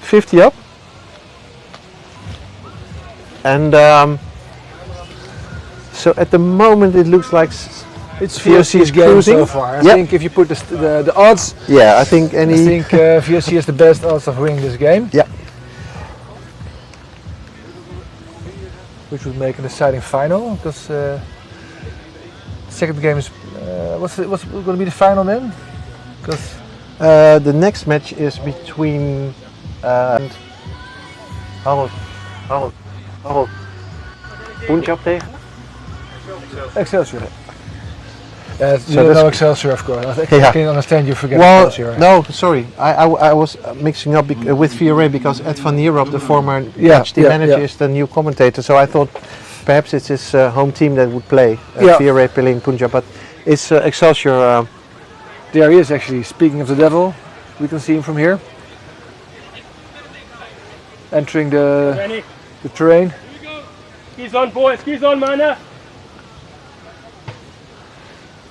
50 up. And so at the moment, it looks like it's VOC's game cruising so far. I think if you put the odds, I think VOC has the best odds of winning this game. Yeah. Which would make an exciting final, because second game is what's going to be the final then? Because the next match is between Punjab tegen Excelsior. You don't know Excelsior, of course. I can understand you forget Excelsior. No, sorry. I was mixing up with VRA because Ed van Nierop, the former Dutch team manager, is the new commentator. So I thought perhaps it's his home team that would play VRA playing Punjab, but it's Excelsior. There he is actually. Speaking of the devil, we can see him from here. Entering the terrain. Skis on, boys. Skis on, man.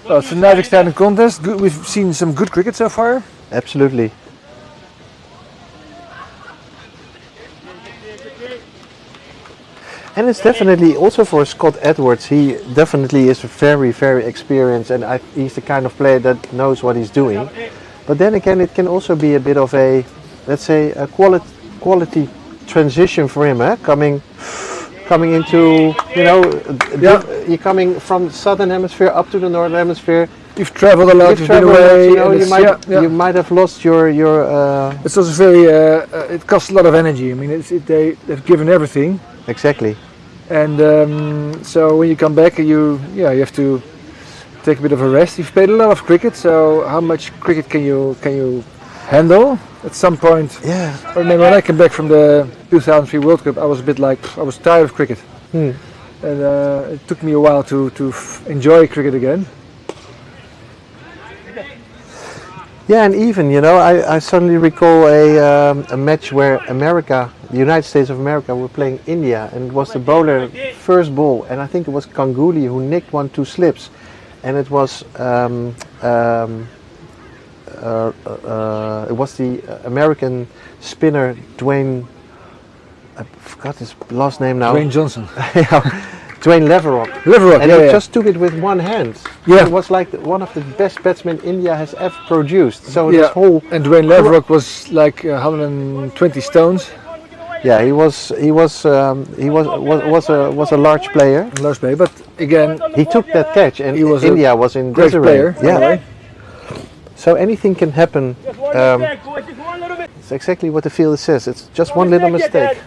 Well, it's a nice exciting contest. Good. We've seen some good cricket so far. Absolutely. And it's definitely also for Scott Edwards. He definitely is very, very experienced, and he's the kind of player that knows what he's doing. But then again, it can also be a bit of a, let's say, a quality transition for him, coming into, you're coming from the southern hemisphere up to the northern hemisphere, You've traveled a lot. You've You've been traveled a lot, away. you know, and you might have lost your It's also very. It costs a lot of energy. I mean, they've given everything, exactly. and so when you come back, you have to take a bit of a rest. You've played a lot of cricket, so how much cricket can you handle? At some point, Yeah. I remember when I came back from the 2003 World Cup, I was a bit like I was tired of cricket, and it took me a while to enjoy cricket again. Yeah, and even, you know, I suddenly recall a match where the United States of America were playing India, and it was the bowler first ball, and I think it was Ganguly who nicked 1-2 slips, and it was the American spinner I forgot his last name now. Dwayne Johnson. Dwayne Leverock. And he just took it with one hand. Yeah. It was like one of the best batsmen India has ever produced. So this whole and Dwayne Leverock was like 120 stones. yeah, he was a large player. Large player, but again, He took that catch, and He was India was in great disarray. player. Yeah. So anything can happen. It's exactly what the field says. It's just one little mistake.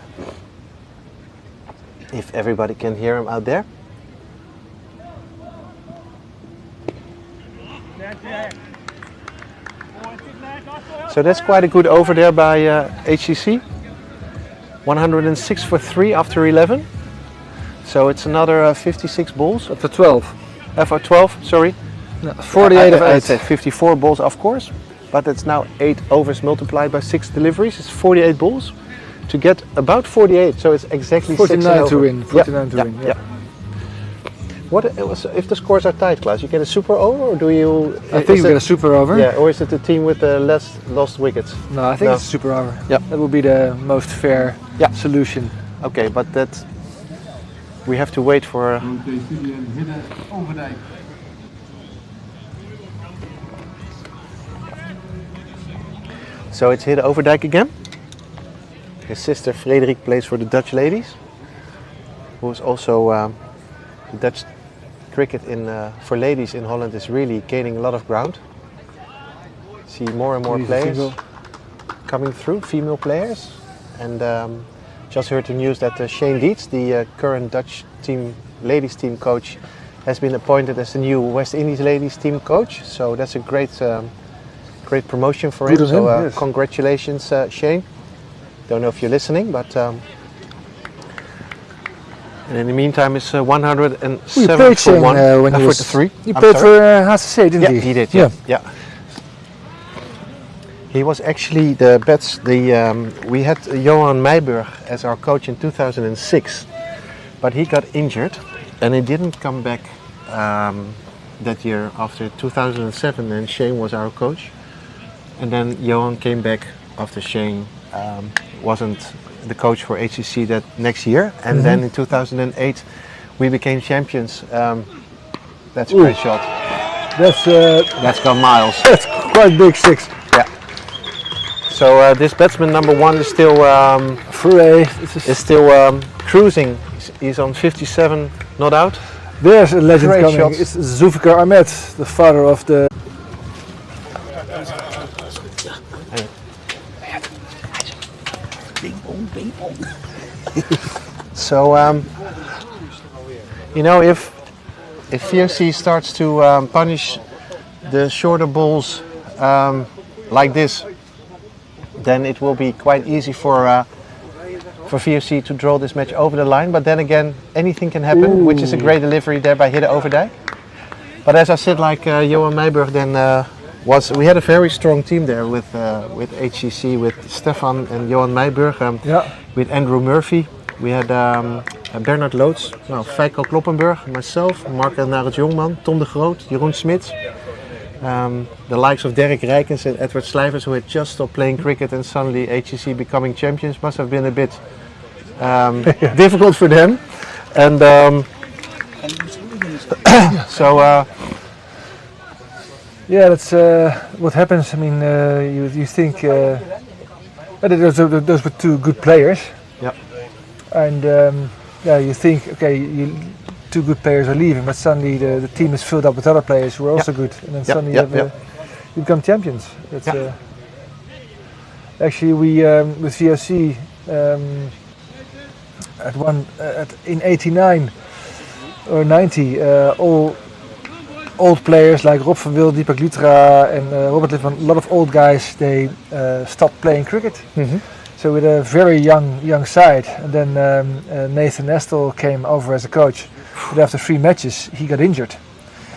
If everybody can hear him out there. So that's quite a good over there by HCC. 106 for 3 after 11. So it's another 56 balls. for 12. For 12, sorry. No, 48 of 8. I said 54 balls, of course. But it's now 8 overs multiplied by 6 deliveries. It's 48 balls to get about 48. So it's exactly 49 to win. win. 49 to win. Yeah. What if the scores are tight, Klaas? You get a super over, or do you? I think you get a super over. Yeah, or is it the team with the less lost wickets? No, I think it's a super over. Yeah. That would be the most fair solution. Okay, but that we have to wait for. So it's Hidde Overdijk again. His sister Frederik plays for the Dutch ladies, who is also the Dutch cricket for ladies in Holland is really gaining a lot of ground. See more and more players coming through, female players, and just heard the news that Shane Dietz, the current Dutch ladies team coach, has been appointed as the new West Indies ladies team coach. So that's a great promotion for him. So yes. Congratulations, Shane. Don't know if you're listening, but. And in the meantime, it's 107 for 1 when he for was 3. He played for HCC, didn't he? Yeah, he did. Yeah. He was actually we had Johan Meijburg as our coach in 2006, but he got injured, and he didn't come back that year after 2007. And Shane was our coach, and then Johan came back after Shane wasn't the coach for HCC that next year, and then in 2008 we became champions. That's a great shot. That's gone miles. That's quite big 6. Yeah. So this batsman number 1 is still cruising. He's on 57, not out. There's a legend Great coming. shots. It's Zulfikar Ahmed, the father of the. So you know, if VOC starts to punish the shorter balls like this, then it will be quite easy for VOC to draw this match over the line. But then again, anything can happen, which is a great delivery there by Hidde Overdijk. But as I said, like Johan Meijburg then we had a very strong team there with HCC, with Stefan and Johan Meijburg, with Andrew Murphy. We had Bernard Loots, Feiko Kloppenburg, myself, Mark Naret Jongman, Tom de Groot, Jeroen Smits. The likes of Derek Rijkens and Edward Slijvers, who had just stopped playing cricket, and suddenly HCC becoming champions, must have been a bit difficult for them. And yeah, that's what happens. I mean, you think those were 2 good players. Yeah. And you think, okay, two good players are leaving, but suddenly the team is filled up with other players who are also good, and then suddenly you become champions. That's, actually, we with VOC in '89 or '90, all old players like Rob van Wil, Deepak Lutra, and Robert Lippman, a lot of old guys, they stopped playing cricket. So with a very young side, and then Nathan Nestle came over as a coach. But after 3 matches, he got injured.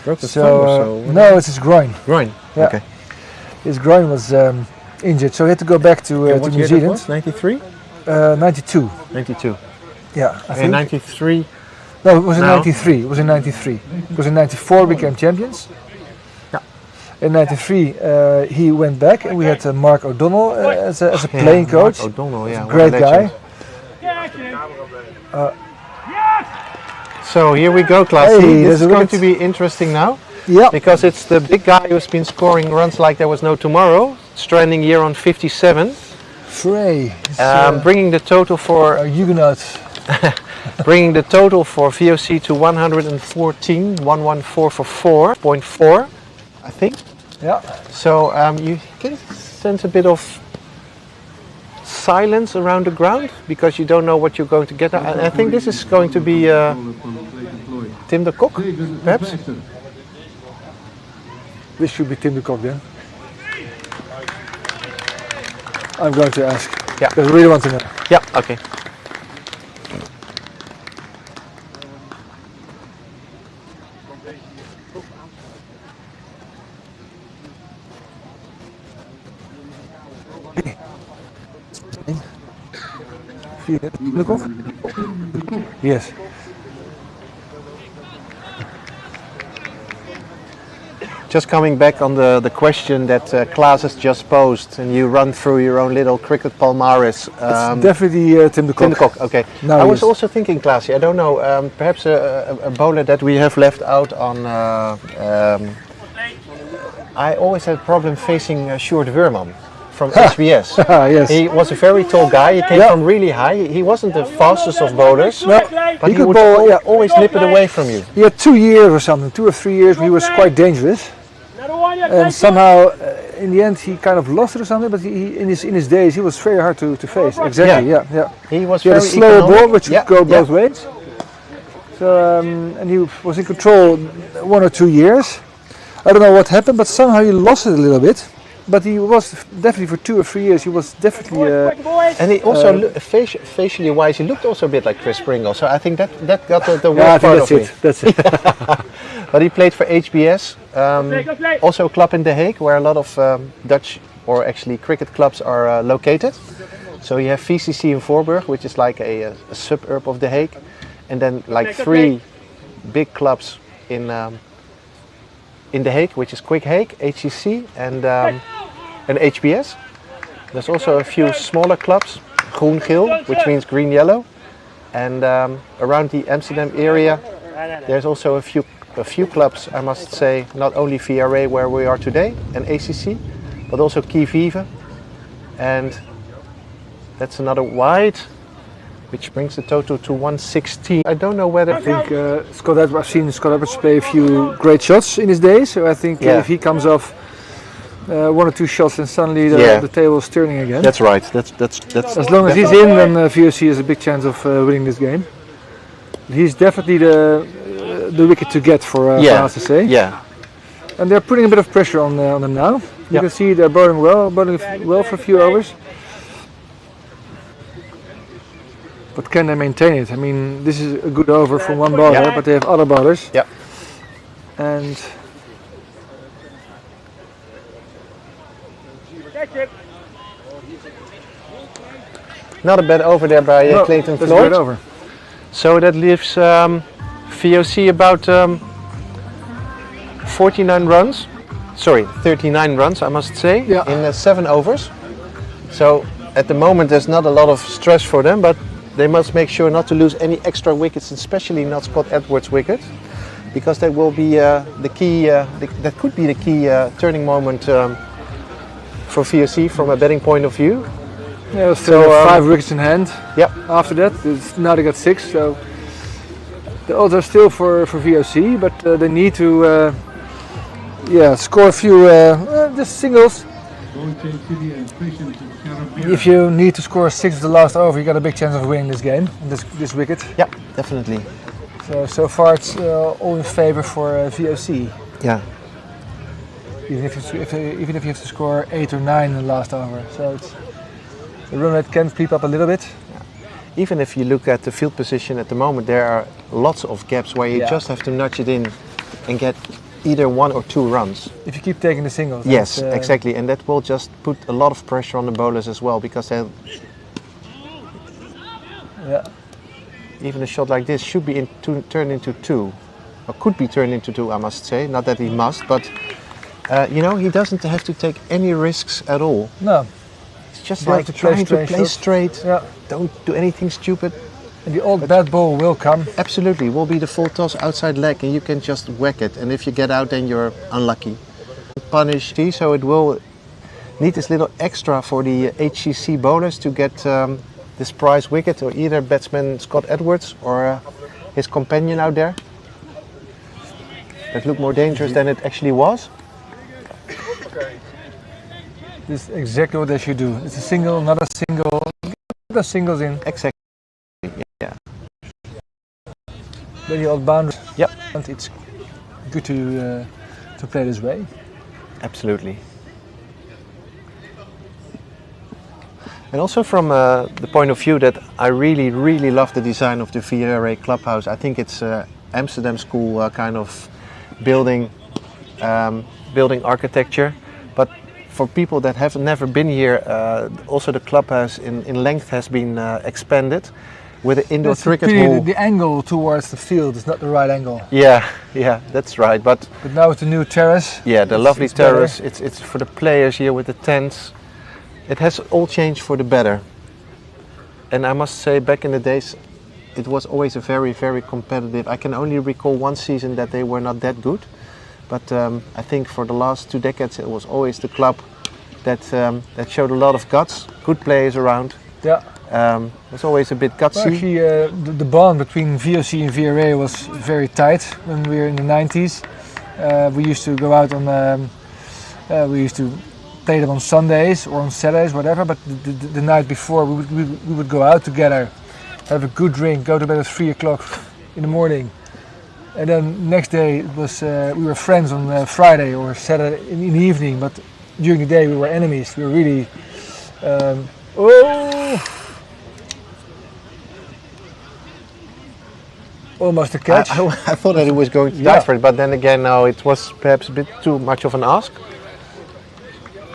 Broke his thumb or so? No, it's his groin. Groin. Yeah. Okay. His groin was injured, so he had to go back to New Zealand. 93? 92. 92. Yeah, I think. In 93. No, it was in 93. It was in 93. Because in 94 we became champions. Yeah. In 93 he went back, and we had Mark O'Donnell as a playing coach. Mark O'Donnell, yeah, great guy. So here we go, Klaas. Hey, this is going to be interesting now. Yeah. Because it's the big guy who's been scoring runs like there was no tomorrow, stranding here on 57. Frey. Bringing the total for Huguenots. bringing the total for VOC to 114, 114 for 4.4, I think. Yeah. So you can sense a bit of silence around the ground because you don't know what you're going to get. I think this is going to be Tim de Kok, perhaps. This should be Tim de Kok then. I'm going to ask. Yeah. Because I really want to know. Yeah, okay. Tim de Kok? Yes. Just coming back on the question that Klaas has just posed, and you run through your own little cricket palmares. It's definitely Tim de Kok. Tim de Kok, okay. No, I was also thinking, Klaas, I don't know, perhaps a bowler that we have left out on. I always had a problem facing Sjoerd Weerman from HBS. Yes. He was a very tall guy, he came from really high. He wasn't the fastest of bowlers, but he could would bowl, always nip it away from you. He had 2 years or something, 2 or 3 years, he was quite dangerous. And somehow, in the end, he kind of lost it or something. But he in his days, he was very hard to face. Exactly. Yeah. He was he had very a slower economic. ball, which could go both ways. So and he was in control 1 or 2 years. I don't know what happened, but somehow he lost it a little bit. But he was definitely for 2 or 3 years. He was definitely. And he also, facially wise, he looked also a bit like Chris Pringle. So I think that got the worst part of me. That's it. But he played for HBS, also a club in The Hague, where a lot of Dutch or actually cricket clubs are located. So you have VCC in Voorburg, which is like a suburb of The Hague, and then like 3 big clubs in The Hague, which is Quick Hague, HCC, and HBS. There's also a few smaller clubs, groen-geel, which means green-yellow, and around the Amsterdam area, there's also a few clubs, I must say, not only VRA where we are today and ACC, but also Key Vive, and that's another wide, which brings the total to 116. I don't know whether... I think I've seen Scott Edwards play a few great shots in his day, so I think if he comes off 1 or 2 shots, then suddenly the table is turning again. That's right. That's as long as he's in, then VOC has a big chance of winning this game. He's definitely the wicket to get for HCC. Yeah. And they're putting a bit of pressure on them now. You can see they're bowling well for a few overs. But can they maintain it? I mean, this is a good over from one bowler, but they have other bowlers. Yeah. And not a bad over there by Clayton that's Floyd. a good over. So that leaves VOC about 39 runs. Sorry, 39 runs, I must say, in 7 overs. So at the moment, there's not a lot of stress for them, but they must make sure not to lose any extra wickets, especially not Scott Edwards' wicket, because that will be the key. That could be the key turning moment for VOC from a betting point of view. Yeah, so 5 wickets in hand. Yep. After that, now they got 6. So The odds are still for VOC, but they need to score a few just singles. If you need to score 6 of the last over, you got a big chance of winning this game, this wicket. Yeah, definitely. So far it's all in favor for VOC. Yeah. Even if you have to score 8 or 9 in the last over, so the run rate can creep up a little bit. Even if you look at the field position at the moment, there are lots of gaps where you just have to nudge it in and get either 1 or 2 runs. If you keep taking the singles. Yes, exactly, and that will just put a lot of pressure on the bowlers as well, because they'll... Even a shot like this should be turned into 2, or could be turned into 2, I must say. Not that he must, but you know, he doesn't have to take any risks at all. No. It's just like trying to play straight. Yeah. Don't do anything stupid. And the old bad ball will come. Absolutely, will be the full toss outside leg, and you can just whack it. And if you get out, then you're unlucky. Punish, so it will need this little extra for the HCC bowlers to get this prize wicket, or either batsman Scott Edwards or his companion out there. That looked more dangerous than it actually was. This is exactly what they should do. It's a single, not a single. Get the singles in. Exactly. Yeah. Very old boundary. Yep. And it's good to play this way. Absolutely. And also from the point of view that I really, really love the design of the VRA clubhouse. I think it's Amsterdam school kind of building architecture. But for people that have never been here, also the clubhouse in length has been expanded with an indoor cricket hall. The angle towards the field is not the right angle. Yeah, that's right. But now with the new terrace. Yeah, the lovely terrace. It's for the players here with the tents. It has all changed for the better. And I must say, back in the days, it was always a very, very competitive. I can only recall one season that they were not that good. But I think for the last 2 decades, it was always the club that showed a lot of guts, good players around. Yeah. It's always a bit gutsy. Well, actually, the bond between VOC and VRA was very tight when we were in the 90s. We used to go out on, we used to play them on Sundays or on Saturdays, whatever. But the night before, we would go out together, have a good drink, go to bed at 3 o'clock in the morning. And then next day it was we were friends on Friday or Saturday in the evening, but during the day we were enemies. We were really almost a catch. I thought that it was going to die for it, but then again, no, it was perhaps a bit too much of an ask.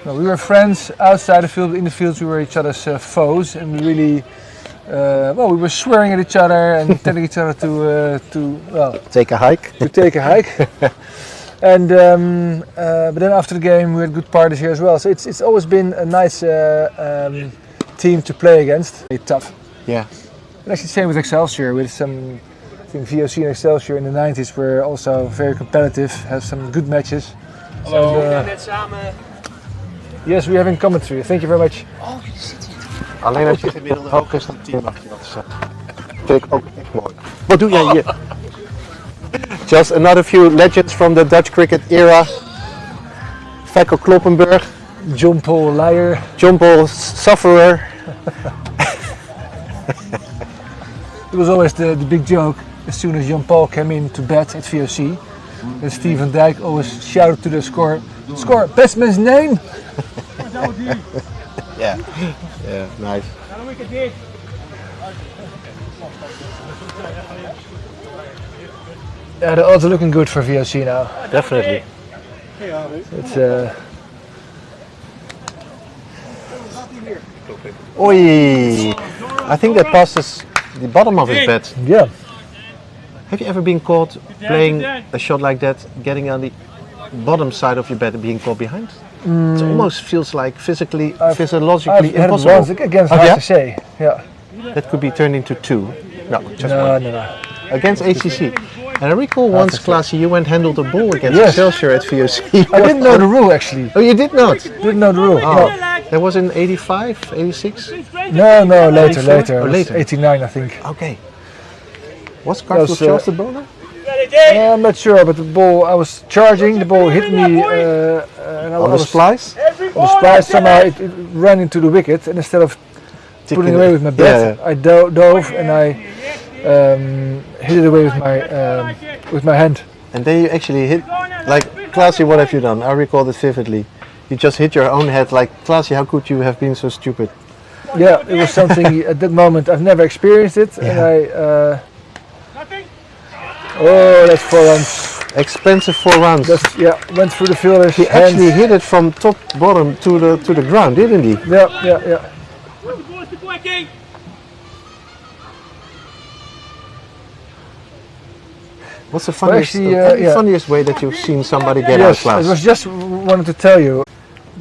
No, we were friends outside the field. In the fields we were each other's foes, and we really we were swearing at each other and telling each other to take a hike. And but then after the game we had good parties here as well. So it's always been a nice team to play against. It's tough. Yeah. And actually the same with Excelsior. With some, I think VOC and Excelsior in the 90s were also very competitive. Have some good matches. Hallo, net samen. Yes, we're having commentary. Thank you very much. Oh, je zit hier. Alleen als je gemiddelde hoogste team mag je dat zeggen. Vind ik ook echt mooi. Wat doe jij hier? Just another few legends from the Dutch cricket era. Feiko Kloppenburg. John Paul Liar. John Paul Sufferer. It was always the big joke as soon as John Paul came in to bat at VOC. And Steven Dijk always shouted to the score, batsman's name! Yeah, nice. Yeah, the odds are looking good for VOC now. Definitely. It's Oi! I think that passes the bottom of his bat. Yeah. Have you ever been caught playing a shot like that, getting on the bottom side of your bat and being caught behind? It almost feels like physiologically impossible. Once against HCC. Yeah. That could be turned into 2. No, just one. No. Against HCC. And I recall once, Klasse, you went handled a ball against Excelsior at VOC. I didn't know the rule actually. Oh, you did not? Didn't know the rule. Oh. No. That was in 85, 86? No, later. Oh, later. 89, I think. Okay. Was Carlos Charles the bowler? I'm not sure, but the ball, I was charging, the ball hit me and On the splice? On the splice, somehow it ran into the wicket, and instead of putting it away with my bat, I dove and I hit it away with my hand. And then you actually hit, like, Klaasje, what have you done? I recall this vividly. You just hit your own head, like, Klaasje, how could you have been so stupid? Yeah, it was something at that moment, I've never experienced it, and I... oh, that's 4 runs. Expensive 4 runs. Went through the fielder's He actually hit it from top bottom to the ground, didn't he? Yeah. What's the funniest, funniest way that you've seen somebody get out class? It was just wanted to tell you,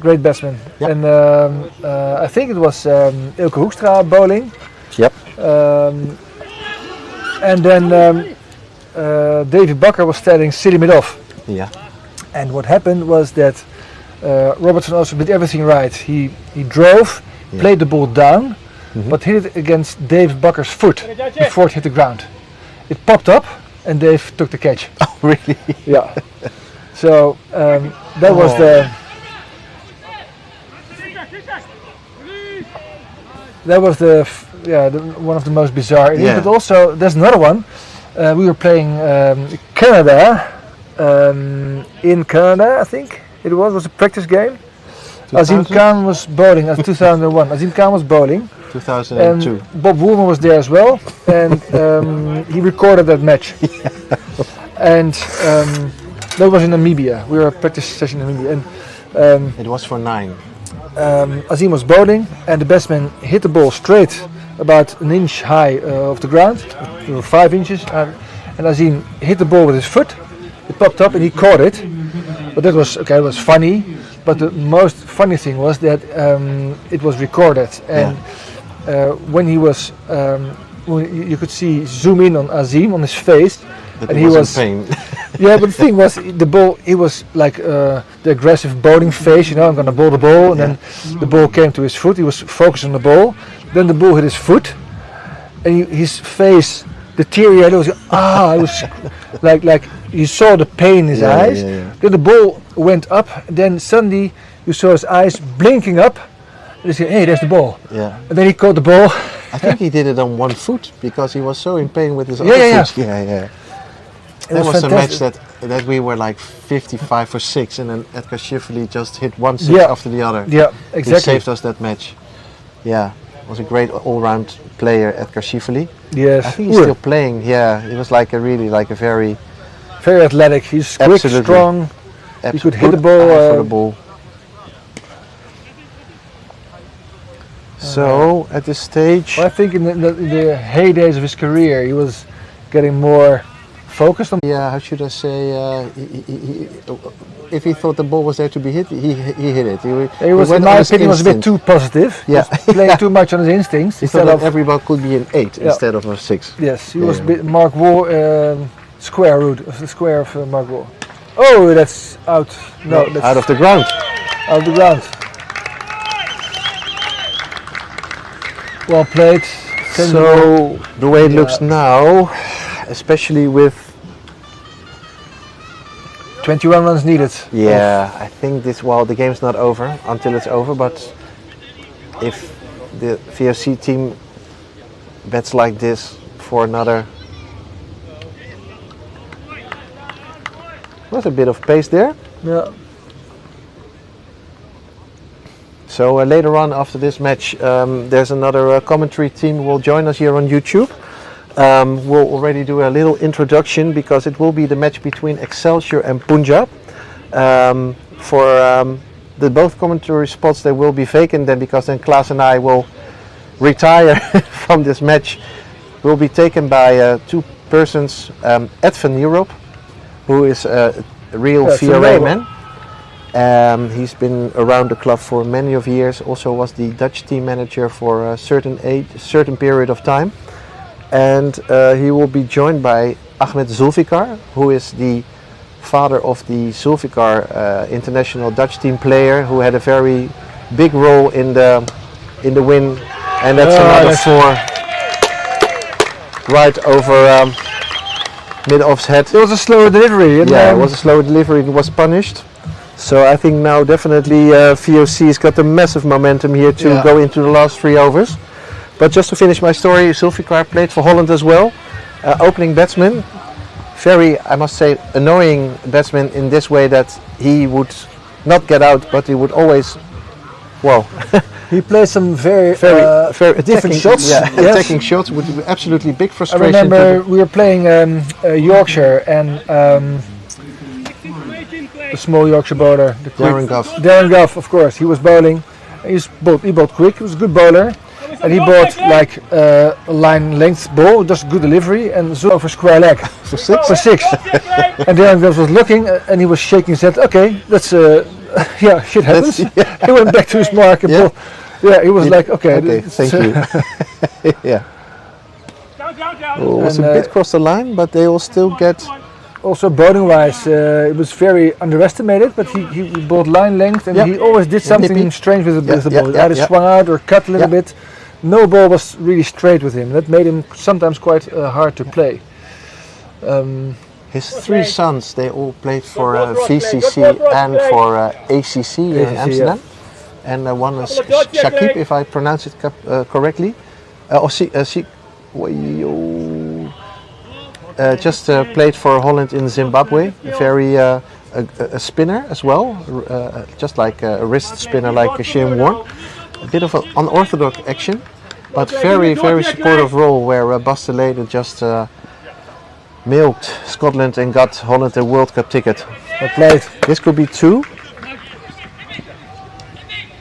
great batsman. Yep. And I think it was Ilke Hoekstra bowling. Yep. And then Davy Bakker was standing silly mid off. Yeah. And what happened was that Robertson also did everything right. He drove, played the ball down, but hit it against Dave Bakker's foot before it hit the ground. It popped up, and Dave took the catch. Oh, really? Yeah. So that was one of the most bizarre. But also there's another one. We were playing Canada in Canada, I think it was a practice game. 2000? Azim Khan was bowling. 2001. Azim Khan was bowling. 2002. And Bob Woolman was there as well, and he recorded that match. And that was in Namibia. We were a practice session in Namibia, and it was for 9. Azim was bowling, and the batsman hit the ball straight about an inch high off the ground, 5 inches, and Azim hit the ball with his foot. It popped up, and he caught it. But that was okay. It was funny. But the most funny thing was that it was recorded, and when he was, you could see zoom in on Azim on his face, but and he was in pain. Yeah, but the thing was, the ball. He was like the aggressive bowling face. You know, I'm gonna bowl the ball, and then the ball came to his foot. He was focused on the ball. Then the ball hit his foot, and his face deteriorated. It was it was like you saw the pain in his eyes. Then the ball went up. Then suddenly you saw his eyes blinking up. And he said, "Hey, there's the ball." Yeah. And then he caught the ball. I think he did it on 1 foot because he was so in pain with his other foot. Yeah. That was a match that we were like 55 for 6, and then Edgar Schifferly just hit 1 6 after the other. Yeah, exactly. He saved us that match. Yeah, was a great all-round player, Edgar Schifferly. Yes. I think he's still playing. Yeah, he was like a very athletic. He's quick, strong. He could hit the ball. So at this stage, I think in the heydays of his career, he was getting more focused on. Yeah, how should I say? If he thought the ball was there to be hit, he hit it. He was, in my opinion, was a bit too positive. Yeah, playing too much on his instincts. He thought that every ball could be an 8 instead of a 6. Yes, he was a bit Mark Waugh, square root of the square of Mark Waugh. Oh, that's out. No, that's out of the ground. Out of the ground. Well played. So the way it looks now, especially with 21 runs needed. Yeah, I think the game's not over until it's over, but if the VOC team bets like this for another, was a bit of pace there. Yeah. So later on after this match, there's another commentary team who will join us here on YouTube. We'll already do a little introduction because it will be the match between Excelsior and Punjab. For the both commentary spots, they will be vacant then, because then Klaas and I will retire from this match. Will be taken by 2 persons, Ed van Europe, who is a real VRA man. He's been around the club for many of years, also was the Dutch team manager for a certain period of time. And he will be joined by Ahmed Zulfikar, who is the father of the Zulfikar international Dutch team player, who had a very big role in the win. And that's another 4 right over mid-off's head. There was a slower delivery. And Yeah, it was a slow delivery. It was punished. So I think now definitely VOC's got the massive momentum here to go into the last 3 overs. But just to finish my story, Zulfikar played for Holland as well. Opening batsman. Very, I must say, annoying batsman in this way that he would not get out, but he would always, well... He played some very different shots. Yeah, attacking shots would be absolutely big frustration. I remember we were playing Yorkshire and the small Yorkshire bowler, the Darren Gough. Darren Gough, of course. He was bowling. He bowled quick. He was a good bowler, and he bowled like a line length ball, just good delivery, and so for square leg For 6. for 6. And Darren Gough was looking, and he was shaking his head. Okay, that's yeah, shit happens. He went back to his mark and bowled. Yeah, he was like, okay, thank you. Yeah. Oh, it was a bit across the line, but they will still get. Also bowling wise, it was very underestimated, but he bowled line length and he always did something strange with the ball. Either swung out or cut a little bit. No ball was really straight with him. That made him sometimes quite hard to play. His 3 sons, they all played for VCC and for ACC in Amsterdam. And one is Shakib, if I pronounce it correctly. Just played for Holland in Zimbabwe. Very a spinner as well, just like a wrist spinner like Shane Warne. A bit of an unorthodox action, but very supportive role where Bas de Lede just milked Scotland and got Holland a World Cup ticket. Well played. This could be 2.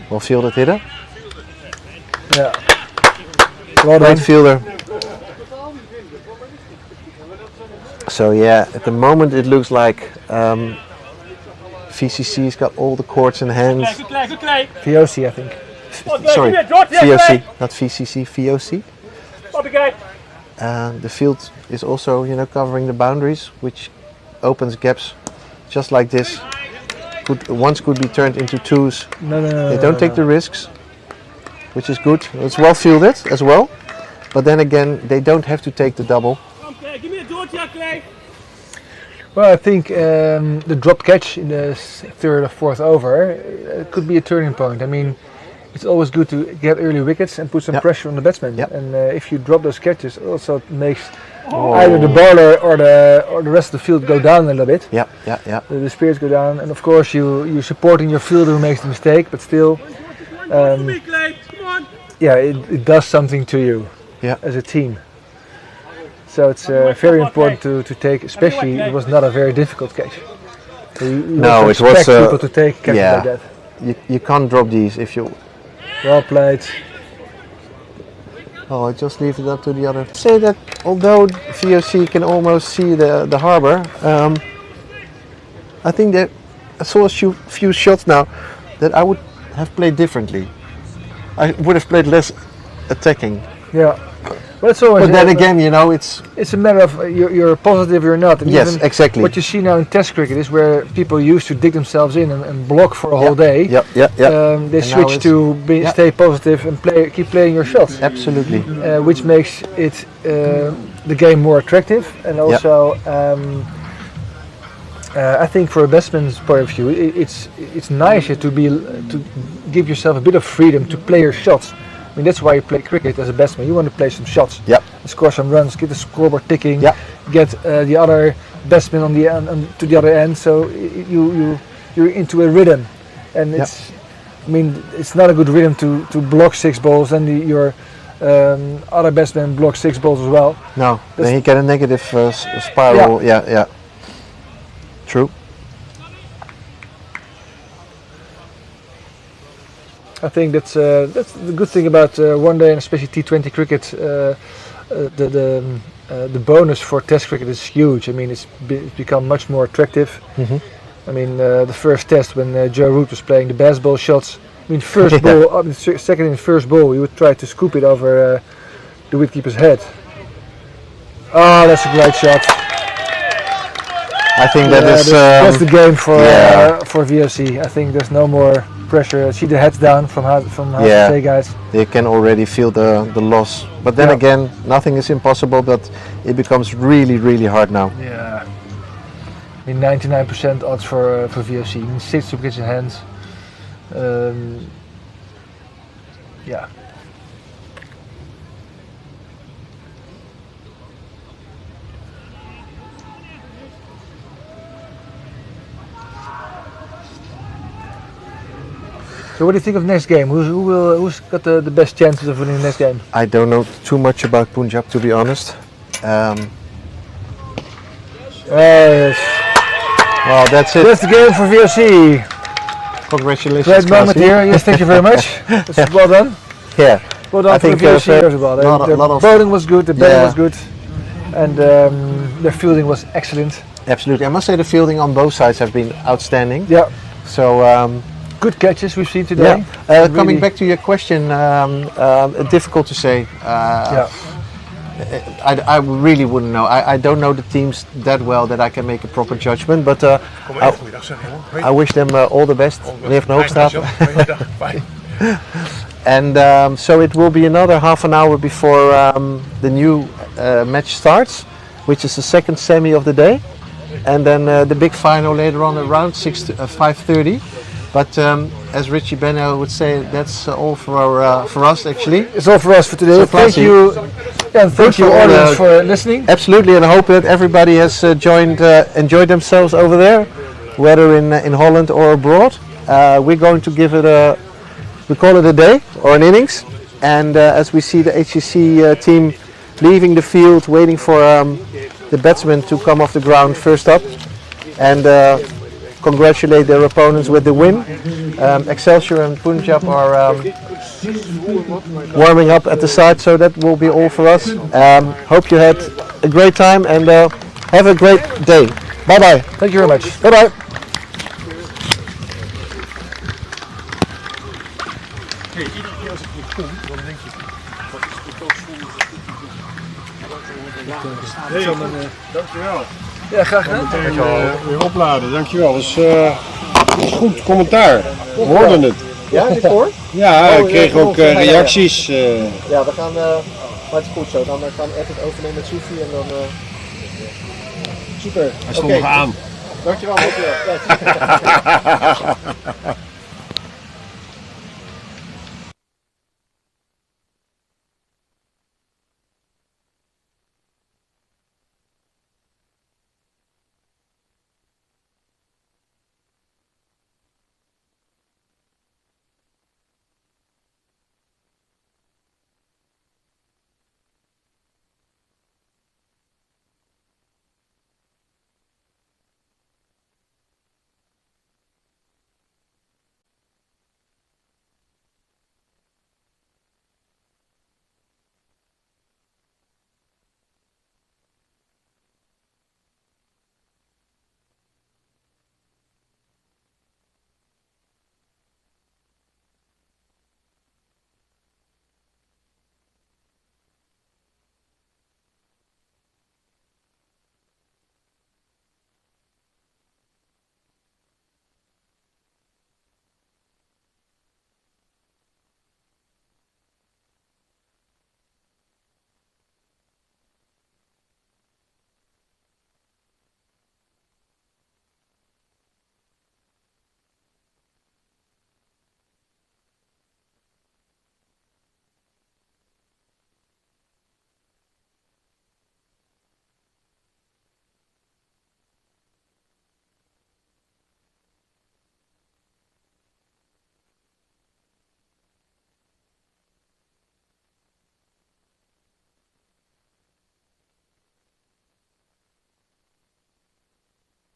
Well fielded hitter. Yeah. Well Great fielder. So yeah, at the moment it looks like VCC's got all the courts in hand. VOC, I think. Sorry, VOC, not VCC, VOC. And the field is also, covering the boundaries, which opens gaps just like this. Ones could be turned into 2s. No. They don't take the risks, which is good. It's well fielded as well. But then again, they don't have to take the double. Well, I think the drop catch in the 3rd or 4th over could be a turning point. I mean, it's always good to get early wickets and put some pressure on the batsman. And if you drop those catches, also it makes either the bowler or the rest of the field go down a little bit. The spirits go down, and of course you're supporting your fielder who makes the mistake, but still, it does something to you as a team. So it's very important to take, especially it was not a very difficult catch. So you it was people to take catches like that. You can't drop these if you. Well played. Oh, I just leave it up to the other. Say that although VOC can almost see the harbour, I think that I saw a few shots now that I would have played differently. I would have played less attacking. Yeah. Well, it's always. But then again, it's a matter of you're positive or not. And yes, exactly. What you see now in Test cricket is where people used to dig themselves in and block for a whole day. They switch to stay positive and keep playing your shots. Absolutely. Which makes it the game more attractive, and also I think for a batsman's point of view, it's nicer to give yourself a bit of freedom to play your shots. I mean, that's why you play cricket as a batsman. You want to play some shots, score some runs, get the scoreboard ticking, get the other batsman on the end to the other end. So you're into a rhythm, and it's not a good rhythm to block 6 balls and your other batsman block 6 balls as well. No, then you get a negative spiral. Yeah. True. I think that's the good thing about one day and especially T20 cricket. The bonus for Test cricket is huge. I mean, it's become much more attractive. I mean, the first test when Joe Root was playing the baseball shots. I mean, first ball, second and first ball, you would try to scoop it over the wicketkeeper's head. Oh, that's a great shot. I think that's the game for VOC. I think there's no more pressure, see the heads down from HCC guys. They can already feel the loss. But then again, nothing is impossible, but it becomes really, really hard now. Yeah. I mean, 99% odds for VOC. I mean, 6 wickets in hands. Yeah. So what do you think of next game? Who's got the best chances of winning the next game? I don't know too much about Punjab, to be honest. Yes. Well, that's it. That's the game for VOC. Congratulations. Great moment here. Yes, thank you very much. That's well done. Yeah. Well done for VOC as well. Their bowling was good, the batting was good, and their fielding was excellent. Absolutely. I must say the fielding on both sides have been outstanding. Yeah. So. Good catches we've seen today. Yeah. Coming back to your question, difficult to say. I really wouldn't know. I don't know the teams that well that I can make a proper judgment. But I wish them all the best. Leef Hoogstraat. And so it will be another half an hour before the new match starts, which is the second semi of the day, and then the big final later on around 5:30. But as Richie Bennell would say, that's all for us actually. It's all for us for today. Thank you, and thank you audience for listening. Absolutely, and I hope that everybody has enjoyed themselves over there, whether in Holland or abroad. We're going to give it we call it a day or an innings, and as we see the HCC team leaving the field, waiting for the batsmen to come off the ground first up, and congratulate their opponents with the win. Excelsior and Punjab are warming up at the side, so that will be all for us. Hope you had a great time and have a great day. Bye bye. Thank you very much. Bye bye. Dankjewel. Ja, graag gedaan. Weer opladen, dankjewel. Dat is goed commentaar. We hoorden het. Ja, heb je het gehoord? Ja, ik kreeg ook reacties. Ja, we gaan, maar het is goed zo. Dan gaan we het overnemen met Sophie en dan... Super. Hij stond nog aan. Dankjewel, dankjewel.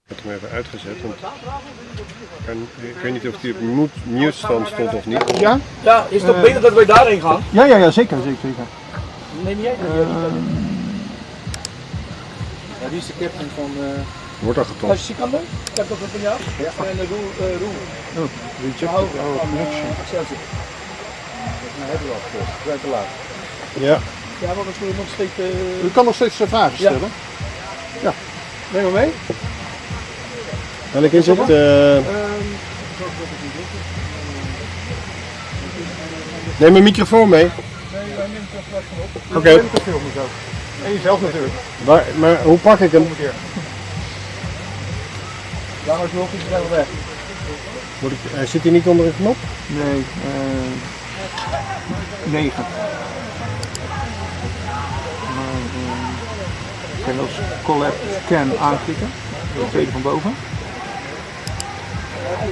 Ik heb hem even uitgezet, want ik weet niet of hij op mute stand stond of niet. Ja? Ja, is het toch beter dat wij daarheen gaan? Ja, zeker. Neem jij dat? Ja, die is de captain van Wordt al getopt. HCC kan doen? Kan dat van jou? Ja. En Roel. Excelsior. Nou, hebben we al gekost. We zijn te laat. Ja. Ja, maar dan kun je nog steeds... U kan nog steeds vragen stellen. Ja. Neem maar mee. Welk is het? Neem een microfoon mee. Nee, wij nemen het straks van op. Oké. Je te filmen zo. En jezelf natuurlijk. Maar hoe pak ik hem? Langer nog iets wel weg. Zit hij niet onder een knop? Nee, 9. Maar ik kan als collab scan aanklikken. De tweede van boven.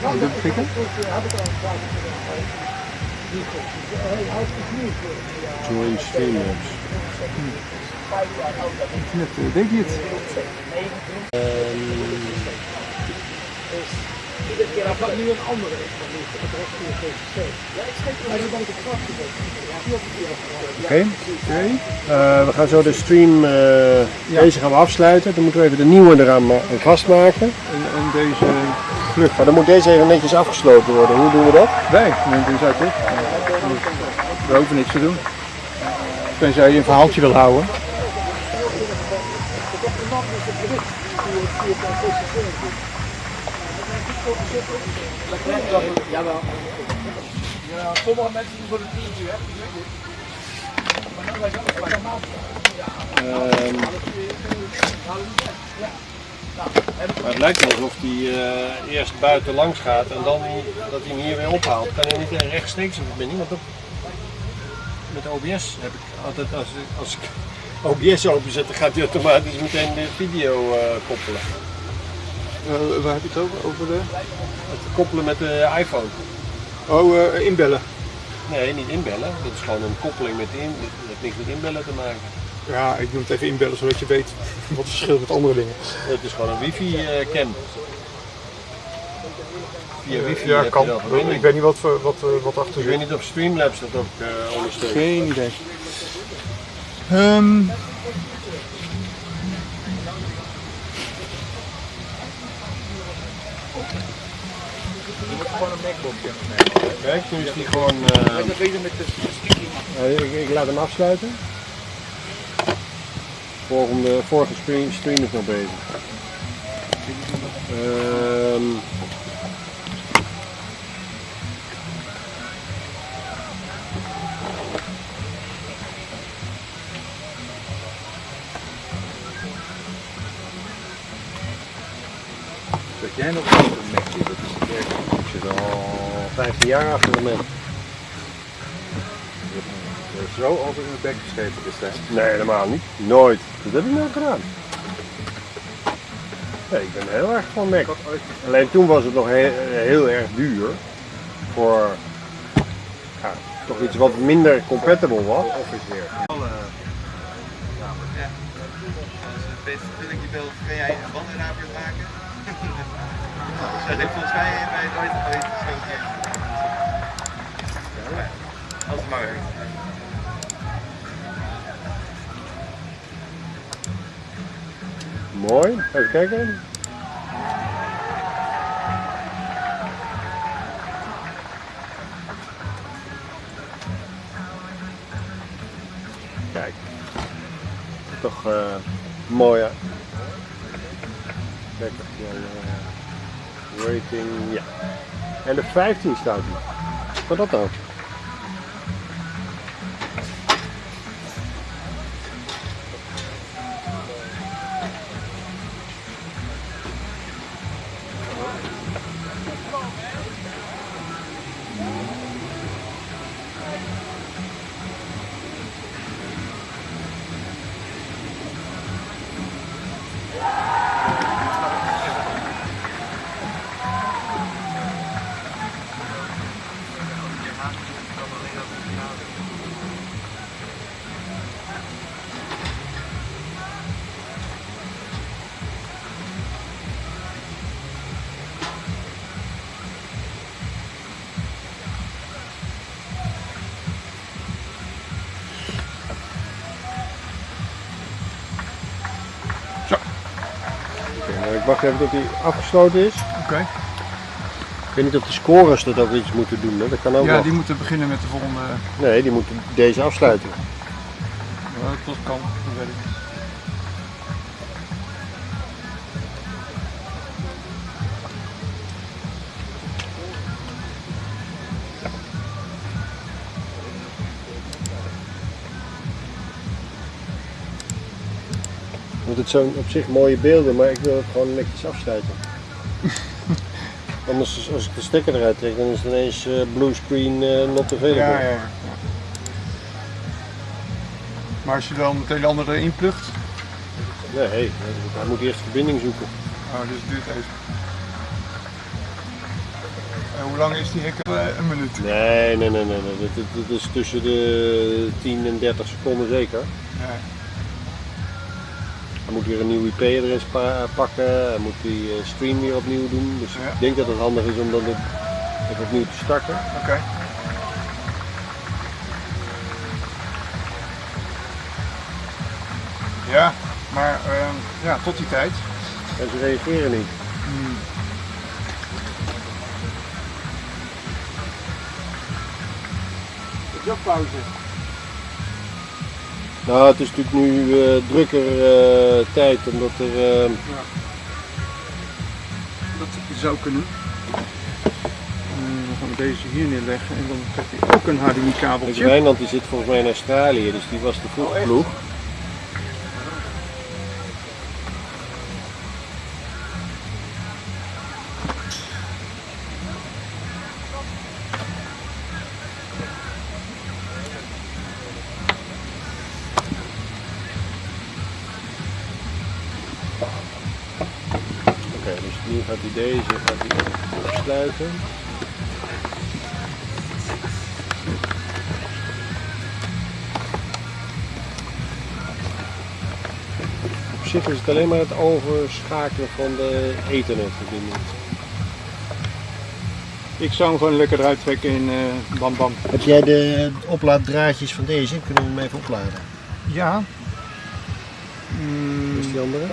Dubbelklikken. Join Streamlabs. Net deed hij het. Oké. We gaan zo de stream, deze gaan we afsluiten. Dan moeten we even de nieuwe eraan vastmaken. En deze vlucht. Maar dan moet deze even netjes afgesloten worden. Hoe doen we dat? Wij nemen dus uit dit. We hoeven niks te doen. Tenzij je een verhaaltje wil houden. Jawel. Ja, sommige mensen voor het teamje weg. Maar het lijkt wel alsof hij eerst buiten langs gaat en dan dat hij hem hier weer ophaalt. Kan hij niet rechtstreeks een verbinding? Want met OBS heb ik altijd, als ik OBS openzet, dan gaat hij automatisch meteen de video koppelen. Waar heb je het over? Over de... Het koppelen met de iPhone. Oh, inbellen. Nee, niet inbellen. Dat is gewoon een koppeling met dat heeft niks met inbellen te maken. Ja, ik noem het even inbellen zodat je weet wat het verschil met andere dingen. Het is gewoon een wifi-cam. Via wifi ja, heb kan. je dan verbinding. Ik weet niet wat achter Ik zit. weet niet of Streamlabs dat ook ondersteunt. Geen idee. Je moet gewoon een MacBook hebben. Kijk, nu is die gewoon... ik laat hem afsluiten. Vorige stream is nog bezig. Dat jij nog een Mac zit, dat is werk. Ik zit al 15 jaar achter de Mac. Je hebt zo altijd in de bek geschreven destijds. Nee, helemaal niet. Nooit. Dat heb ik nooit gedaan. Nee, ik ben heel erg van Mac. Alleen toen was het nog heel erg duur. Voor toch iets wat minder compatible was. Office weer. Natuurlijk, wil jij een wandelraapje maken? Zeg ik volgens mij bij het ooit zo een keer. Als het maar werkt. Mooi, even kijken. Kijk, toch mooi hè. Kijk of die rating, ja. En de 15 staat hier. Wat dat nou? Ik wacht even tot hij afgesloten is. Oké. Ik weet niet of de scorers dat ook iets moeten doen. Hè? Dat kan ook Ja, nog. die moeten beginnen met de volgende. Nee, die moeten deze afsluiten. Ja, dat kan, dat weet ik. het zijn op zich mooie beelden, maar ik wil het gewoon netjes afsluiten. Anders, als ik de stekker eruit trek, dan is het ineens bluescreen not available. Ja. Maar als je dan meteen de andere erin plugt? Nee, hij moet eerst verbinding zoeken. Oh, dus het duurt even. En hoe lang is die hek? Een minuut? Nee. Dat is tussen de 10 en 30 seconden zeker. Ja. Hij moet weer een nieuw IP-adres pakken, hij moet die stream weer opnieuw doen. Dus ik denk dat het handig is om dan even opnieuw te starten. Oké. Ja, maar ja, tot die tijd. En ze reageren niet. Het is ook pauze. Nou, het is natuurlijk nu drukker tijd, omdat er... Dat zou kunnen. Dan gaan we deze hier neerleggen en dan krijg je ook een HDMI-kabeltje. Wijnand die zit volgens mij in Australië, dus die was de vroege ploeg. Nu gaat hij deze opsluiten. Op zich is het alleen maar het overschakelen van de ethernetverbinding. Ik zou hem gewoon lekker eruit trekken in bam bam. Heb jij de oplaaddraadjes van deze? Kunnen we hem even opladen? Ja. Is die andere?